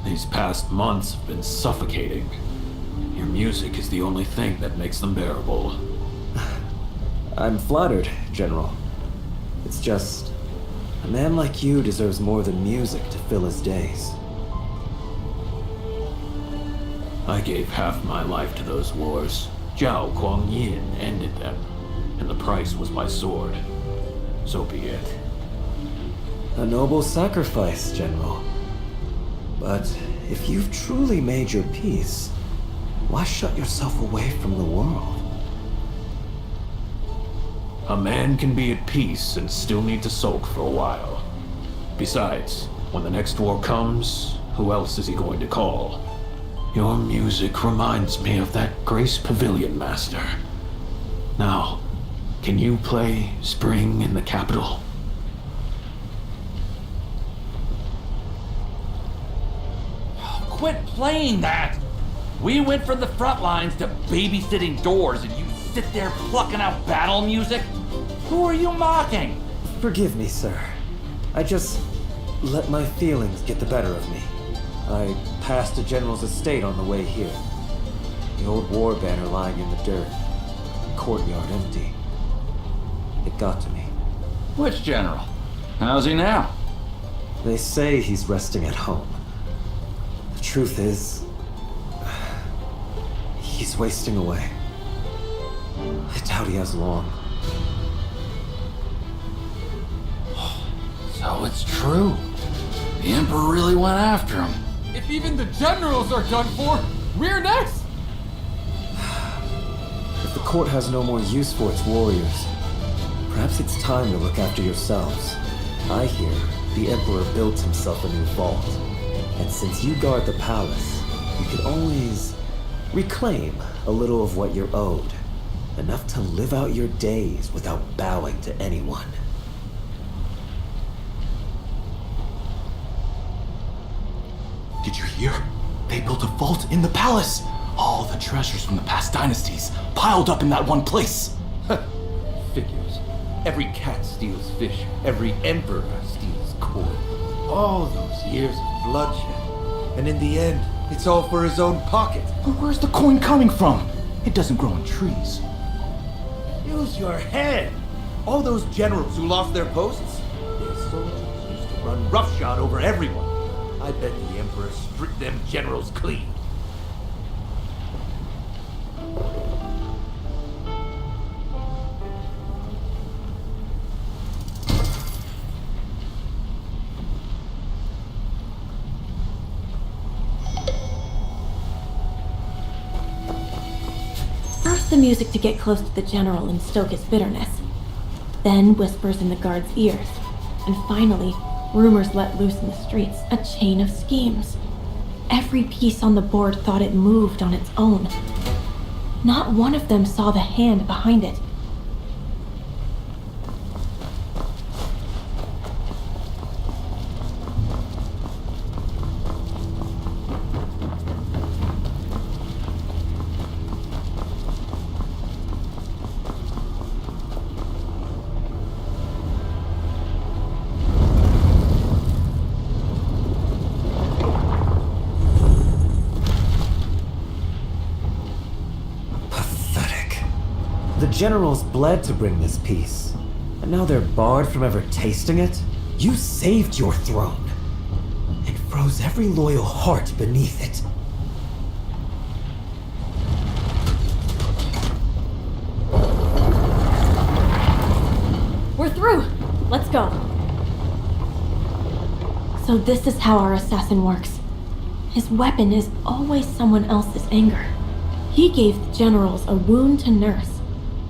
These past months have been suffocating. Your music is the only thing that makes them bearable. I'm flattered, General. It's just, a man like you deserves more than music to fill his days. I gave half my life to those wars. Zhao Guangyin ended them, and the price was my sword. So be it. A noble sacrifice, General. But if you've truly made your peace, Why shut yourself away from the world? A man can be at peace and still need to sulk for a while. Besides, when the next war comes, who else is he going to call? Your music reminds me of that Grace Pavilion master. Now, can you play Spring in the Capital? Quit playing that! We went from the front lines to babysitting doors and you sit there plucking out battle music? Who are you mocking? Forgive me, sir. I just let my feelings get the better of me. I passed a general's estate on the way here. The old war banner lying in the dirt. The courtyard empty. It got to me. Which general? How's he now? They say he's resting at home. The truth is, he's wasting away. I doubt he has long. So it's true. The Emperor really went after him. If even the generals are done for, we're next! If the court has no more use for its warriors, perhaps it's time to look after yourselves. I hear the Emperor built himself a new vault, and since you guard the palace, you could always reclaim a little of what you're owed, enough to live out your days without bowing to anyone. Did you hear? They built a vault in the palace. All the treasures from the past dynasties piled up in that one place. Figures. Every cat steals fish. Every emperor steals coin. All those years of bloodshed. And in the end, it's all for his own pocket. But where's the coin coming from? It doesn't grow in trees. Use your head. All those generals who lost their posts, their soldiers used to run roughshod over everyone. I bet the Emperor stripped them generals clean. First the music to get close to the general and stoke his bitterness. Then whispers in the guards' ears. And finally, rumors let loose in the streets, a chain of schemes. Every piece on the board thought it moved on its own. Not one of them saw the hand behind it. The generals bled to bring this peace, and now they're barred from ever tasting it? You saved your throne, and froze every loyal heart beneath it. We're through! Let's go. So this is how our assassin works. His weapon is always someone else's anger. He gave the generals a wound to nurse,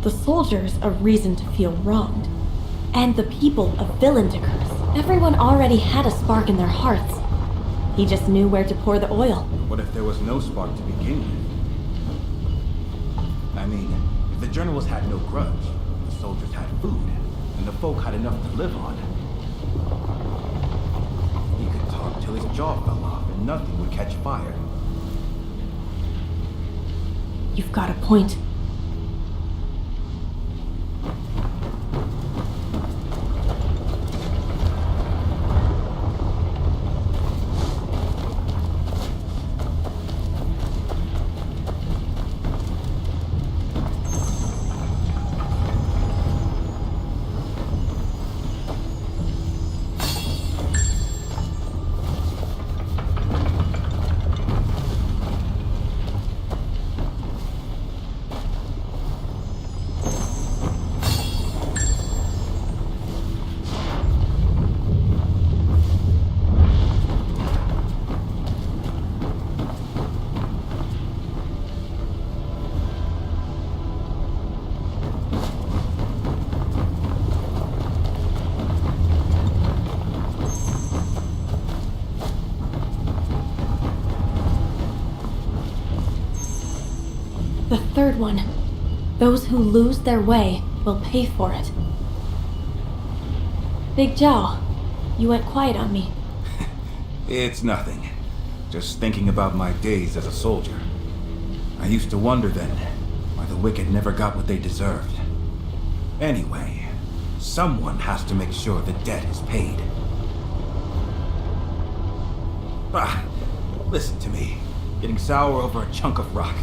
the soldiers a reason to feel wronged, and the people a villain to curse. Everyone already had a spark in their hearts. He just knew where to pour the oil. What if there was no spark to begin with? I mean, if the generals had no grudge, the soldiers had food, and the folk had enough to live on. He could talk till his jaw fell off and nothing would catch fire. You've got a point. third one. Those who lose their way will pay for it. Big Joe, you went quiet on me. It's nothing. Just thinking about my days as a soldier. I used to wonder then why the wicked never got what they deserved. Anyway, someone has to make sure the debt is paid. Listen to me. Getting sour over a chunk of rock.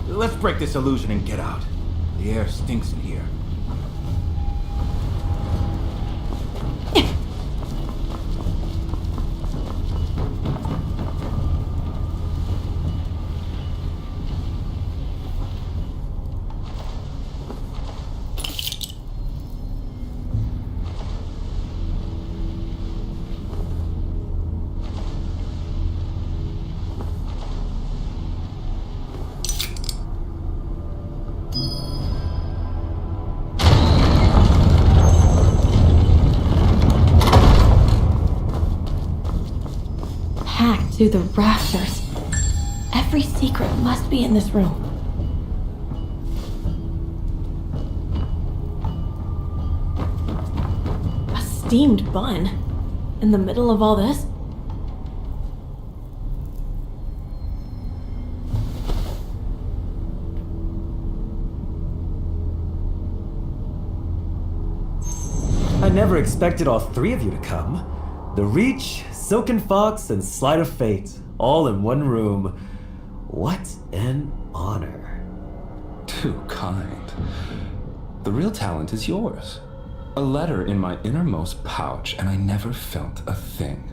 Let's break this illusion and get out. The air stinks in here. Through the rafters. Every secret must be in this room. A steamed bun? In the middle of all this? I never expected all three of you to come. The Reach, Silken Fox, and Slide of Fate, all in one room. What an honor. Too kind. The real talent is yours. A letter in my innermost pouch, and I never felt a thing.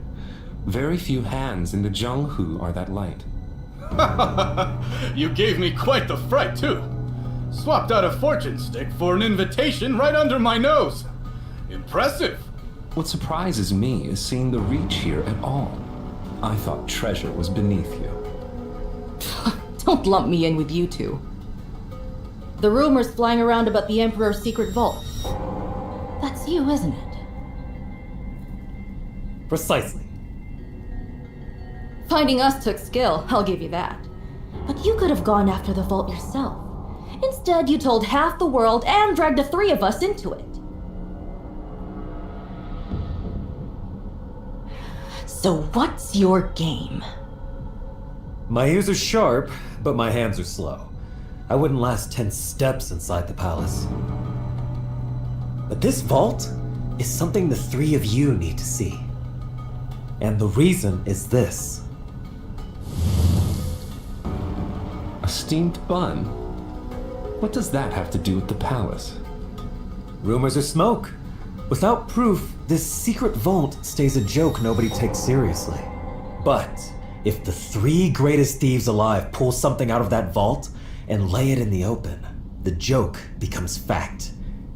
Very few hands in the Jianghu are that light. You gave me quite the fright, too. Swapped out a fortune stick for an invitation right under my nose. Impressive. What surprises me is seeing the Reach here at all. I thought treasure was beneath you. Don't lump me in with you two. The rumors flying around about the Emperor's secret vault. That's you, isn't it? Precisely. Finding us took skill, I'll give you that. But you could have gone after the vault yourself. Instead, you told half the world and dragged the three of us into it. So what's your game? My ears are sharp, but my hands are slow. I wouldn't last 10 steps inside the palace. But this vault is something the three of you need to see. And the reason is this. A steamed bun? What does that have to do with the palace? Rumors are smoke. Without proof, this secret vault stays a joke nobody takes seriously. But if the three greatest thieves alive pull something out of that vault and lay it in the open, the joke becomes fact.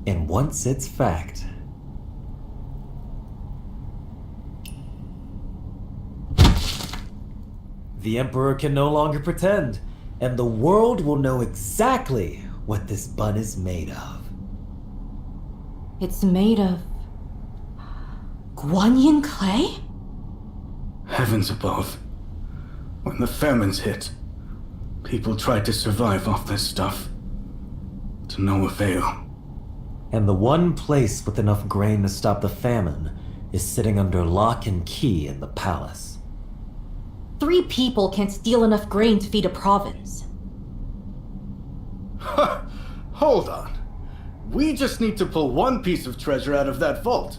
And once it's fact... the Emperor can no longer pretend, and the world will know exactly what this bun is made of. It's made of... Guanyin clay? Heavens above. When the famines hit, people tried to survive off this stuff. To no avail. And the one place with enough grain to stop the famine is sitting under lock and key in the palace. 3 people can't steal enough grain to feed a province. Ha! Hold on. We just need to pull one piece of treasure out of that vault.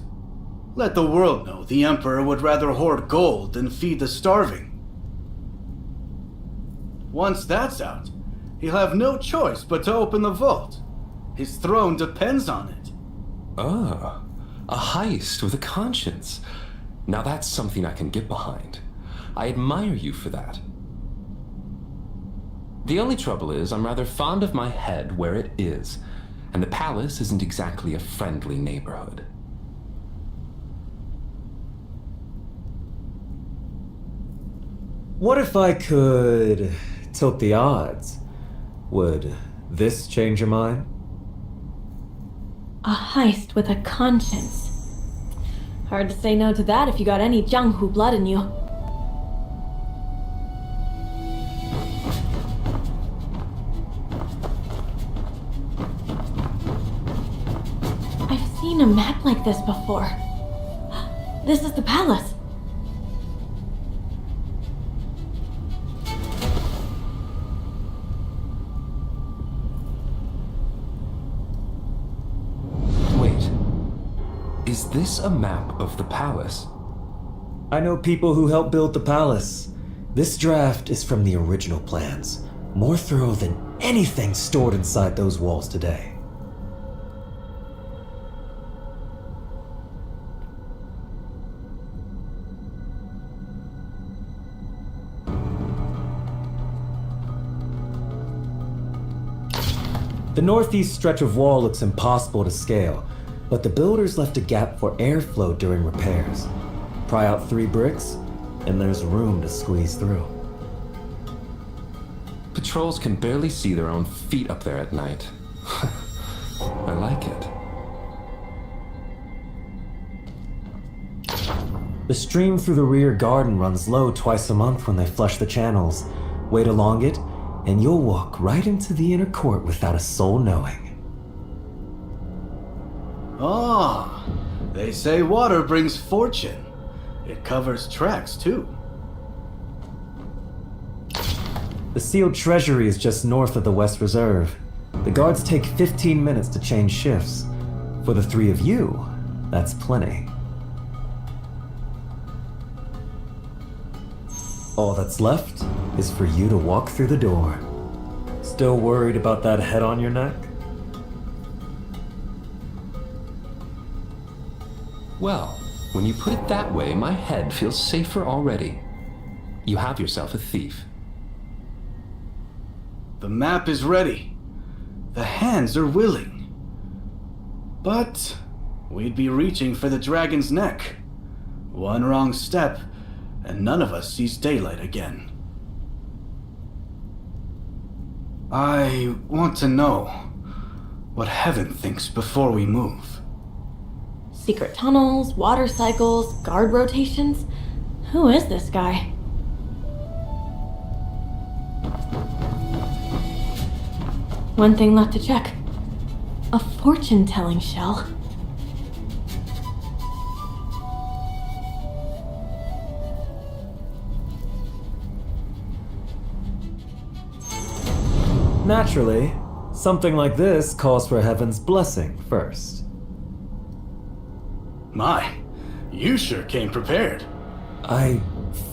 Let the world know the Emperor would rather hoard gold than feed the starving. Once that's out, he'll have no choice but to open the vault. His throne depends on it. Ah, a heist with a conscience. Now that's something I can get behind. I admire you for that. The only trouble is I'm rather fond of my head where it is, and the palace isn't exactly a friendly neighborhood. What if I could tilt the odds? Would this change your mind? A heist with a conscience. Hard to say no to that if you got any Jianghu blood in you. seen a map like this before. This is the palace. Wait. Is this a map of the palace? I know people who helped build the palace. This draft is from the original plans. More thorough than anything stored inside those walls today. The northeast stretch of wall looks impossible to scale, but the builders left a gap for airflow during repairs. Pry out 3 bricks, and there's room to squeeze through. Patrols can barely see their own feet up there at night. I like it. The stream through the rear garden runs low twice a month when they flush the channels. Wait along it, and you'll walk right into the inner court without a soul knowing. Ah, they say water brings fortune. It covers tracks, too. The sealed treasury is just north of the West Reserve. The guards take 15 minutes to change shifts. For the 3 of you, that's plenty. All that's left is for you to walk through the door. Still worried about that head on your neck? Well, when you put it that way, my head feels safer already. You have yourself a thief. The map is ready. The hands are willing. But we'd be reaching for the dragon's neck. One wrong step, and none of us sees daylight again. I want to know what Heaven thinks before we move. Secret tunnels, water cycles, guard rotations. Who is this guy? One thing left to check. A fortune-telling shell. Naturally, something like this calls for Heaven's blessing first. My, you sure came prepared. I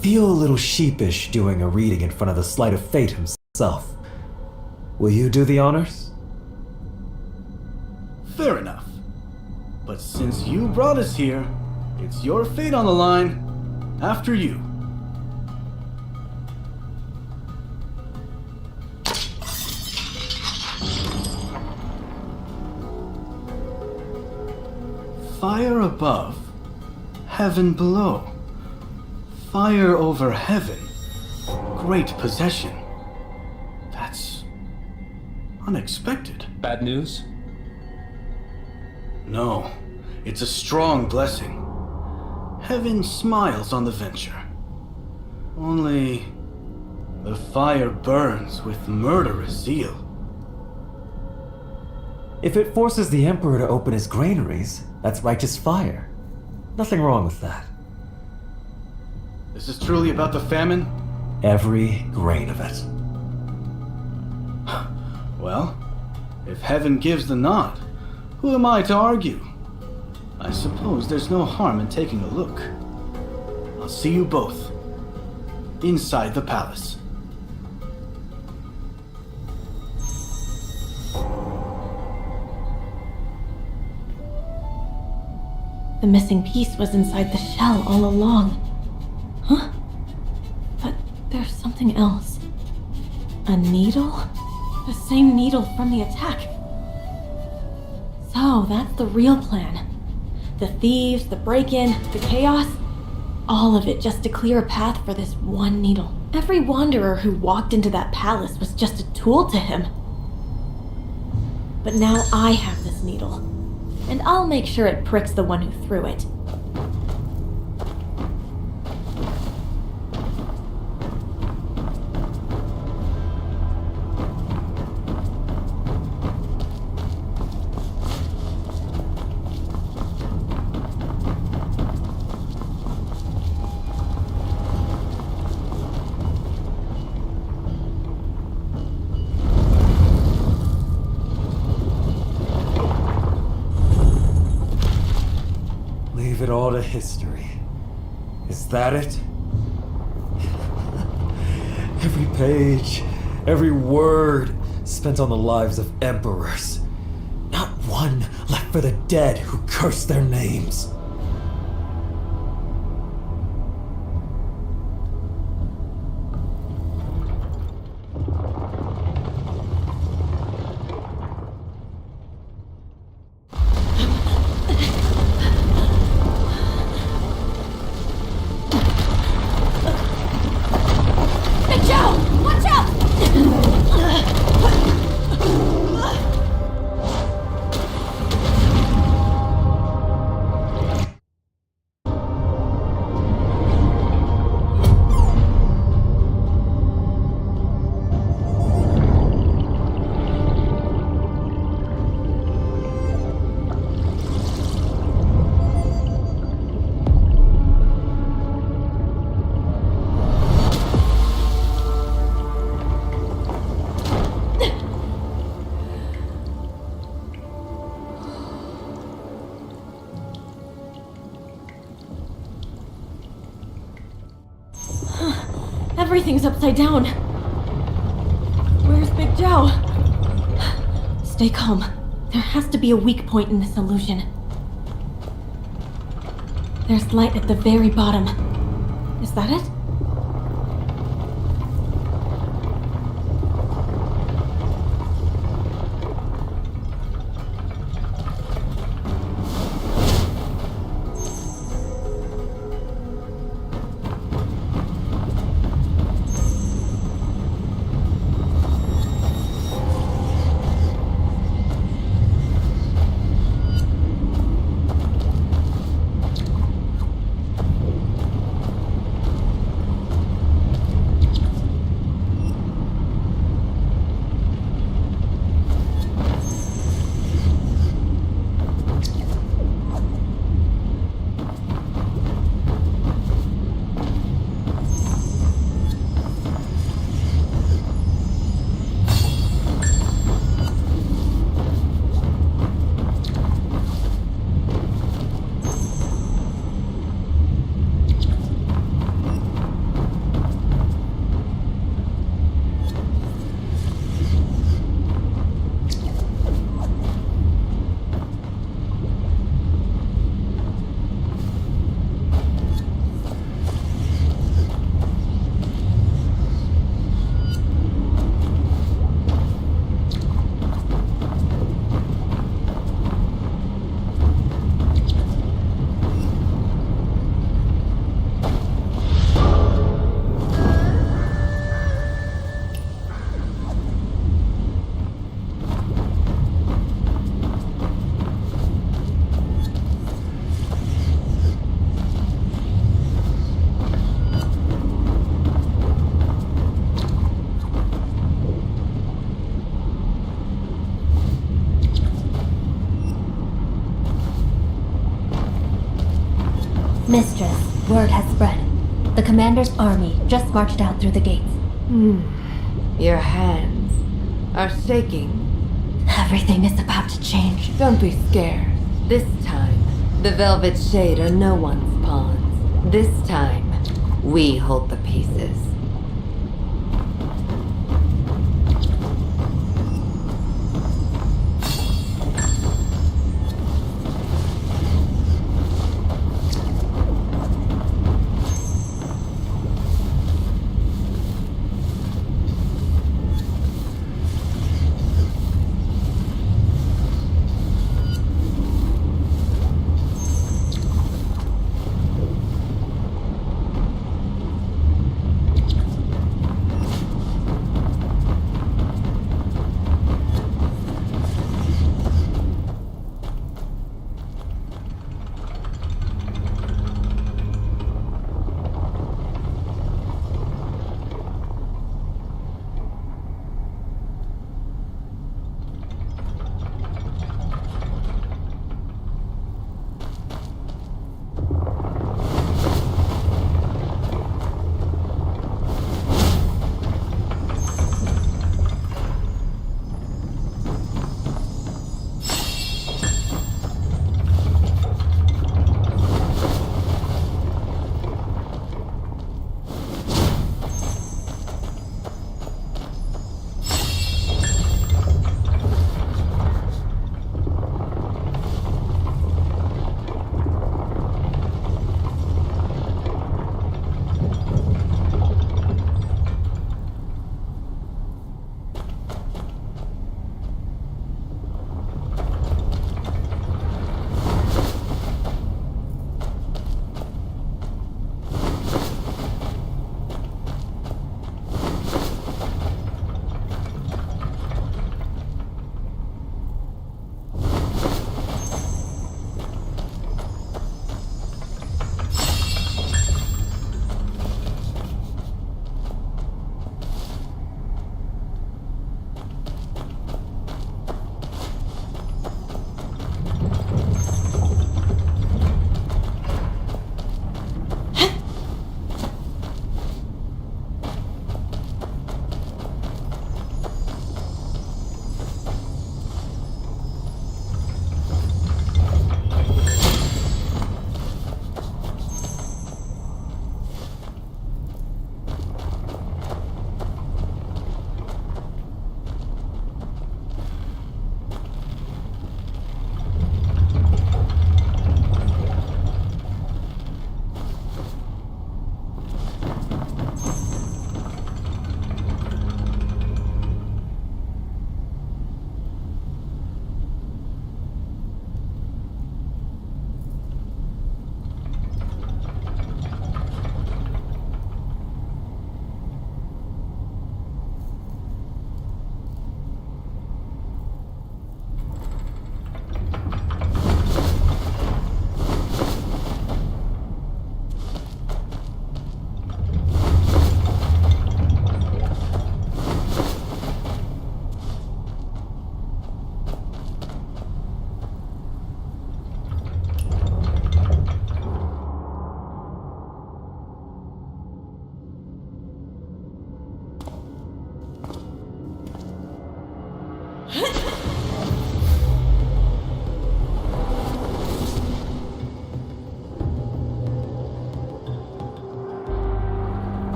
feel a little sheepish doing a reading in front of the Sleight of Fate himself. Will you do the honors? Fair enough. But since you brought us here, it's your fate on the line. After you. Fire above, heaven below. Fire over heaven, great possession. That's unexpected. Bad news? No, it's a strong blessing. Heaven smiles on the venture. Only the fire burns with murderous zeal. If it forces the Emperor to open his granaries, that's righteous fire. Nothing wrong with that. This is truly about the famine? Every grain of it. Well, if heaven gives the nod, who am I to argue? I suppose there's no harm in taking a look. I'll see you both inside the palace. The missing piece was inside the shell all along. Huh? But there's something else. A needle? The same needle from the attack. So that's the real plan. The thieves, the break-in, the chaos. All of it just to clear a path for this one needle. Every wanderer who walked into that palace was just a tool to him. But now I have this needle. And I'll make sure it pricks the one who threw it. all to history. Is that it? Every page, every word spent on the lives of emperors. Not one left for the dead who cursed their names. Everything's upside down. Where's Big Joe? Stay calm. There has to be a weak point in this illusion. There's light at the very bottom. Is that it? Mistress, word has spread. The commander's army just marched out through the gates. Your hands are shaking. Everything is about to change. Don't be scared. This time, the Velvet Shade are no one's pawns. This time, we hold the pieces.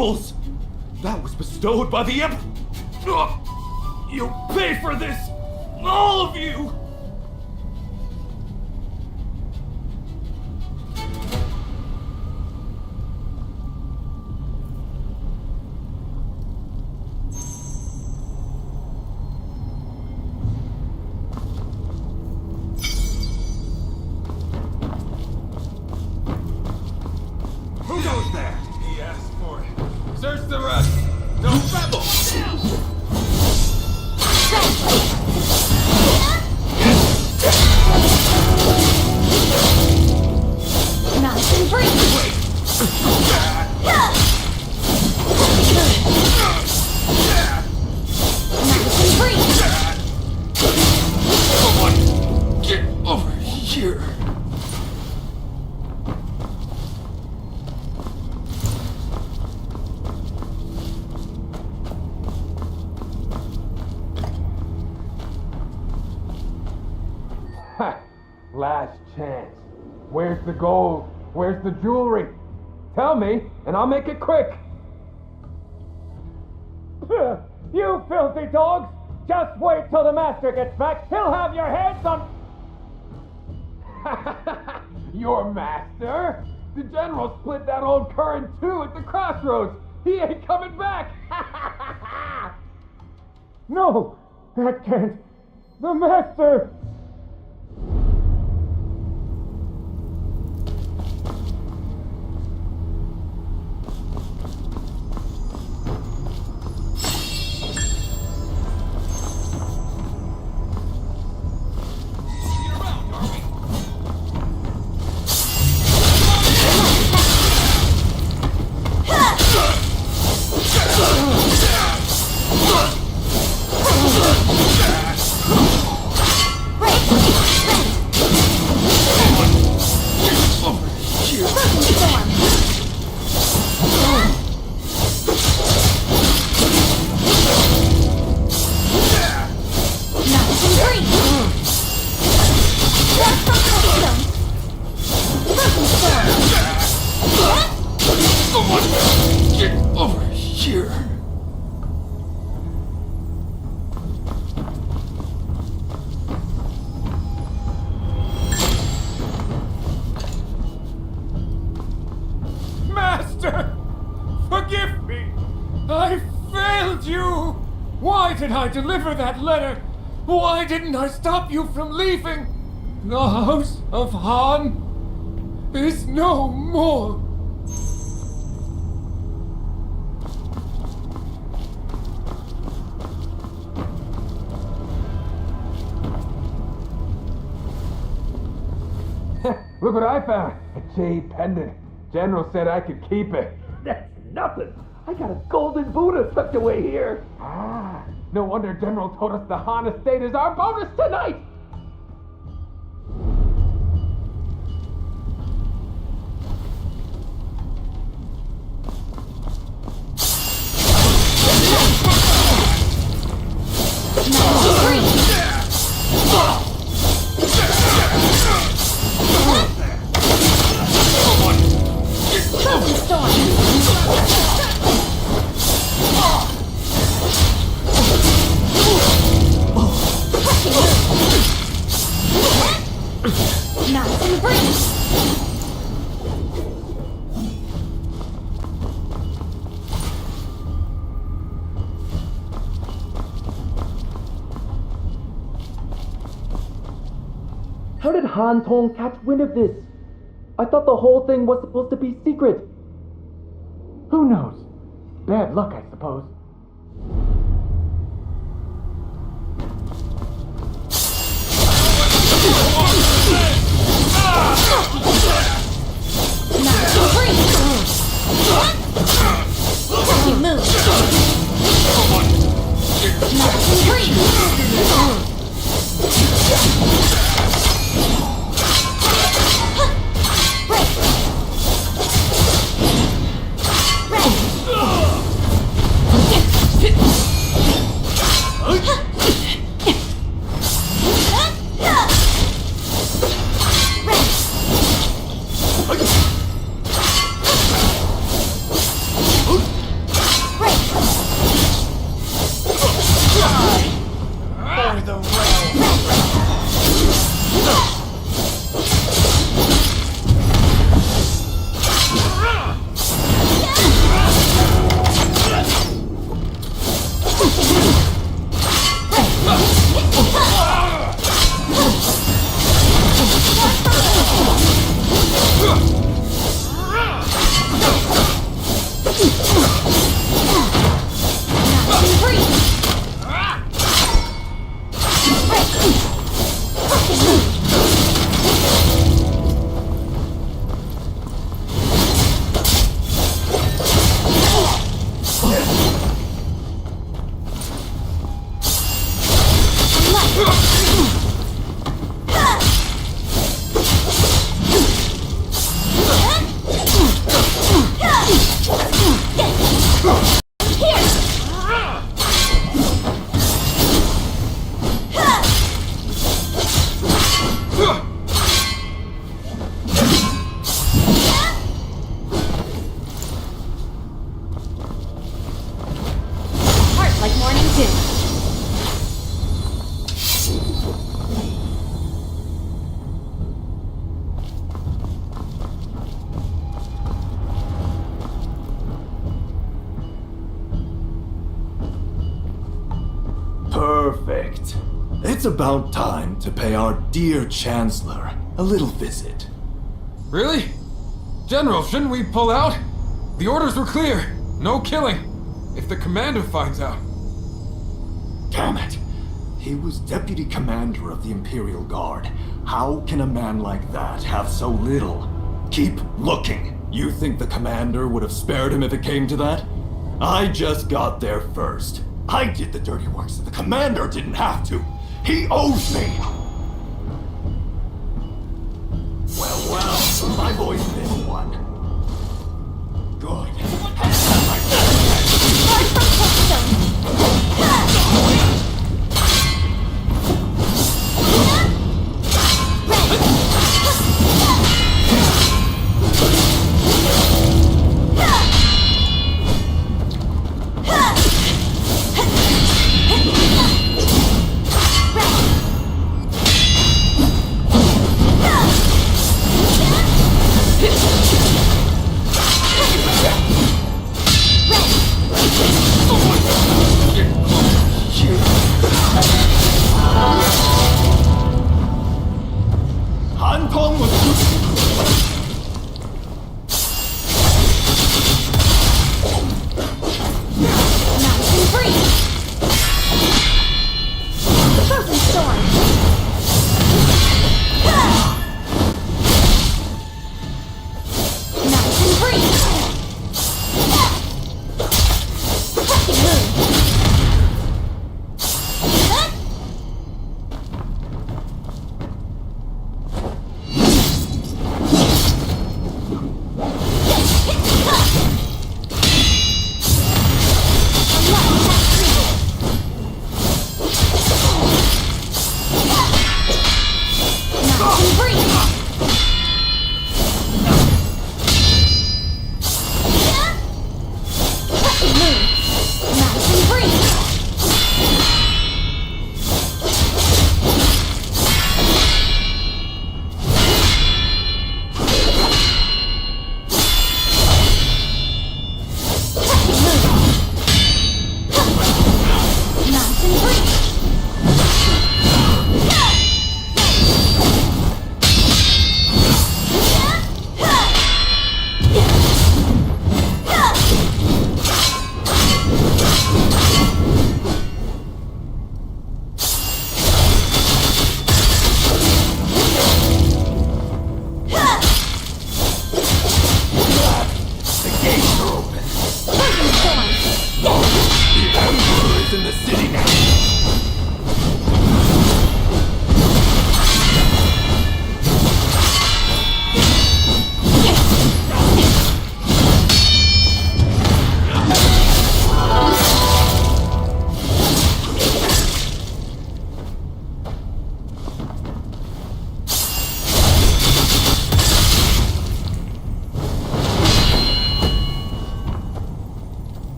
nobles! That was bestowed by the Emperor! You'll pay for this! All of you! Who goes there? He asked for it. Search the rest. No rebel! Nice and free! Nice and free! Someone, get over here! Last chance. Where's the gold? Where's the jewelry? Tell me, and I'll make it quick. You filthy dogs! Just wait till the master gets back. He'll have your heads on... Your master? The general split that old cur in two at the crossroads. He ain't coming back. No, that can't. The master... Forgive me! I failed you! Why did I deliver that letter? Why didn't I stop you from leaving? The house of Han is no more. Look what I found. A jade pendant. General said I could keep it. That's nothing. I got a golden Buddha tucked away here. Ah, no wonder General told us the Han estate is our bonus tonight. How did Han Tong catch wind of this? I thought the whole thing was supposed to be secret. Who knows? Bad luck, I suppose. like morning dew. Perfect. It's about time to pay our dear Chancellor a little visit. Really? General, shouldn't we pull out? The orders were clear. No killing. If the commander finds out. Damn it. He was deputy commander of the Imperial Guard. How can a man like that have so little? Keep looking. You think the commander would have spared him if it came to that? I just got there first. I did the dirty work so the commander didn't have to. He owes me. Well, my boy's missed one. Good.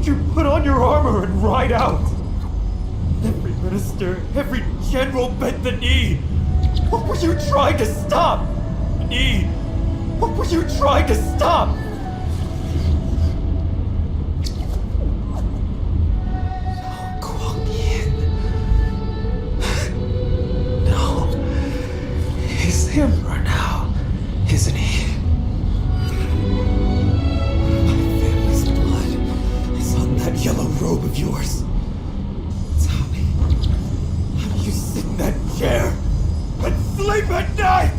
Would you put on your armor and ride out? Every minister, every general bent the knee. What were you trying to stop? Knee, what were you trying to stop? He's the Emperor now, isn't he? My family's blood is on that yellow robe of yours. Tell me, how do you sit in that chair and sleep at night?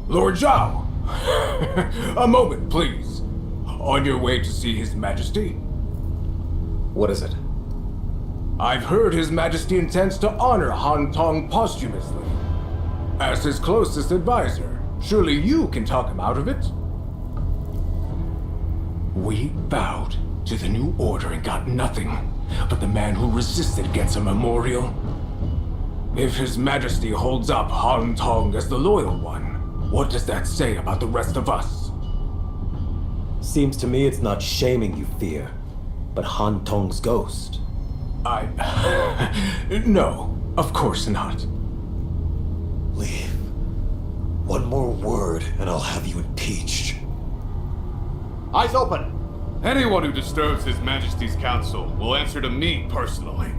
Lord Zhao! A moment, please. On your way to see His Majesty? What is it? I've heard His Majesty intends to honor Han Tong posthumously. As his closest advisor, surely you can talk him out of it? We bowed to the new order and got nothing, but the man who resisted gets a memorial. If His Majesty holds up Han Tong as the loyal one, what does that say about the rest of us? Seems to me it's not shaming you fear, but Han Tong's ghost. No, of course not. Leave. One more word and I'll have you impeached. Eyes open! Anyone who disturbs His Majesty's council will answer to me personally.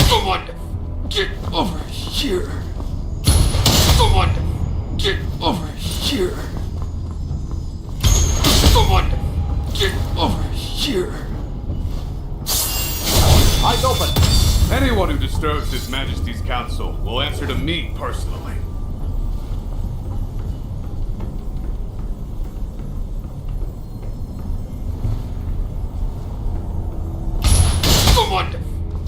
Someone, get over here. Someone, get over here. Someone, get over here. Eyes open! Anyone who disturbs His Majesty's council will answer to me personally. Someone,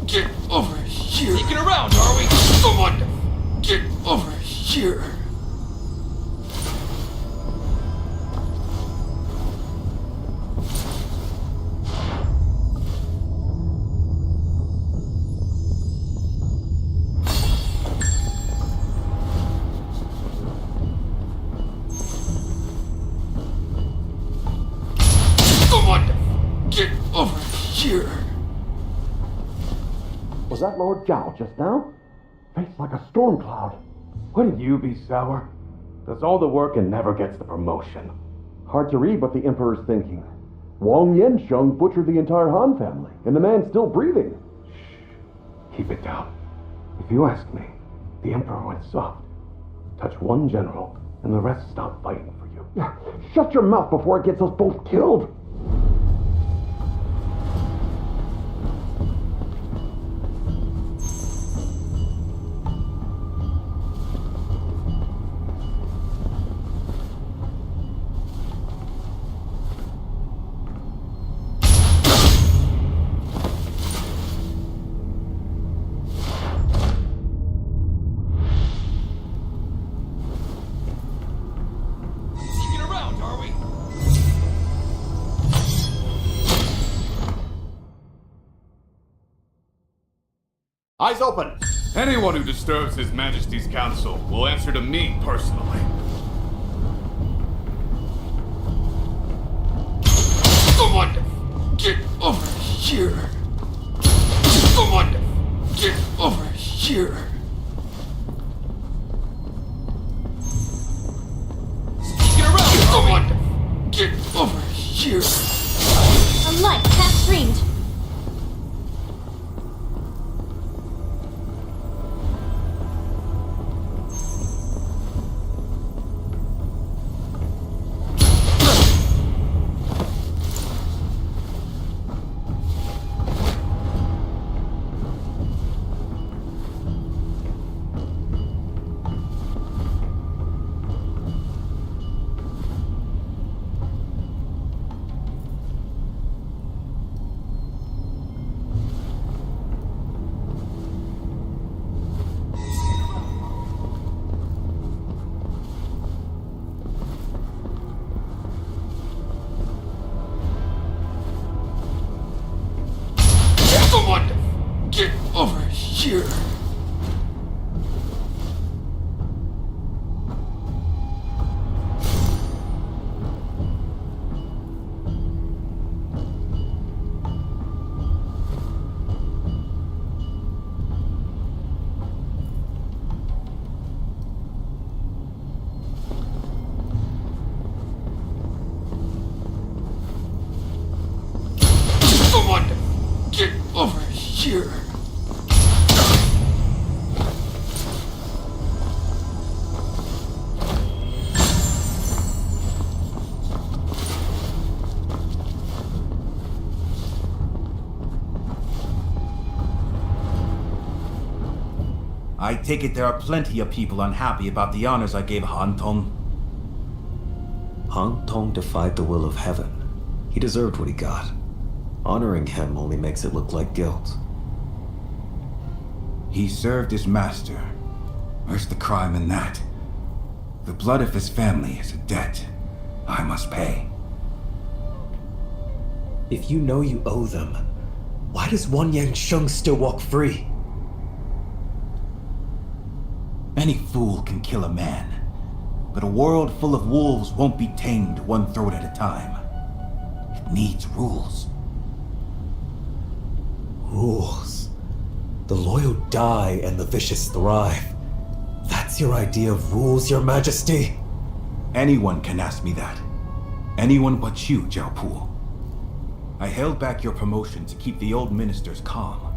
get over here. Sneaking around, are we? Someone, get over here. Someone, get over here. Was that Lord Zhao just now? Face like a storm cloud. Wouldn't you be sour? Does all the work and never gets the promotion. Hard to read what the Emperor's thinking. Wang Yansheng butchered the entire Han family, and the man's still breathing. Shh. Keep it down. If you ask me, the Emperor went soft. Touch one general, and the rest stop fighting for you. Shut your mouth before it gets us both killed! Eyes open! Anyone who disturbs His Majesty's council will answer to me personally. Someone, get over here! Someone, get over here! Get around! Someone, get over here! Unlike cat screamed. Someone, get over here! Someone, get over here! I take it there are plenty of people unhappy about the honors I gave Han Tong. Han Tong defied the will of heaven. He deserved what he got. Honoring him only makes it look like guilt. He served his master. Where's the crime in that? The blood of his family is a debt I must pay. If you know you owe them, why does Wang Yansheng still walk free? Any fool can kill a man, but a world full of wolves won't be tamed one throat at a time. It needs rules. Rules. The loyal die and the vicious thrive. That's your idea of rules, Your Majesty? Anyone can ask me that. Anyone but you, Jiaopu. I held back your promotion to keep the old ministers calm.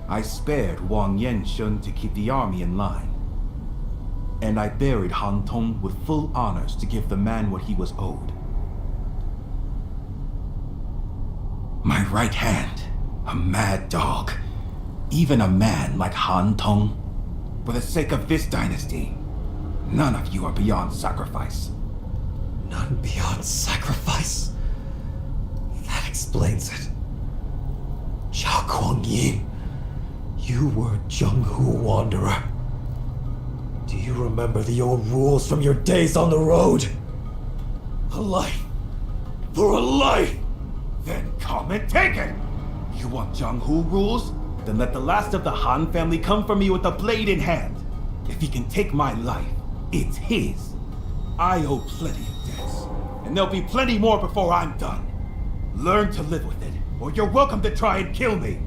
I spared Wang Yansheng to keep the army in line. And I buried Han Tong with full honors to give the man what he was owed. My right hand, a mad dog. Even a man like Han Tong. For the sake of this dynasty, none of you are beyond sacrifice. None beyond sacrifice? That explains it. Zhao Guangyin, you were Zhenghu Wanderer. Do you remember the old rules from your days on the road? A life for a life! Then come and take it! You want Zhenghu rules? Then let the last of the Han family come for me with a blade in hand. If he can take my life, it's his. I owe plenty of debts, and there'll be plenty more before I'm done. Learn to live with it, or you're welcome to try and kill me.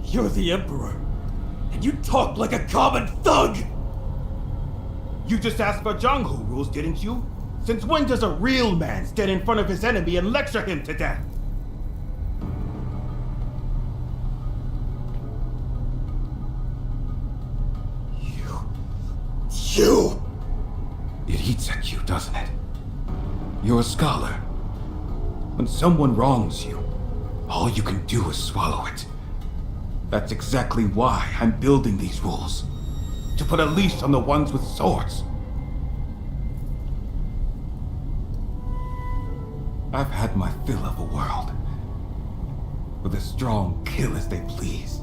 You're the Emperor, and you talk like a common thug! You just asked for Zhenghu rules, didn't you? Since when does a real man stand in front of his enemy and lecture him to death? You! It eats at you, doesn't it? You're a scholar. When someone wrongs you, all you can do is swallow it. That's exactly why I'm building these rules. To put a leash on the ones with swords. I've had my fill of a world, where the strong kill as they please.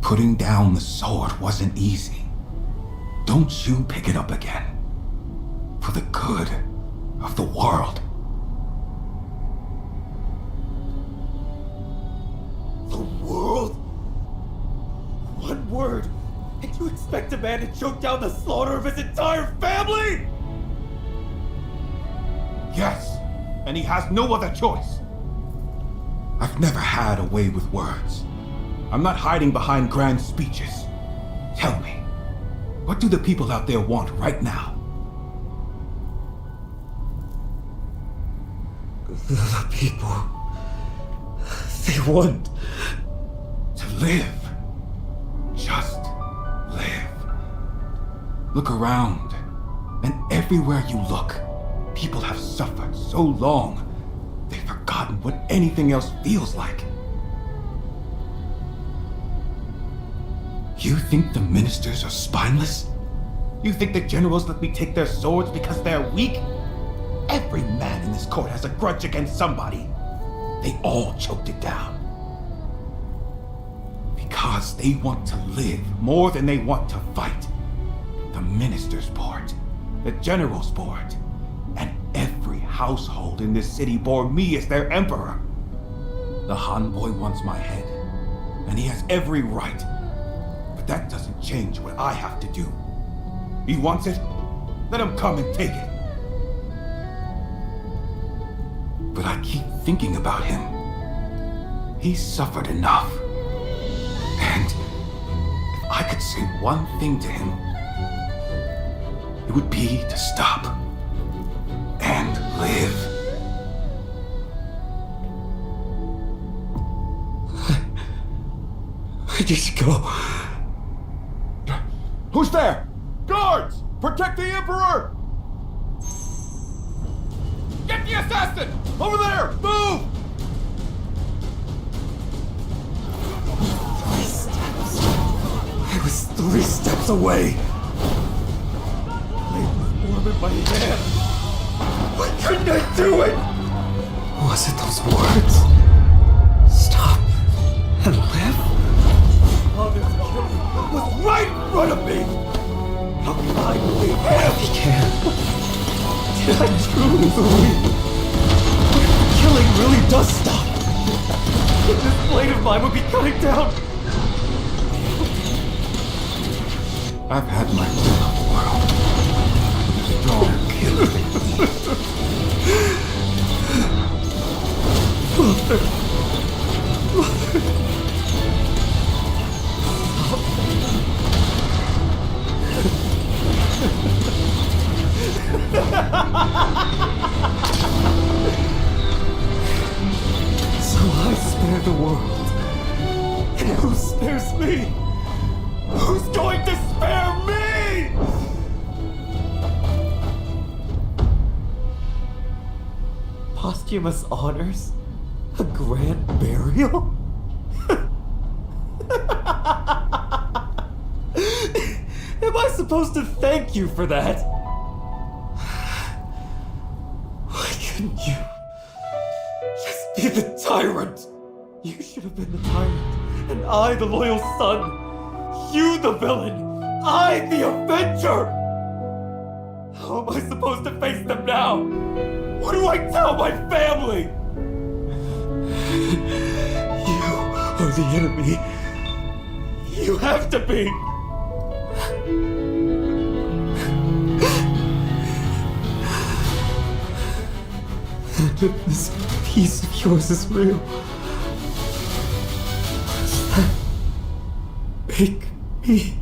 Putting down the sword wasn't easy. Don't you pick it up again. For the good of the world. expect a man to choke down the slaughter of his entire family? Yes, and he has no other choice. I've never had a way with words. I'm not hiding behind grand speeches. Tell me, what do the people out there want right now? The people... they want... to live. Just live. Look around, and everywhere you look, people have suffered so long, they've forgotten what anything else feels like. You think the ministers are spineless? You think the generals let me take their swords because they're weak? Every man in this court has a grudge against somebody. They all choked it down. Because they want to live more than they want to fight. The minister's board, the general's board, and every household in this city bore me as their emperor. The Han boy wants my head, and he has every right. But that doesn't change what I have to do. He wants it, let him come and take it. But I keep thinking about him. He's suffered enough. And if I could say one thing to him, it would be to stop and live. I need to go. Who's there? Guards! Protect the Emperor! Get the assassin! Over there! Move! 3 steps. I was 3 steps away. Blade was warm in my hand. Why couldn't I do it? Was it those words? Stop and live? Father's killing was right in front of me. How can I believe him? He can. Did I truly believe? What if the killing really does stop? This blade of mine would be cutting down. I've had my fill of the world. Strong killing. So I spare the world. And who spares me? Who's going to spare me? Posthumous honors? A grand burial? Am I supposed to thank you for that? Why couldn't you just be the tyrant? You should have been the tyrant, and I the loyal son. You the villain, I the avenger! How am I supposed to face them now? What do I tell my family? You are the enemy. You have to be. And if this piece of yours is real, what does that make me?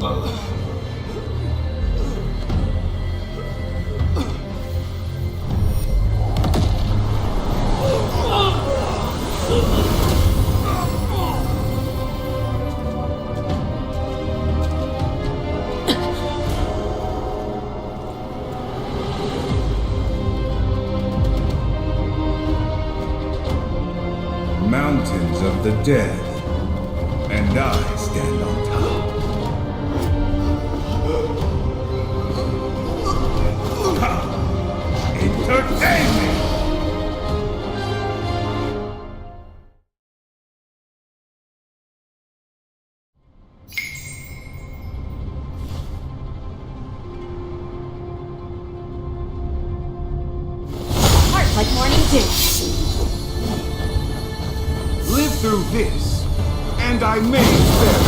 Mountains of the dead, and I stand on top. Ha! Entertain me! Heart like morning dew. Live through this, and I may spare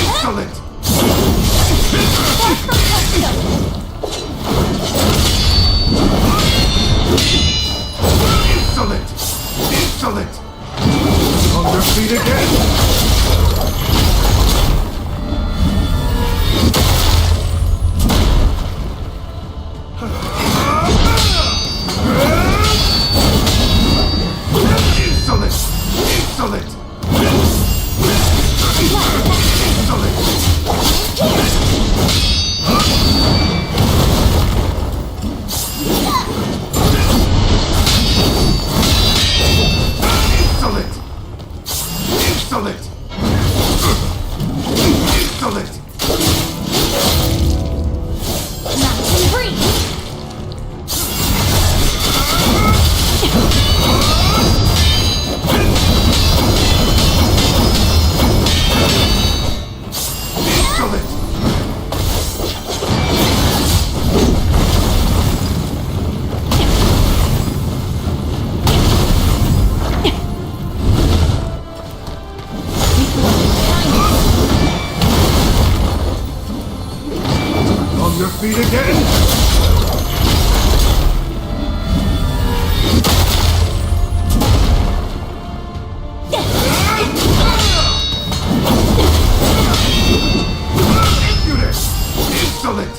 Insolent! Insolent! Insolent! On your feet again! Insolent! Insolent! Insolent! Insolent! Insolent! On your feet again! Insolent!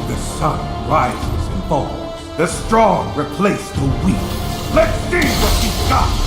The sun rises and falls. The strong replace the weak. Let's see what he's got!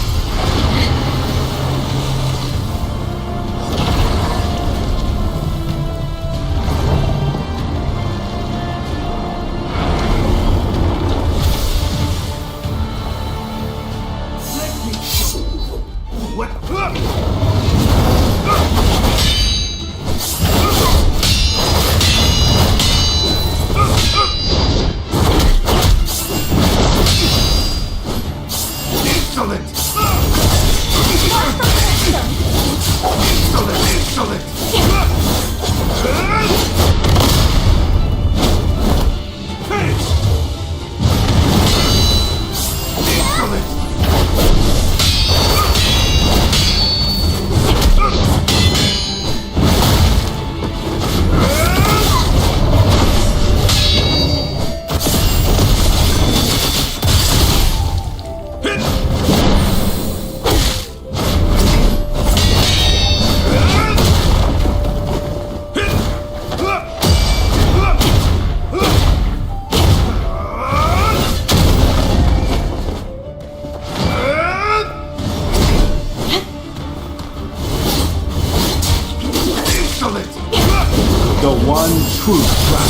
The one true track.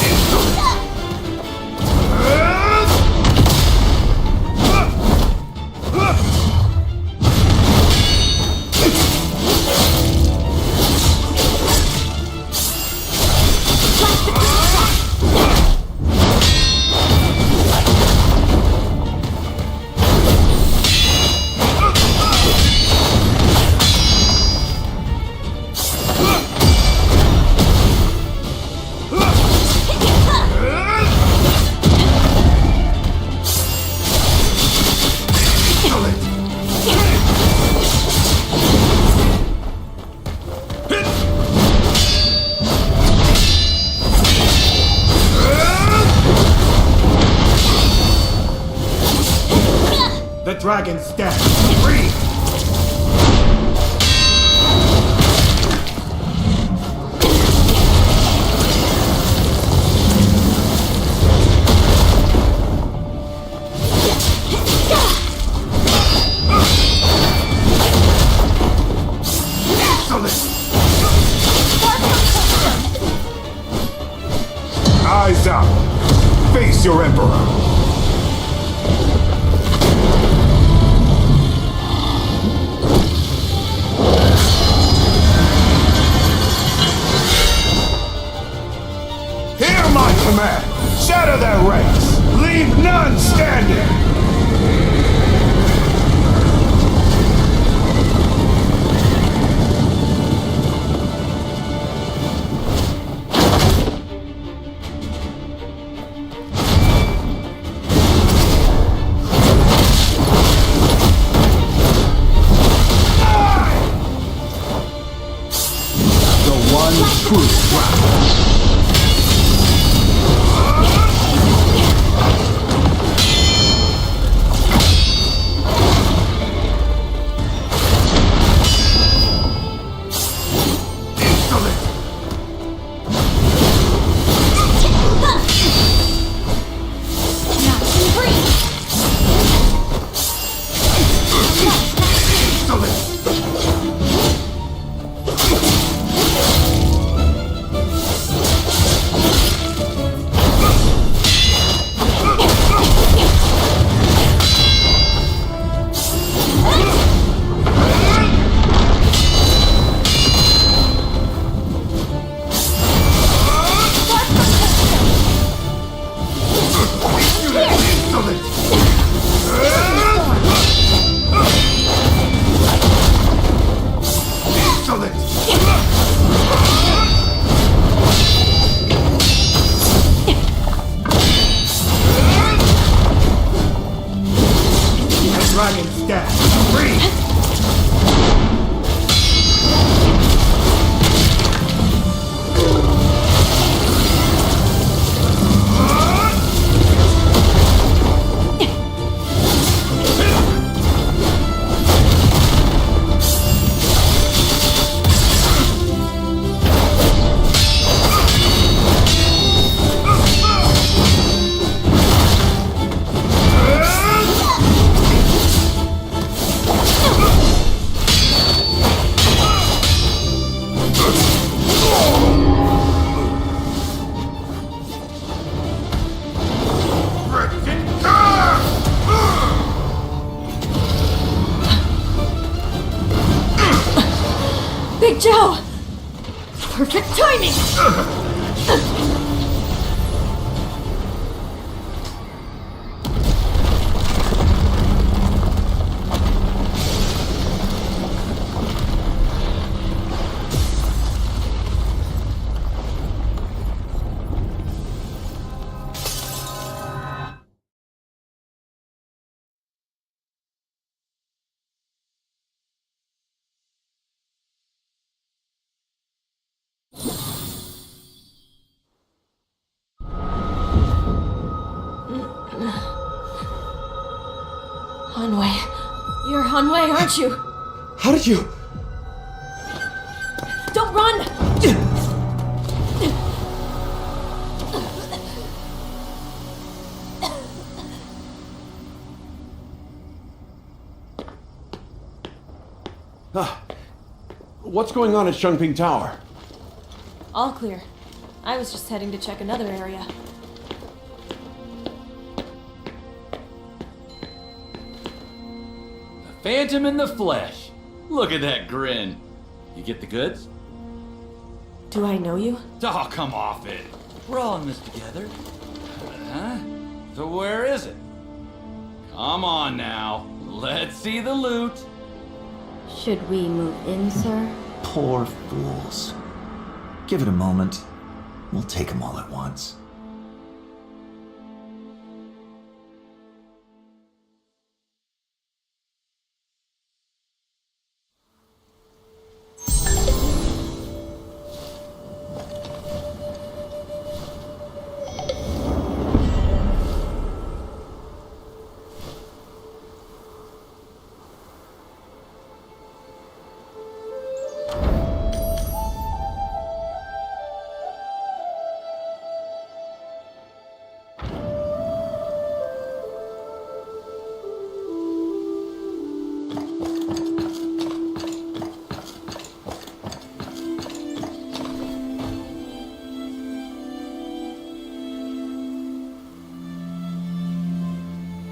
Insolent! dragon's death. Free! Eyes up! Face your Emperor! Hear my command! Shatter their ranks! Leave none standing! Joe! Perfect timing! Hanwei. You're Hanwei, aren't you? How did you... Don't run! What's going on at Shungping Tower? All clear. I was just heading to check another area. Phantom in the flesh. Look at that grin. You get the goods? Do I know you? Oh, come off it. We're all in this together. Huh? So where is it? Come on now. Let's see the loot. Should we move in, sir? Poor fools. Give it a moment. We'll take them all at once.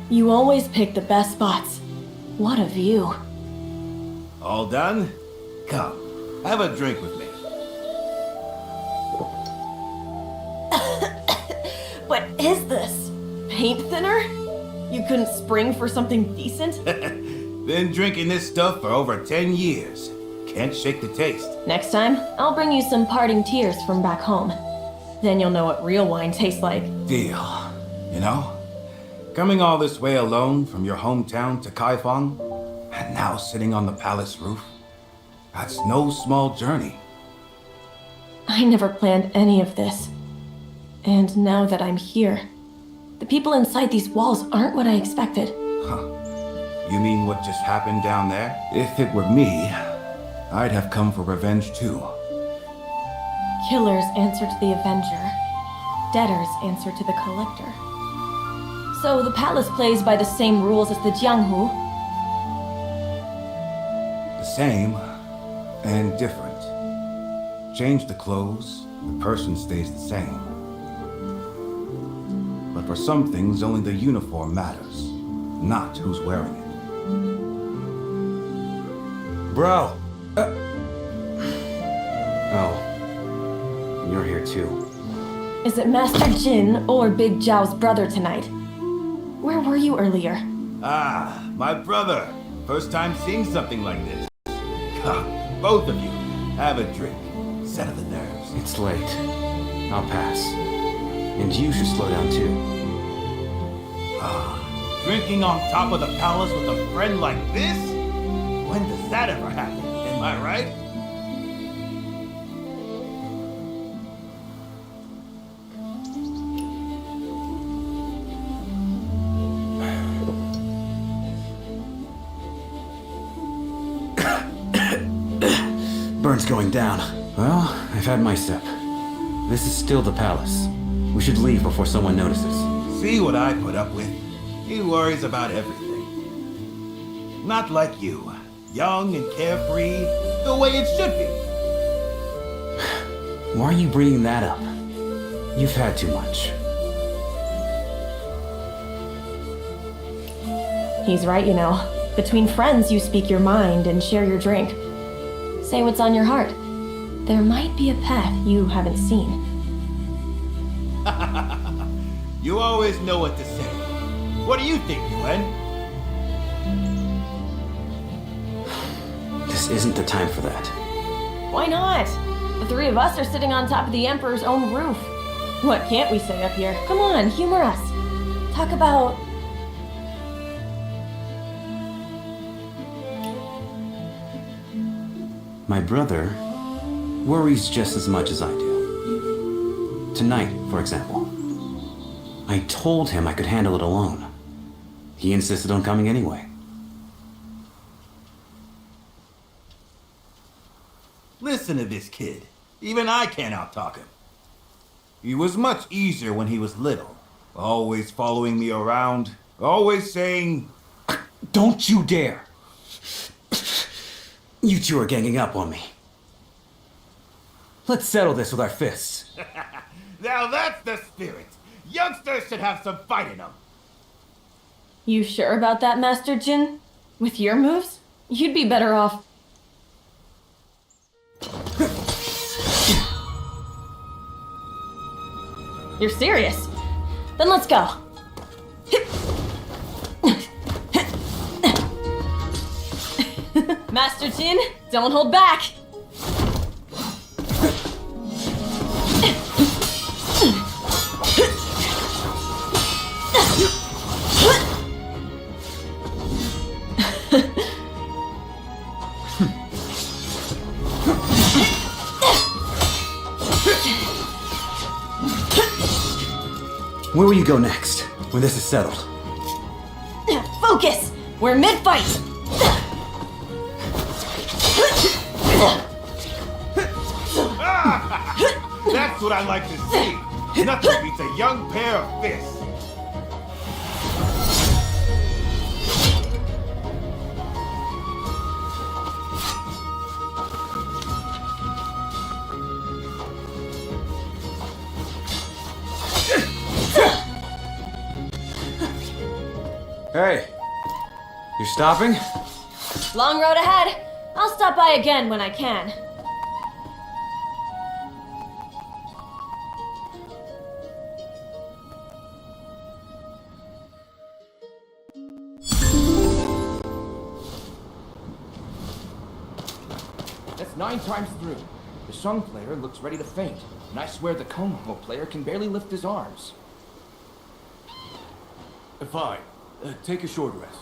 You always pick the best spots. What a view. All done? Come, have a drink with me. What is this? Paint thinner? You couldn't spring for something decent? Been drinking this stuff for over 10 years. Can't shake the taste. Next time, I'll bring you some parting tears from back home. Then you'll know what real wine tastes like. Deal. You know, coming all this way alone from your hometown to Kaifeng, and now sitting on the palace roof, that's no small journey. I never planned any of this. And now that I'm here, the people inside these walls aren't what I expected. Huh. You mean what just happened down there? If it were me, I'd have come for revenge too. Killers answer to the Avenger. Debtors answer to the Collector. So the palace plays by the same rules as the Jianghu? The same and different. Change the clothes, the person stays the same. But for some things, only the uniform matters, not who's wearing it. Bro! Oh. You're here too. Is it Master Jin or Big Zhao's brother tonight? Where were you earlier? Ah, my brother. First time seeing something like this. Come, both of you, have a drink. Settle the nerves. It's late. I'll pass. And you should slow down too. Ah, drinking on top of the palace with a friend like this? When does that ever happen? Am I right? Burn's going down. Well, I've had my sip. This is still the palace. We should leave before someone notices. See what I put up with? He worries about everything. Not like you. Young and carefree, the way it should be. Why are you bringing that up? You've had too much. He's right, you know. Between friends, you speak your mind and share your drink. Say what's on your heart. There might be a path you haven't seen. You always know what to say. What do you think, Yuan? This isn't the time for that. Why not? The three of us are sitting on top of the Emperor's own roof. What can't we say up here? Come on, humor us. Talk about... My brother worries just as much as I do. Tonight, for example. I told him I could handle it alone. He insisted on coming anyway. Listen to this kid. Even I can't out-talk him. He was much easier when he was little. Always following me around. Always saying... Don't you dare! You two are ganging up on me. Let's settle this with our fists. Now that's the spirit. Youngsters should have some fight in them. You sure about that, Master Jin? With your moves? You'd be better off... You're serious? Then let's go. Master Jin, don't hold back. Where will you go next, when this is settled? Focus! We're mid-fight! That's what I like to see. Nothing beats a young pair of fists. Hey, you stopping? Long road ahead. I'll stop by again when I can. That's 9 times through. The Shung player looks ready to faint, and I swear the Komo player can barely lift his arms. Fine. Take a short rest.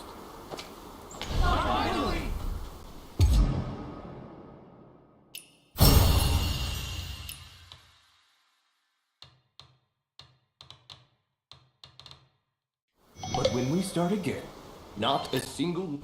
But when we start again, not a single...